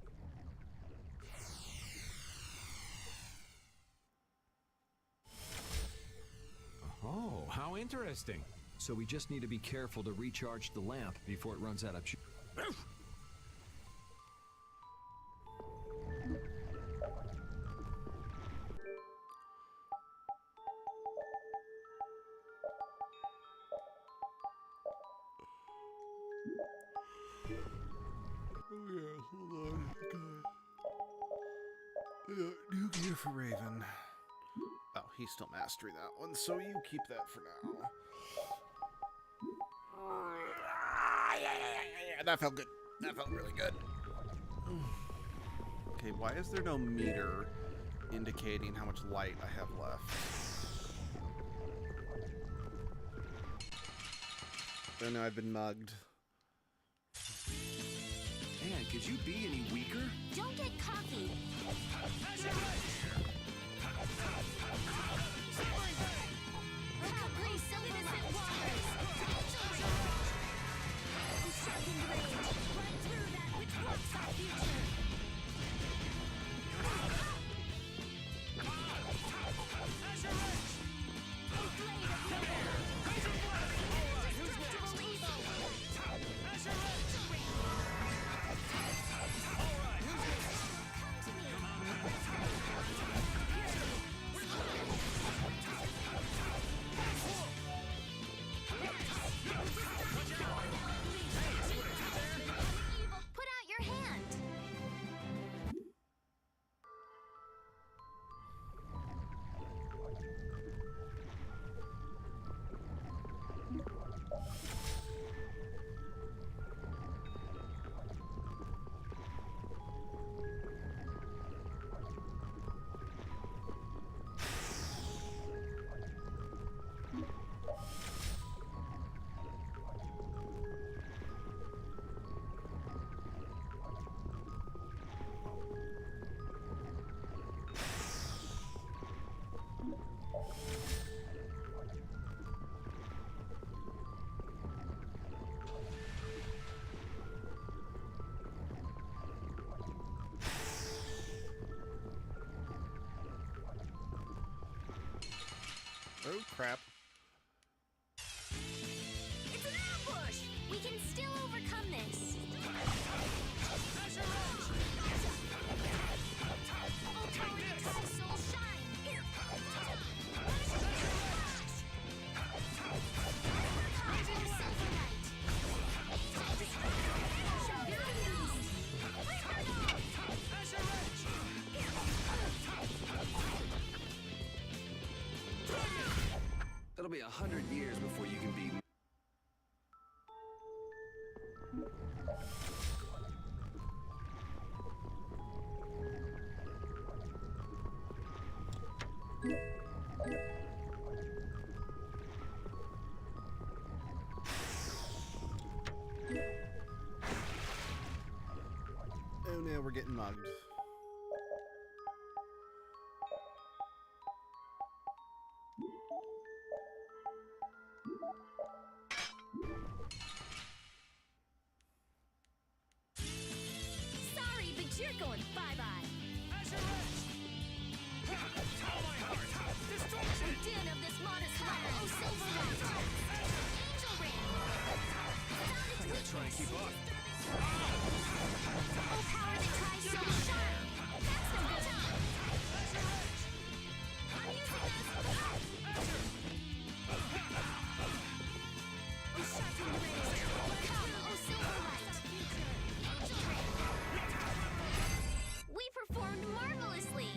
Oh, how interesting. So we just need to be careful to recharge the lamp before it runs out of juice. Oh yeah, hold on. Okay. New gear for Raven. Oh, he's still mastering that one, so you keep that for now. Yeah, that felt good. That felt really good. Okay, why is there no meter indicating how much light I have left? Oh no, I've been mugged. Man, could you be any weaker? Don't get cocky. 100 years before you can be... Oh no, we're getting mugged. Sorry, but you're going bye-bye. Den of this modest land. Oh, Silverite. Angel Ring. I'm gonna try and keep up. Oh, power that tries so sharp. That's no good. I'm using this. Oh, sharpened razor. Come, oh, Silverite. Angel Ring. We performed marvelously.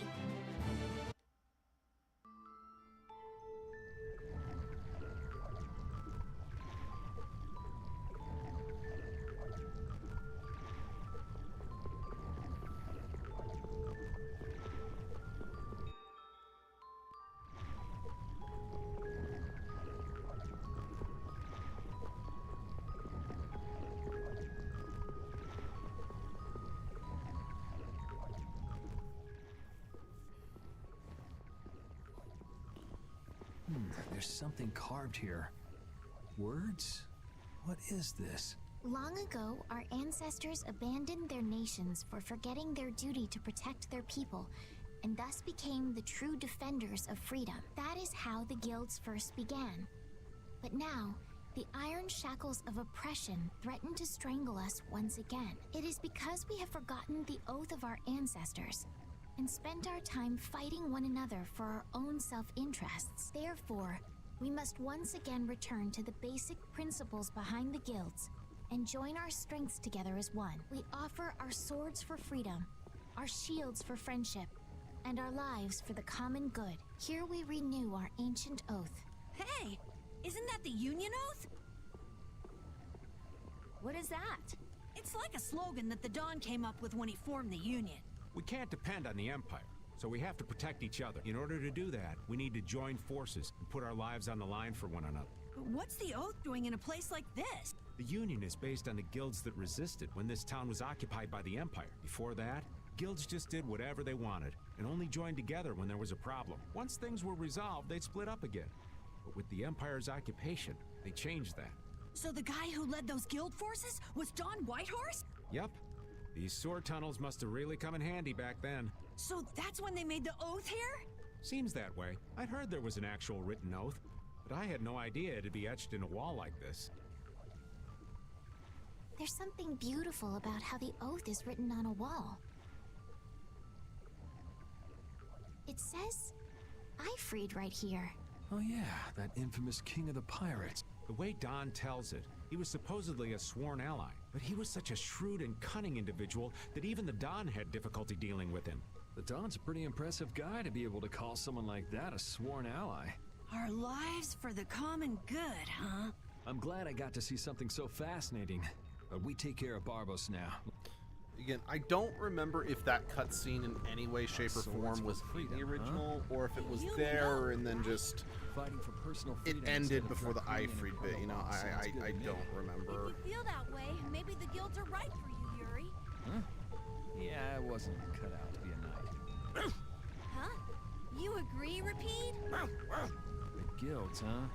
There's something carved here. Words? What is this? Long ago, our ancestors abandoned their nations for forgetting their duty to protect their people, and thus became the true defenders of freedom. That is how the guilds first began. But now, the iron shackles of oppression threaten to strangle us once again. It is because we have forgotten the oath of our ancestors and spent our time fighting one another for our own self-interests. Therefore, we must once again return to the basic principles behind the guilds and join our strengths together as one. We offer our swords for freedom, our shields for friendship, and our lives for the common good. Here we renew our ancient oath. Hey, isn't that the Union Oath? What is that? It's like a slogan that the Don came up with when he formed the Union. We can't depend on the Empire, so we have to protect each other. In order to do that, we need to join forces and put our lives on the line for one another. But what's the Oath doing in a place like this? The Union is based on the guilds that resisted when this town was occupied by the Empire. Before that, guilds just did whatever they wanted and only joined together when there was a problem. Once things were resolved, they'd split up again. But with the Empire's occupation, they changed that. So the guy who led those guild forces was Don Whitehorse? Yep. These sword tunnels must have really come in handy back then. So that's when they made the Oath here? Seems that way. I'd heard there was an actual written oath, but I had no idea it'd be etched in a wall like this. There's something beautiful about how the oath is written on a wall. It says, Favoirite right here. Oh yeah, that infamous king of the pirates. The way Don tells it, he was supposedly a sworn ally, but he was such a shrewd and cunning individual that even the Don had difficulty dealing with him. The Don's a pretty impressive guy to be able to call someone like that a sworn ally. Our lives for the common good, huh? I'm glad I got to see something so fascinating. But we take care of Barbos now. Again, I don't remember if that cutscene in any way, shape, or form was in the original, or if it was there and then just fighting for personal it ended before the Ifrid bit. You know, I don't remember. If you feel that way, maybe the guilds are right for you, Yuri. Huh? Yeah, I wasn't cut out to be a knight. Huh? You agree, Repeat? The guilds, huh?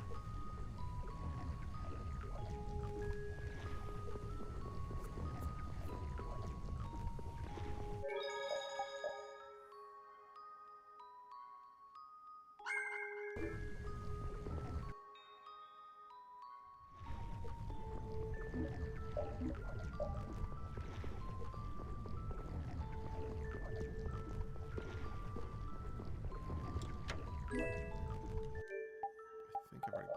I think I've already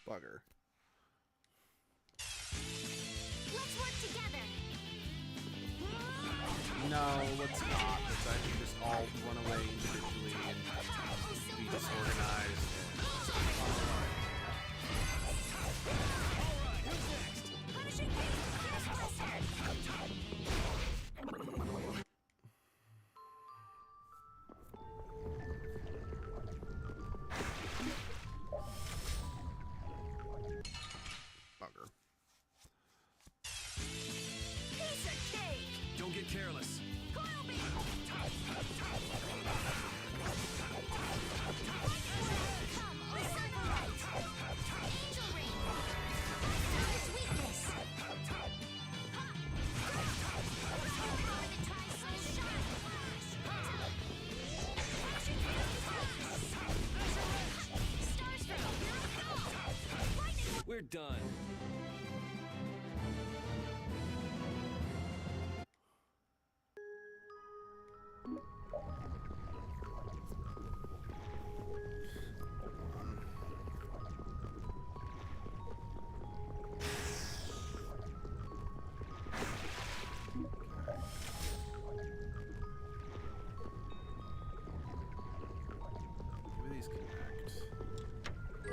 Bugger. Let's work together. No, let's not. Let's actually just all run away individually and be disorganized. Bugger. Piece of cake! Don't get careless. Coil beam! Come, O Favoirite! Angel ring! Star's weakness! Power the tri-soul shot! Star's throw! We're done. Maybe these connect. They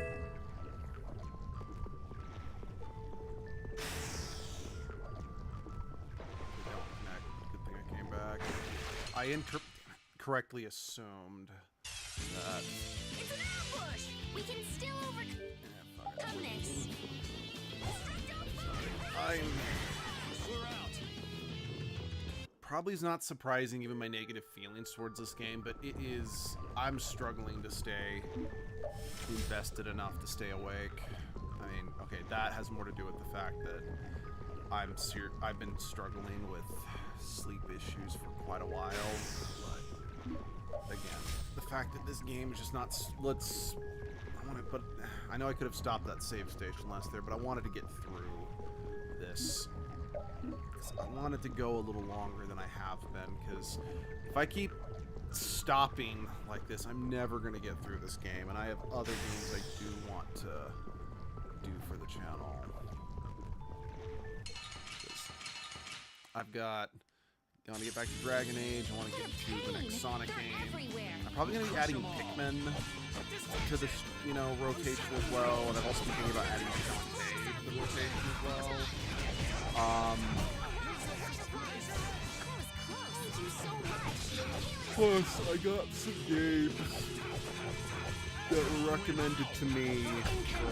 don't connect. Good thing I came back. I incorrectly assumed that. It's an ambush! We can still overcome this. We're out. Probably is not surprising given my negative feelings towards this game, but it is. I'm struggling to stay invested enough to stay awake. I mean, okay, that has more to do with the fact that I've been struggling with sleep issues for quite a while. But again, the fact that this game is just not. But I know I could have stopped that save station last there, but I wanted to get through this. I wanted to go a little longer than I have been, because if I keep stopping like this, I'm never going to get through this game, and I have other games I do want to do for the channel. I want to get back to Dragon Age, I want to get to the next Sonic game. I'm probably going to be adding Pikmin to the, rotation as well, and I'm also thinking about adding Shantae to the rotation as well. Plus, I got some games that were recommended to me for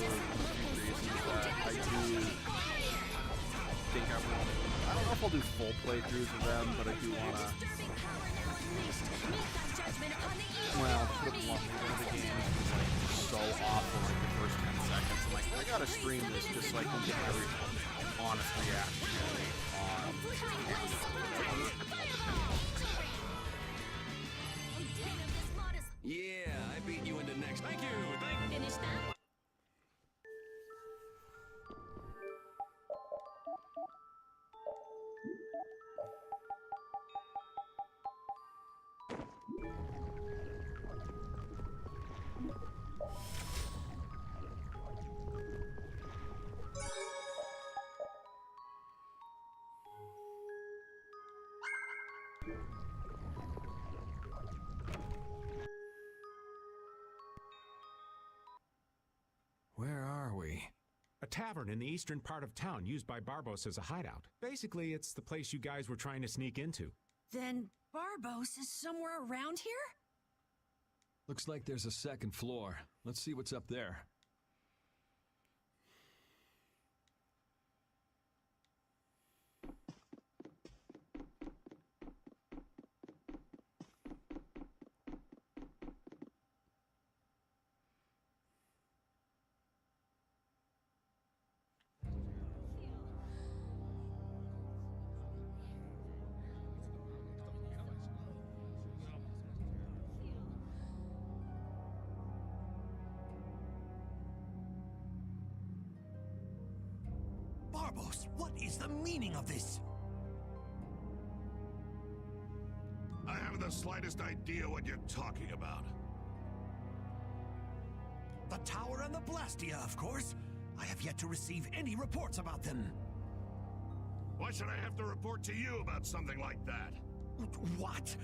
reasons that I do think I want to. I don't know if I'll do full playthroughs of them, but I do want to. Well, put it bluntly, one of the games was like so awful like the first 10 seconds. I'm like, I gotta stream this just so I can get every honest reaction on. Yeah, I beat you into next. Thank you. Finish that? Where are we? A tavern in the eastern part of town used by Barbos as a hideout. Basically, it's the place you guys were trying to sneak into. Then Barbos is somewhere around here? Looks like there's a second floor. Let's see what's up there. Barbos, what is the meaning of this? I have the the slightest idea what you're talking about. The tower and the Blastia, of course. I have yet to receive any reports about them. Why should I have to report to you about something like that? What?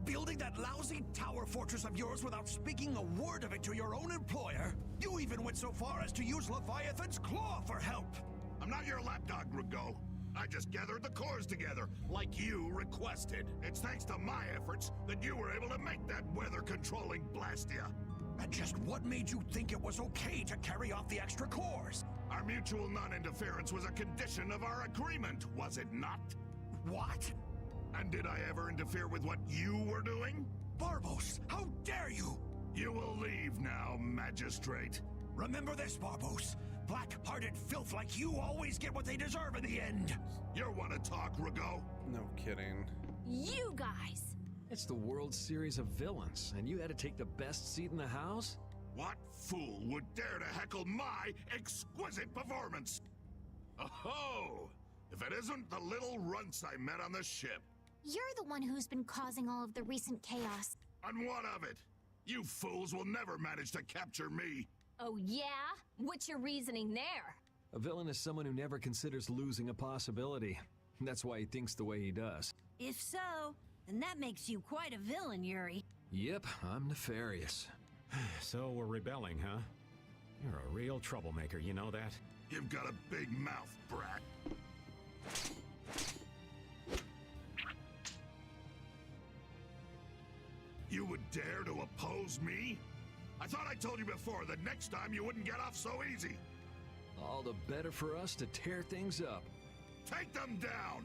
Building that lousy tower fortress of yours without speaking a word of it to your own employer? You even went so far as to use Leviathan's claw for help! I'm not your lapdog, Rigaud. I just gathered the cores together, like you requested. It's thanks to my efforts that you were able to make that weather-controlling Blastia. And just what made you think it was okay to carry off the extra cores? Our mutual non-interference was a condition of our agreement, was it not? What? And did I ever interfere with what you were doing? Barbos, how dare you! You will leave now, Magistrate. Remember this, Barbos. Black-hearted filth like you always get what they deserve in the end. You want to talk, Rigaud? No kidding. You guys! It's the World Series of Villains, and you had to take the best seat in the house? What fool would dare to heckle my exquisite performance? Oh, if it isn't the little runts I met on the ship. You're the one who's been causing all of the recent chaos. And what of it? You fools will never manage to capture me. Oh yeah? What's your reasoning there? A villain is someone who never considers losing a possibility. That's why he thinks the way he does. If so, then that makes you quite a villain, Yuri. Yep, I'm nefarious. So we're rebelling, huh? You're a real troublemaker, you know that? You've got a big mouth, brat. You would dare to oppose me? I thought I told you before that next time you wouldn't get off so easy. All the better for us to tear things up. Take them down!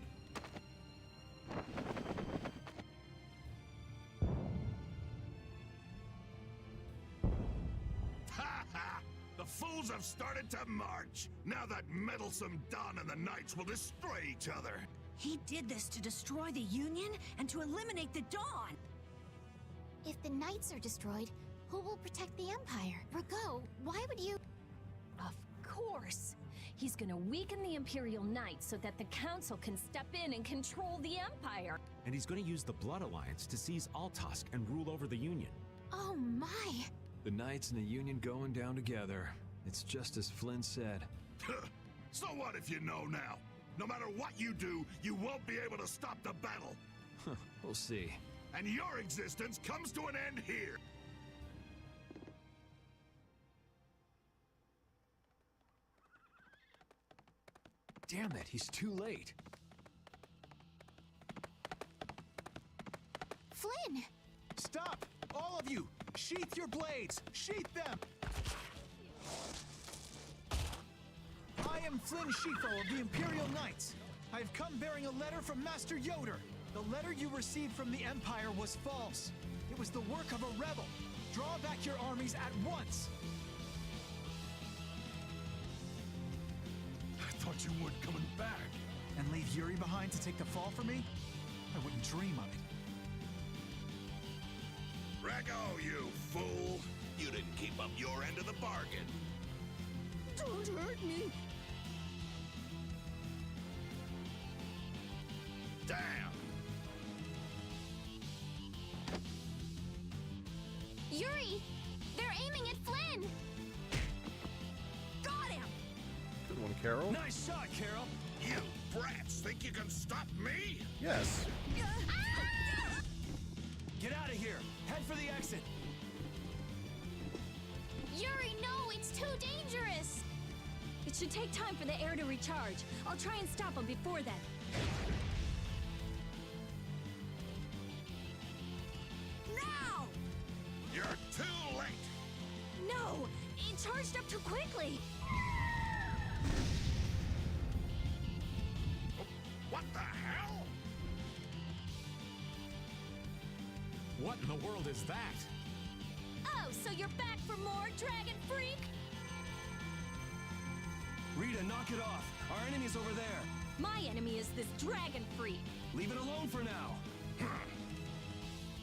Ha ha! The fools have started to march. Now that meddlesome Dawn and the Knights will destroy each other. He did this to destroy the Union and to eliminate the Dawn. If the Knights are destroyed, who will protect the Empire? Rigaud, why would you... Of course. He's gonna weaken the Imperial Knights so that the Council can step in and control the Empire. And he's going to use the Blood Alliance to seize Altosk and rule over the Union. Oh my! The Knights and the Union going down together. It's just as Flynn said. So what if you know now? No matter what you do, you won't be able to stop the battle. We'll see. And your existence comes to an end here. Damn it, he's too late. Flynn! Stop! All of you! Sheath your blades! Sheath them! I am Flynn Shifo of the Imperial Knights. I have come bearing a letter from Master Yoder. The letter you received from the Empire was false. It was the work of a rebel. Draw back your armies at once. I thought you weren't coming back. And leave Yuri behind to take the fall for me? I wouldn't dream of it. Rago, you fool! You didn't keep up your end of the bargain. Don't hurt me! Damn! Yuri! They're aiming at Flynn! Got him! Good one, Carol. Nice shot, Carol! You brats think you can stop me? Yes. Get out of here! Head for the exit! Yuri, no! It's too dangerous! It should take time for the air to recharge. I'll try and stop him before then. Now! You're too late! No! It charged up too quickly! What the hell? What in the world is that? Oh, so you're back for more, Dragon Freak? Rita, knock it off. Our enemy's over there. My enemy is this Dragon Freak. Leave it alone for now.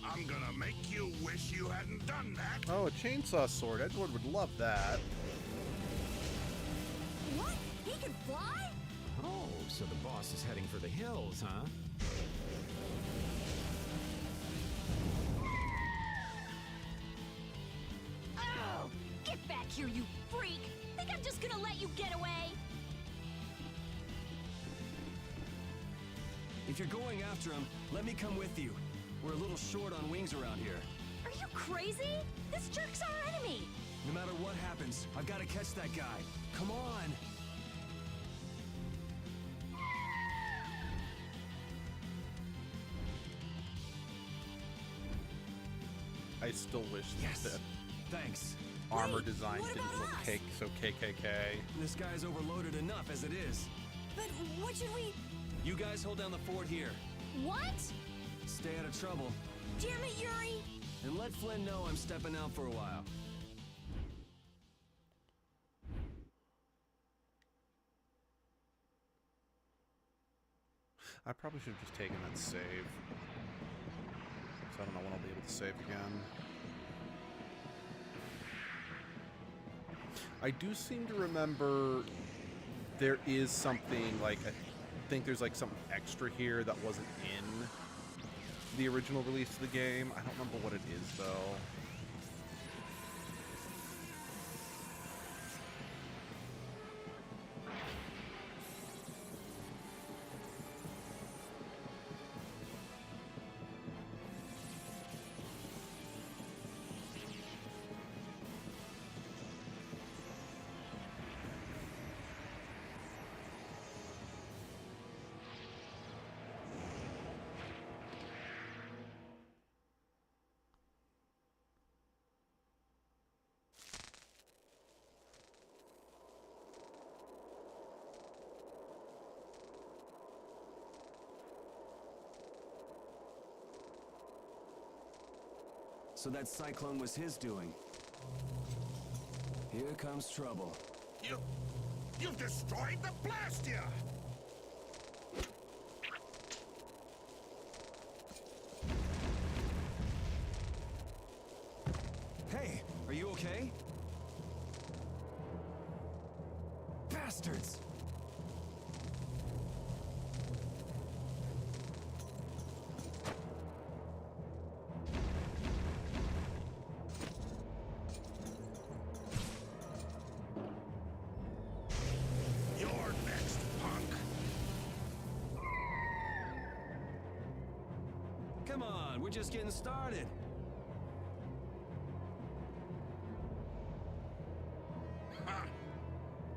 I'm gonna make you wish you hadn't done that. Oh, a chainsaw sword. Edward would love that. What? He can fly? Oh, so the boss is heading for the hills, huh? here, you freak! Think I'm just gonna let you get away? If you're going after him, let me come with you. We're a little short on wings around here. Are you crazy? This jerk's our enemy! No matter what happens, I've got to catch that guy. Come on! I still wish that Thanks. armor design didn't look so KKK. This guy's overloaded enough as it is. But what should we... You guys hold down the fort here. What? Stay out of trouble. Damn it, Yuri! And let Flynn know I'm stepping out for a while. I probably should have just taken that save. So I don't know when I'll be able to save again. I do seem to remember there is something, like, I think there's like something extra here that wasn't in the original release of the game. I don't remember what it is, though. So that cyclone was his doing. Here comes trouble. You've destroyed the Blastia! Hey, are you okay? Bastards! Come on, we're just getting started. Ha!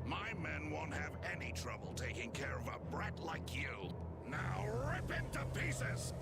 My men won't have any trouble taking care of a brat like you. Now rip into pieces!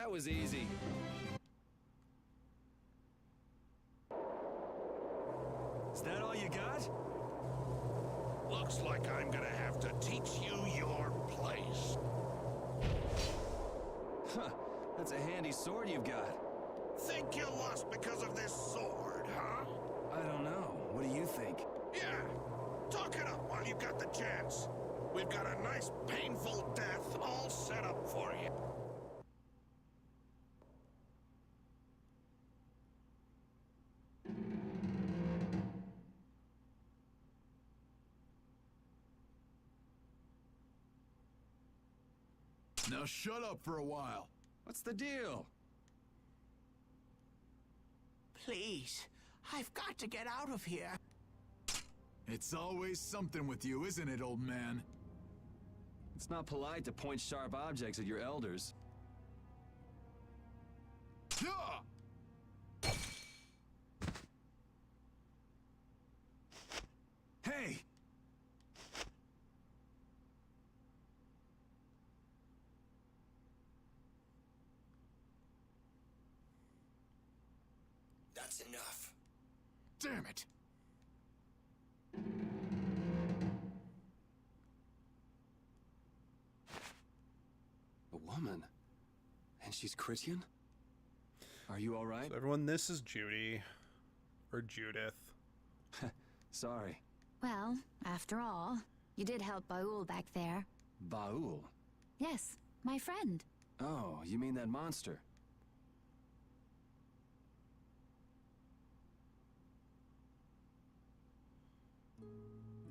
That was easy. Is that all you got? Looks like I'm gonna have to teach you your place. Huh, that's a handy sword you've got. Think you lost because of this sword, huh? I don't know. What do you think? Yeah. Talk it up while you got the chance. We've got a nice, painful death all set up for you. Now shut up for a while. What's the deal? Please, I've got to get out of here. It's always something with you, isn't it, old man? It's not polite to point sharp objects at your elders. Hey! That's enough. Damn it! A woman? And she's Christian? Are you alright? So everyone, this is Judy. Or Judith. Sorry. Well, after all, you did help Baul back there. Baul? Yes, my friend. Oh, you mean that monster?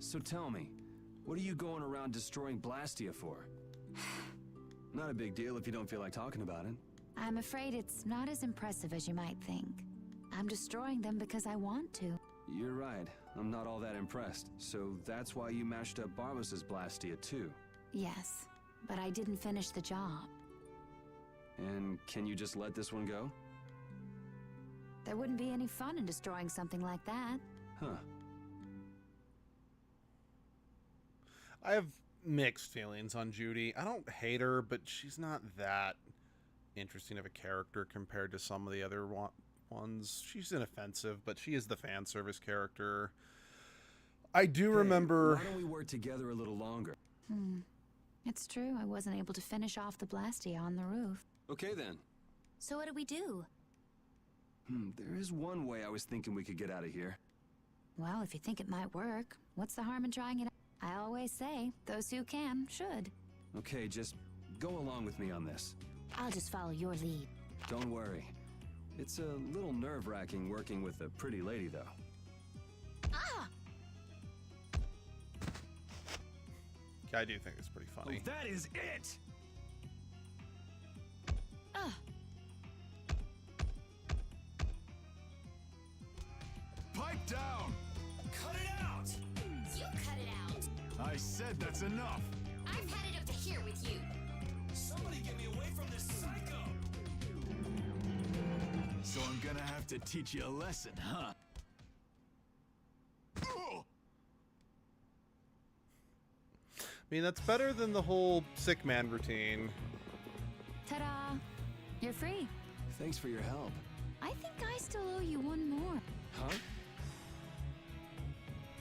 So tell me, what are you going around destroying Blastia for? Not a big deal if you don't feel like talking about it. I'm afraid it's not as impressive as you might think. I'm destroying them because I want to. You're right. I'm not all that impressed. So that's why you mashed up Barbos's Blastia too. Yes, but I didn't finish the job. And can you just let this one go? There wouldn't be any fun in destroying something like that. Huh. I have mixed feelings on Judy. I don't hate her, but she's not that interesting of a character compared to some of the other ones. She's inoffensive, but she is the fan service character. I do remember... Why don't we work together a little longer? It's true, I wasn't able to finish off the Blastia on the roof. Okay then. So what do we do? There is one way I was thinking we could get out of here. Well, if you think it might work, what's the harm in trying it out? I always say, those who can, should. Okay, just go along with me on this. I'll just follow your lead. Don't worry. It's a little nerve-wracking working with a pretty lady, though. Ah! I do think it's pretty funny. Oh, that is it! Pipe down! Cut it out! You cut it out. I said that's enough! I've had it up to here with you. Somebody get me away from this psycho! So I'm gonna have to teach you a lesson, huh? I mean, that's better than the whole sick man routine. Ta-da! You're free. Thanks for your help. I think I still owe you one more. Huh?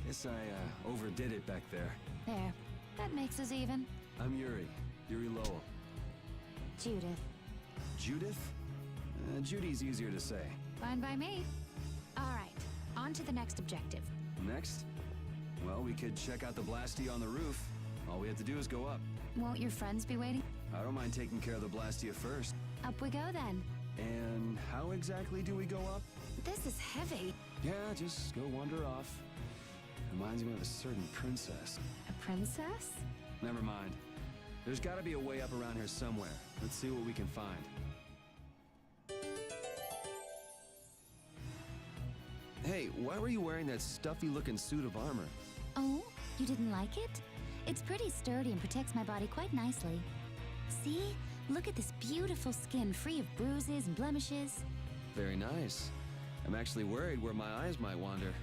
Guess I overdid it back there. There. That makes us even. I'm Yuri. Yuri Lowell. Judith. Judith? Judy's easier to say. Fine by me. All right. On to the next objective. Next? Well, we could check out the Blastia on the roof. All we have to do is go up. Won't your friends be waiting? I don't mind taking care of the Blastia first. Up we go then. And how exactly do we go up? This is heavy. Yeah, just go wander off. Reminds me of a certain princess. A princess? Never mind. There's gotta be a way up around here somewhere. Let's see what we can find. Hey, why were you wearing that stuffy-looking suit of armor? Oh, you didn't like it? It's pretty sturdy and protects my body quite nicely. See? Look at this beautiful skin free of bruises and blemishes. Very nice. I'm actually worried where my eyes might wander.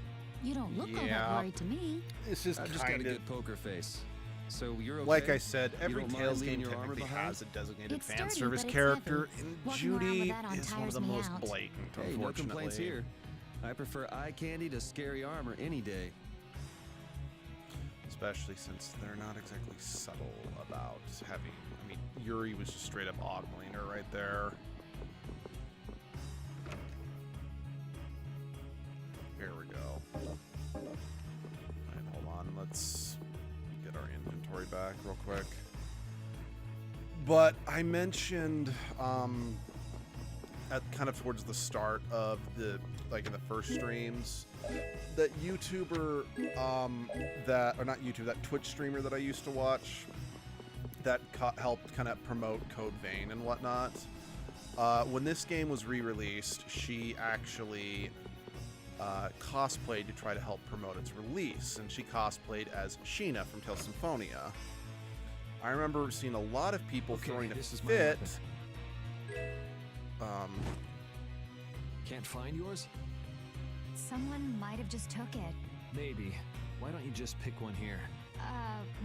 You don't look all that worried to me. It's just I've just got a kind of... good poker face. So you're okay? Like I said, You every don't mind Tales leaving game your armor technically behind? has a designated It's fan sturdy, service but it's character, heavy. and Walking around Judy with that on is one of tires the me most out. blatant, Hey, unfortunately. no complaints here. I prefer eye candy to scary armor any day. Especially since they're not exactly subtle about having... I mean, Yuri was just straight up ogling her right there. Here we go. Alright, hold on. Let's get our inventory back real quick. But I mentioned at kind of towards the start of the, like in the first streams, that YouTuber that, or not YouTube, that Twitch streamer that I used to watch, that helped kind of promote Code Vein and whatnot. When this game was re-released, she actually cosplayed to try to help promote its release, and she cosplayed as Sheena from Tales of Symphonia. I remember seeing a lot of people throwing a fit. Can't find yours? Someone might have just took it. Maybe. Why don't you just pick one here?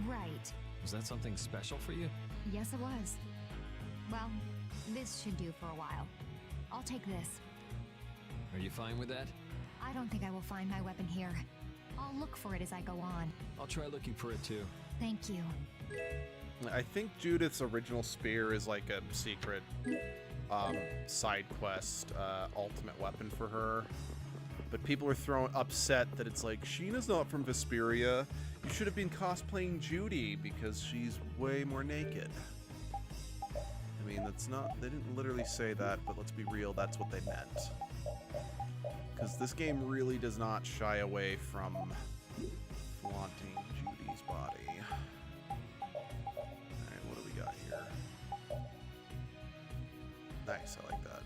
Right. Was that something special for you? Yes, it was. Well, this should do for a while. I'll take this. Are you fine with that? I don't think I will find my weapon here. I'll look for it as I go on. I'll try looking for it too. Thank you. I think Judith's original spear is like a secret side quest ultimate weapon for her. But people are upset that it's like, Sheena's not from Vesperia. You should have been cosplaying Judy because she's way more naked. I mean, that's not, they didn't literally say that, but let's be real, that's what they meant. Because this game really does not shy away from flaunting Judy's body. Alright, what do we got here? Nice, I like that.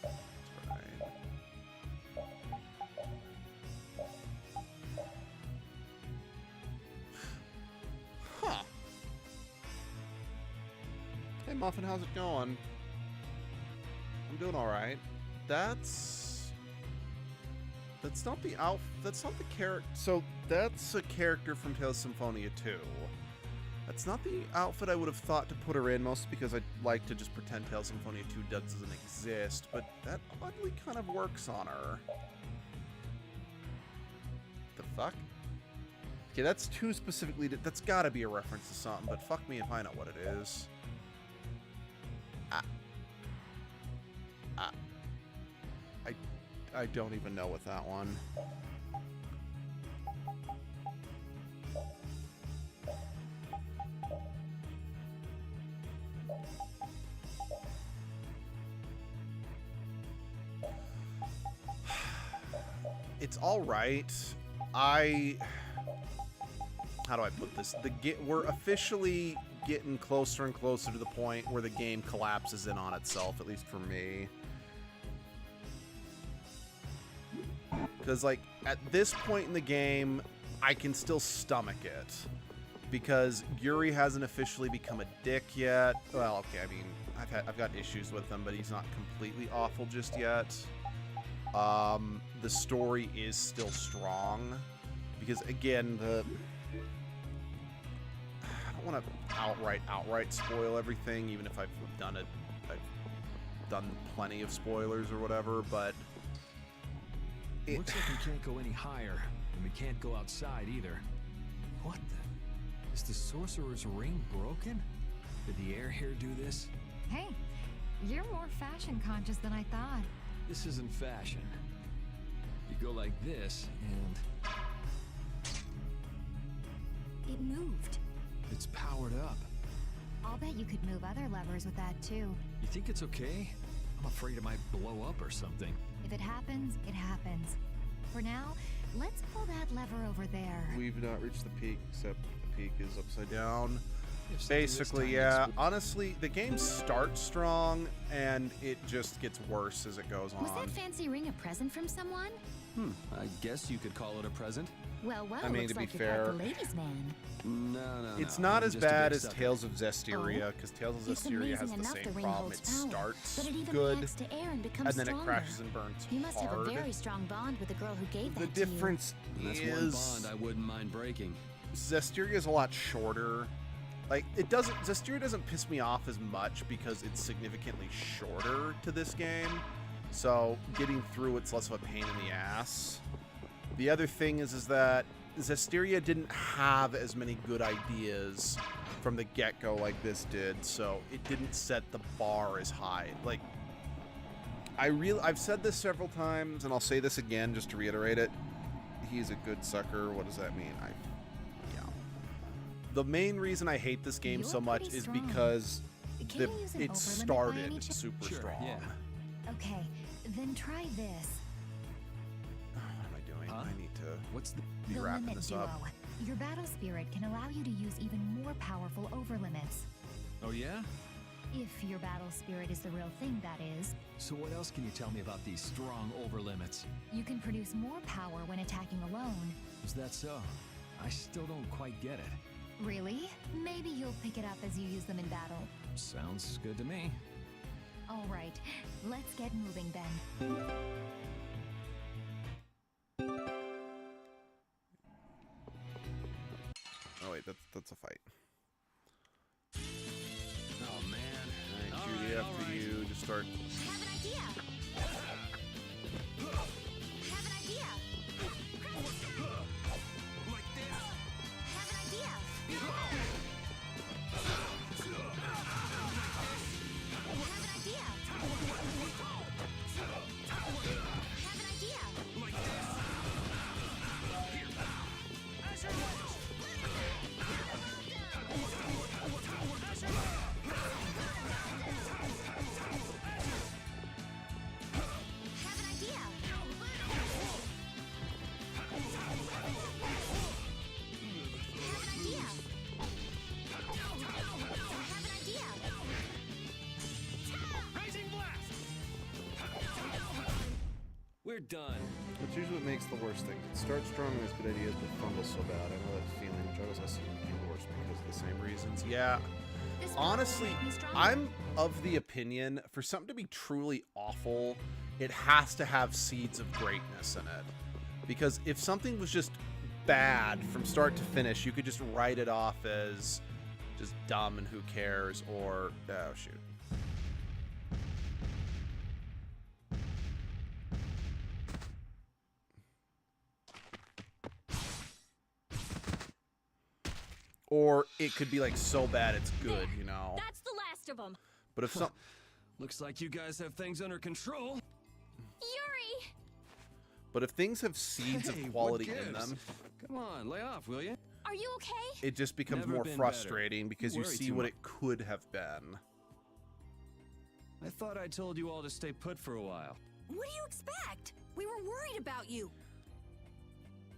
That's right. Huh. Hey Muffin, how's it going? I'm doing alright. That's not the that's not the character. So that's a character from Tales of Symphonia 2. That's not the outfit I would have thought to put her in, mostly because I like to just pretend Tales of Symphonia 2 doesn't exist, but that oddly kind of works on her. The fuck? Okay, that's too specifically, that's gotta be a reference to something, but fuck me if I know what it is. I don't even know with that one. It's all right. How do I put this? We're officially getting closer and closer to the point where the game collapses in on itself, at least for me. Because, like, at this point in the game, I can still stomach it. Because Yuri hasn't officially become a dick yet. Well, okay, I mean, I've got issues with him, but he's not completely awful just yet. The story is still strong. Because, again, I don't want to outright spoil everything, even if I've done it. I've done plenty of spoilers or whatever, but... Looks like we can't go any higher, and we can't go outside either. What the? Is the Sorcerer's Ring broken? Did the air here do this? Hey, you're more fashion conscious than I thought. This isn't fashion. You go like this, and... It moved. It's powered up. I'll bet you could move other levers with that, too. You think it's okay? I'm afraid it might blow up or something. If it happens, it happens. For now, let's pull that lever over there. We've not reached the peak, except the peak is upside down. Basically, yeah. Honestly, the game starts strong, and it just gets worse as it goes on. Was that fancy ring a present from someone? I guess you could call it a present. Well, I mean, looks to be like you're fair, quite the ladies' man. No. It's not as just a bad big as sucker. Tales of Zestiria, because Tales of It's Zestiria has amazing the enough same ring problem. holds It power, starts but it even good, reacts to air and becomes and then stronger. it crashes and burns You must have hard. a very strong bond with the girl who gave The that to you. difference That's is one bond I wouldn't mind breaking. Zestiria is a lot shorter. Like, Zestiria doesn't piss me off as much because it's significantly shorter to this game. So getting through it's less of a pain in the ass. The other thing is that Zestiria didn't have as many good ideas from the get-go like this did, so it didn't set the bar as high. Like, I've said this several times, and I'll say this again just to reiterate it. He's a good sucker. What does that mean? Yeah. The main reason I hate this game so much is because it started super strong. Yeah. Okay, then try this. What am I doing? I need to What's be The wrapping Limit this Duo. up. Your battle spirit can allow you to use even more powerful overlimits. Oh yeah? If your battle spirit is the real thing, that is. So what else can you tell me about these strong overlimits? You can produce more power when attacking alone. Is that so? I still don't quite get it. Really? Maybe you'll pick it up as you use them in battle. Sounds good to me. All right, let's get moving then. Oh wait, that's a fight. Oh man. All right, Judy, after you just start. I have an idea. I have an idea. Like this? I have an idea. I have an idea. I have an idea. Like this? Here. Azure Watch. Have an idea. Have an idea. Have an idea. Rising blast. We're done. That's usually what makes the worst thing. It starts strong and has good ideas, but fumbles so bad. I know that feeling, which I was assuming became worse because of the same reasons. Yeah. Honestly, I'm of the opinion for something to be truly awful, it has to have seeds of greatness in it. Because if something was just bad from start to finish, you could just write it off as just dumb and who cares, or oh shoot. Or it could be like so bad it's good, you know. That's the last of them. But if some Looks like you guys have things under control. Yuri! But if things have seeds Hey, of quality what in gives? them, Come on, lay off, will you? Are you okay? it just becomes Never more been frustrating because you Worry see too what much. it could have been. I thought I told you all to stay put for a while. What do you expect? We were worried about you.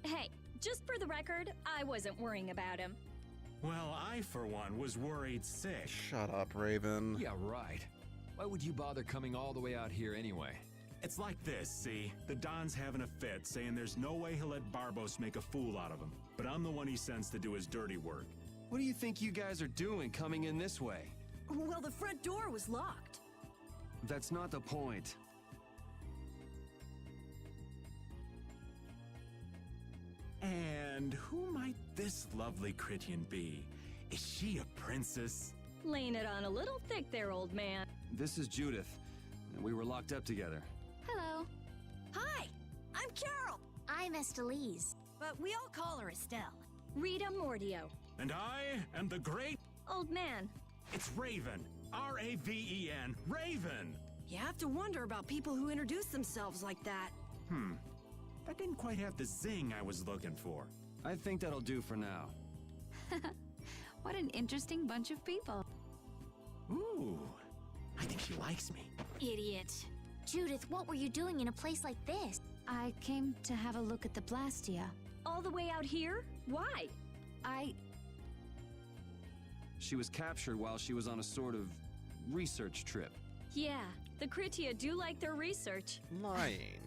Hey, just for the record, I wasn't worrying about him. Well, I, for one, was worried sick. Shut up, Raven. Yeah, right. Why would you bother coming all the way out here anyway? It's like this, see? The Don's having a fit, saying there's no way he'll let Barbos make a fool out of him. But I'm the one he sends to do his dirty work. What do you think you guys are doing coming in this way? Well, the front door was locked. That's not the point. And who might this lovely Critian be? Is she a princess? Laying it on a little thick there, old man. This is Judith, and we were locked up together. Hello. Hi, I'm Carol, I'm Estelle. but we all call her Estelle. Rita Mordio. And I am the great... Old man. It's Raven. R-A-V-E-N. Raven! You have to wonder about people who introduce themselves like that. That didn't quite have the zing I was looking for. I think that'll do for now. What an interesting bunch of people. Ooh, I think she likes me. Idiot. Judith, what were you doing in a place like this? I came to have a look at the Blastia. All the way out here? Why? She was captured while she was on a sort of research trip. Yeah, the Kritia do like their research. Lying.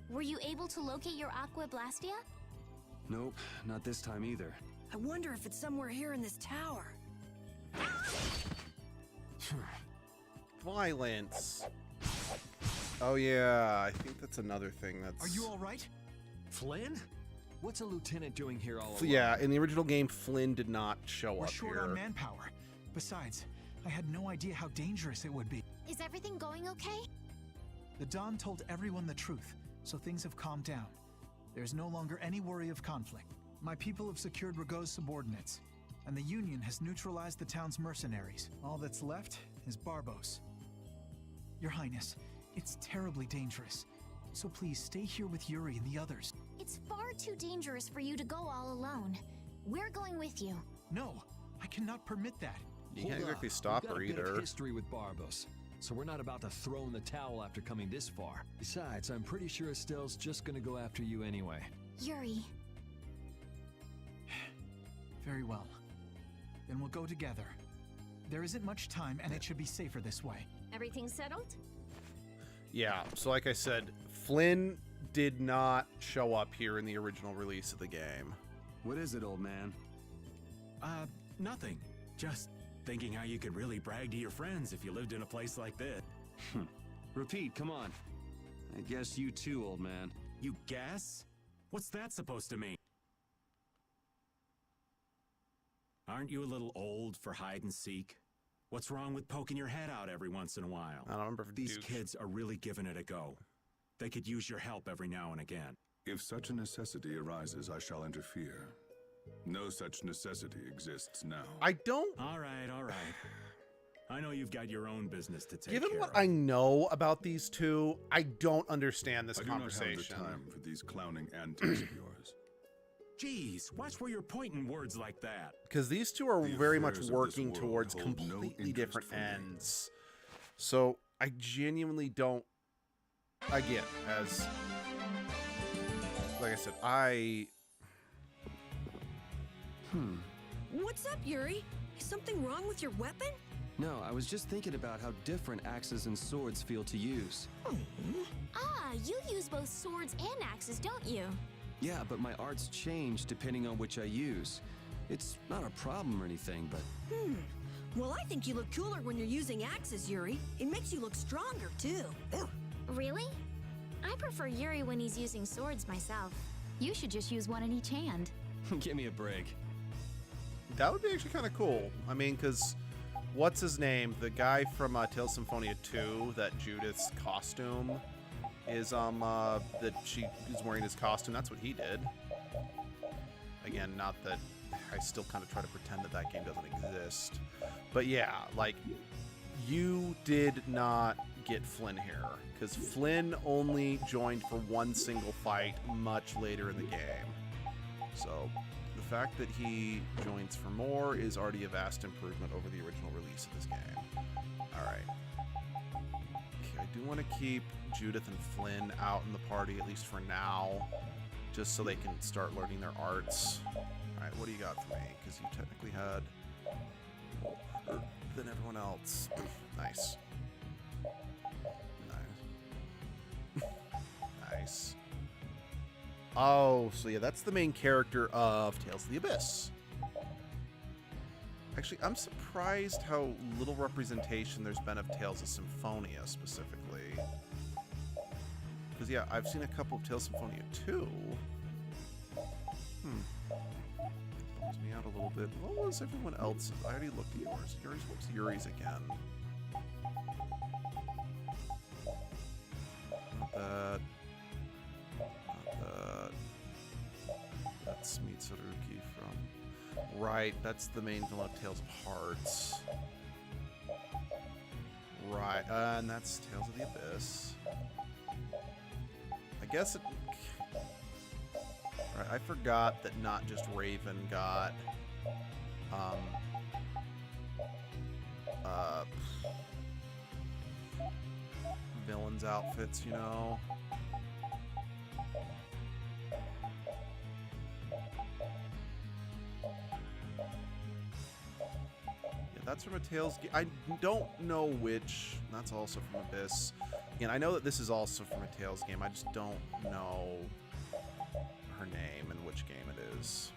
Were you able to locate your Aqua Blastia? Nope, not this time either. I wonder if it's somewhere here in this tower. Violence. Oh yeah, I think that's another thing that's... Are you all right? Flynn? What's a lieutenant doing here all alone? Yeah, in the original game, Flynn did not show We're up short here. on manpower. Besides, I had no idea how dangerous it would be. Is everything going okay? The Don told everyone the truth, so things have calmed down. There's no longer any worry of conflict. My people have secured Rago's subordinates, and the Union has neutralized the town's mercenaries. All that's left is Barbos. Your Highness, it's terribly dangerous, so please stay here with Yuri and the others. It's far too dangerous for you to go all alone. We're going with you. No, I cannot permit that. You can't Hold exactly up. stop We've got her a bit of either. history with Barbos, so we're not about to throw in the towel after coming this far. Besides, I'm pretty sure Estelle's just gonna go after you anyway. Yuri. Very well. Then we'll go together. There isn't much time, and it should be safer this way. Everything settled? Yeah, so like I said, Flynn did not show up here in the original release of the game. What is it, old man? Nothing. Just thinking how you could really brag to your friends if you lived in a place like this. Repeat, come on. I guess you too, old man. You guess? What's that supposed to mean? Aren't you a little old for hide and seek? What's wrong with poking your head out every once in a while? I don't remember if These kids are really giving it a go. They could use your help every now and again. If such a necessity arises, I shall interfere. No such necessity exists now. I don't... All right. I know you've got your own business to take Given care what of. I know about these two, I don't understand this conversation. I do not have the time for these clowning antics of yours. Jeez, watch where you're pointing words like that. Because these two are very much working towards completely different ends. So I genuinely don't... Again, as... Like I said, What's up, Yuri? Is something wrong with your weapon? No, I was just thinking about how different axes and swords feel to use. Ah, you use both swords and axes, don't you? Yeah, but my arts change depending on which I use. It's not a problem or anything, but... Well, I think you look cooler when you're using axes, Yuri. It makes you look stronger, too. Really? I prefer Yuri when he's using swords myself. You should just use one in each hand. Give me a break. that would be actually kind of cool. I mean, because... What's his name? The guy from Tales of Symphonia 2, that Judith's costume is, that she is wearing his costume. That's what he did. Again, not that I still kind of try to pretend that that game doesn't exist. But yeah, like, you did not get Flynn here, because Flynn only joined for one single fight much later in the game. So... the fact that he joins for more is already a vast improvement over the original release of this game. Alright. Okay, I do want to keep Judith and Flynn out in the party, at least for now, just so they can start learning their arts. Alright, what do you got for me? Because you technically had more than everyone else. Nice. Nice. Nice. Oh, so yeah, that's the main character of Tales of the Abyss. Actually, I'm surprised how little representation there's been of Tales of Symphonia, specifically. Because, yeah, I've seen a couple of Tales of Symphonia 2. Bums me out a little bit. What was everyone else's? I already looked at yours. What was Yuri's again? Not that. That's Mitsurugi from... Right, that's the main villain of Tales of Hearts. Right, and that's Tales of the Abyss. I guess it... Right, I forgot that not just Raven got... villains outfits, you know? That's from a Tales game. I don't know which. That's also from Abyss. Again, I know that this is also from a Tales game. I just don't know her name and which game it is.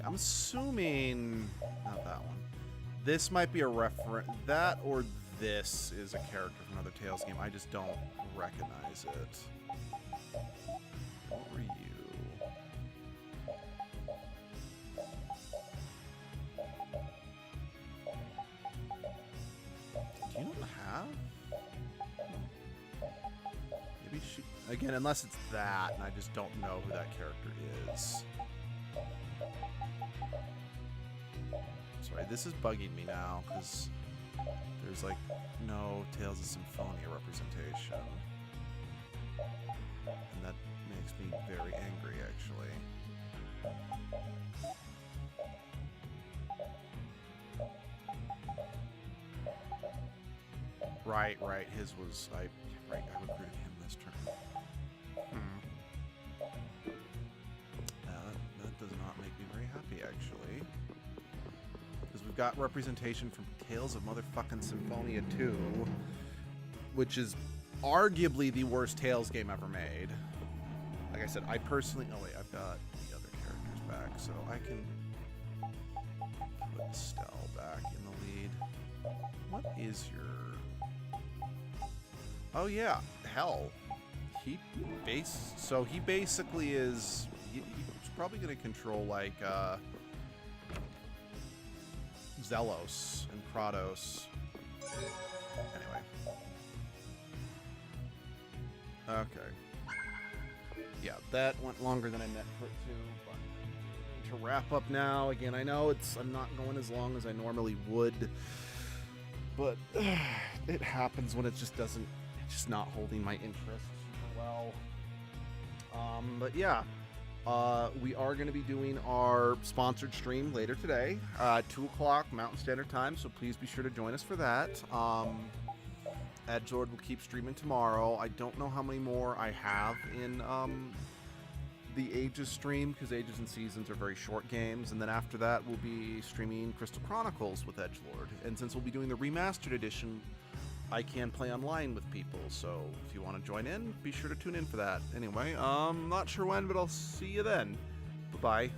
I'm assuming not that one. This might be a reference. That or this is a character from another Tales game. I just don't recognize it. What were you? Do you not have? Maybe she. Again, unless it's that, and I just don't know who that character is. Sorry, this is bugging me now, because there's, like, no Tales of Symphonia representation. And that makes me very angry, actually. Right. His was I recruited him this turn. That does not make me very happy, actually. Because we've got representation from Tales of Motherfucking Symphonia 2, which is arguably the worst Tales game ever made. Like I said, I personally... Oh, wait, I've got the other characters back, so I can put Estelle back in the lead. What is your... Oh, yeah, Hell. He basically is... He's probably going to control, like, Zelos and Kratos. Anyway. Okay. Yeah, that went longer than I meant for it to, but to wrap up now. Again, I know I'm not going as long as I normally would, but it happens when it's just not holding my interest super well. But yeah, we are going to be doing our sponsored stream later today, 2 o'clock Mountain Standard Time, so please be sure to join us for that. Edgelord will keep streaming tomorrow. I don't know how many more I have in the Ages stream, because Ages and Seasons are very short games, and then after that we'll be streaming Crystal Chronicles with Edgelord. And since we'll be doing the remastered edition, I can play online with people, so if you want to join in, be sure to tune in for that. Anyway, not sure when, but I'll see you then. Bye-bye.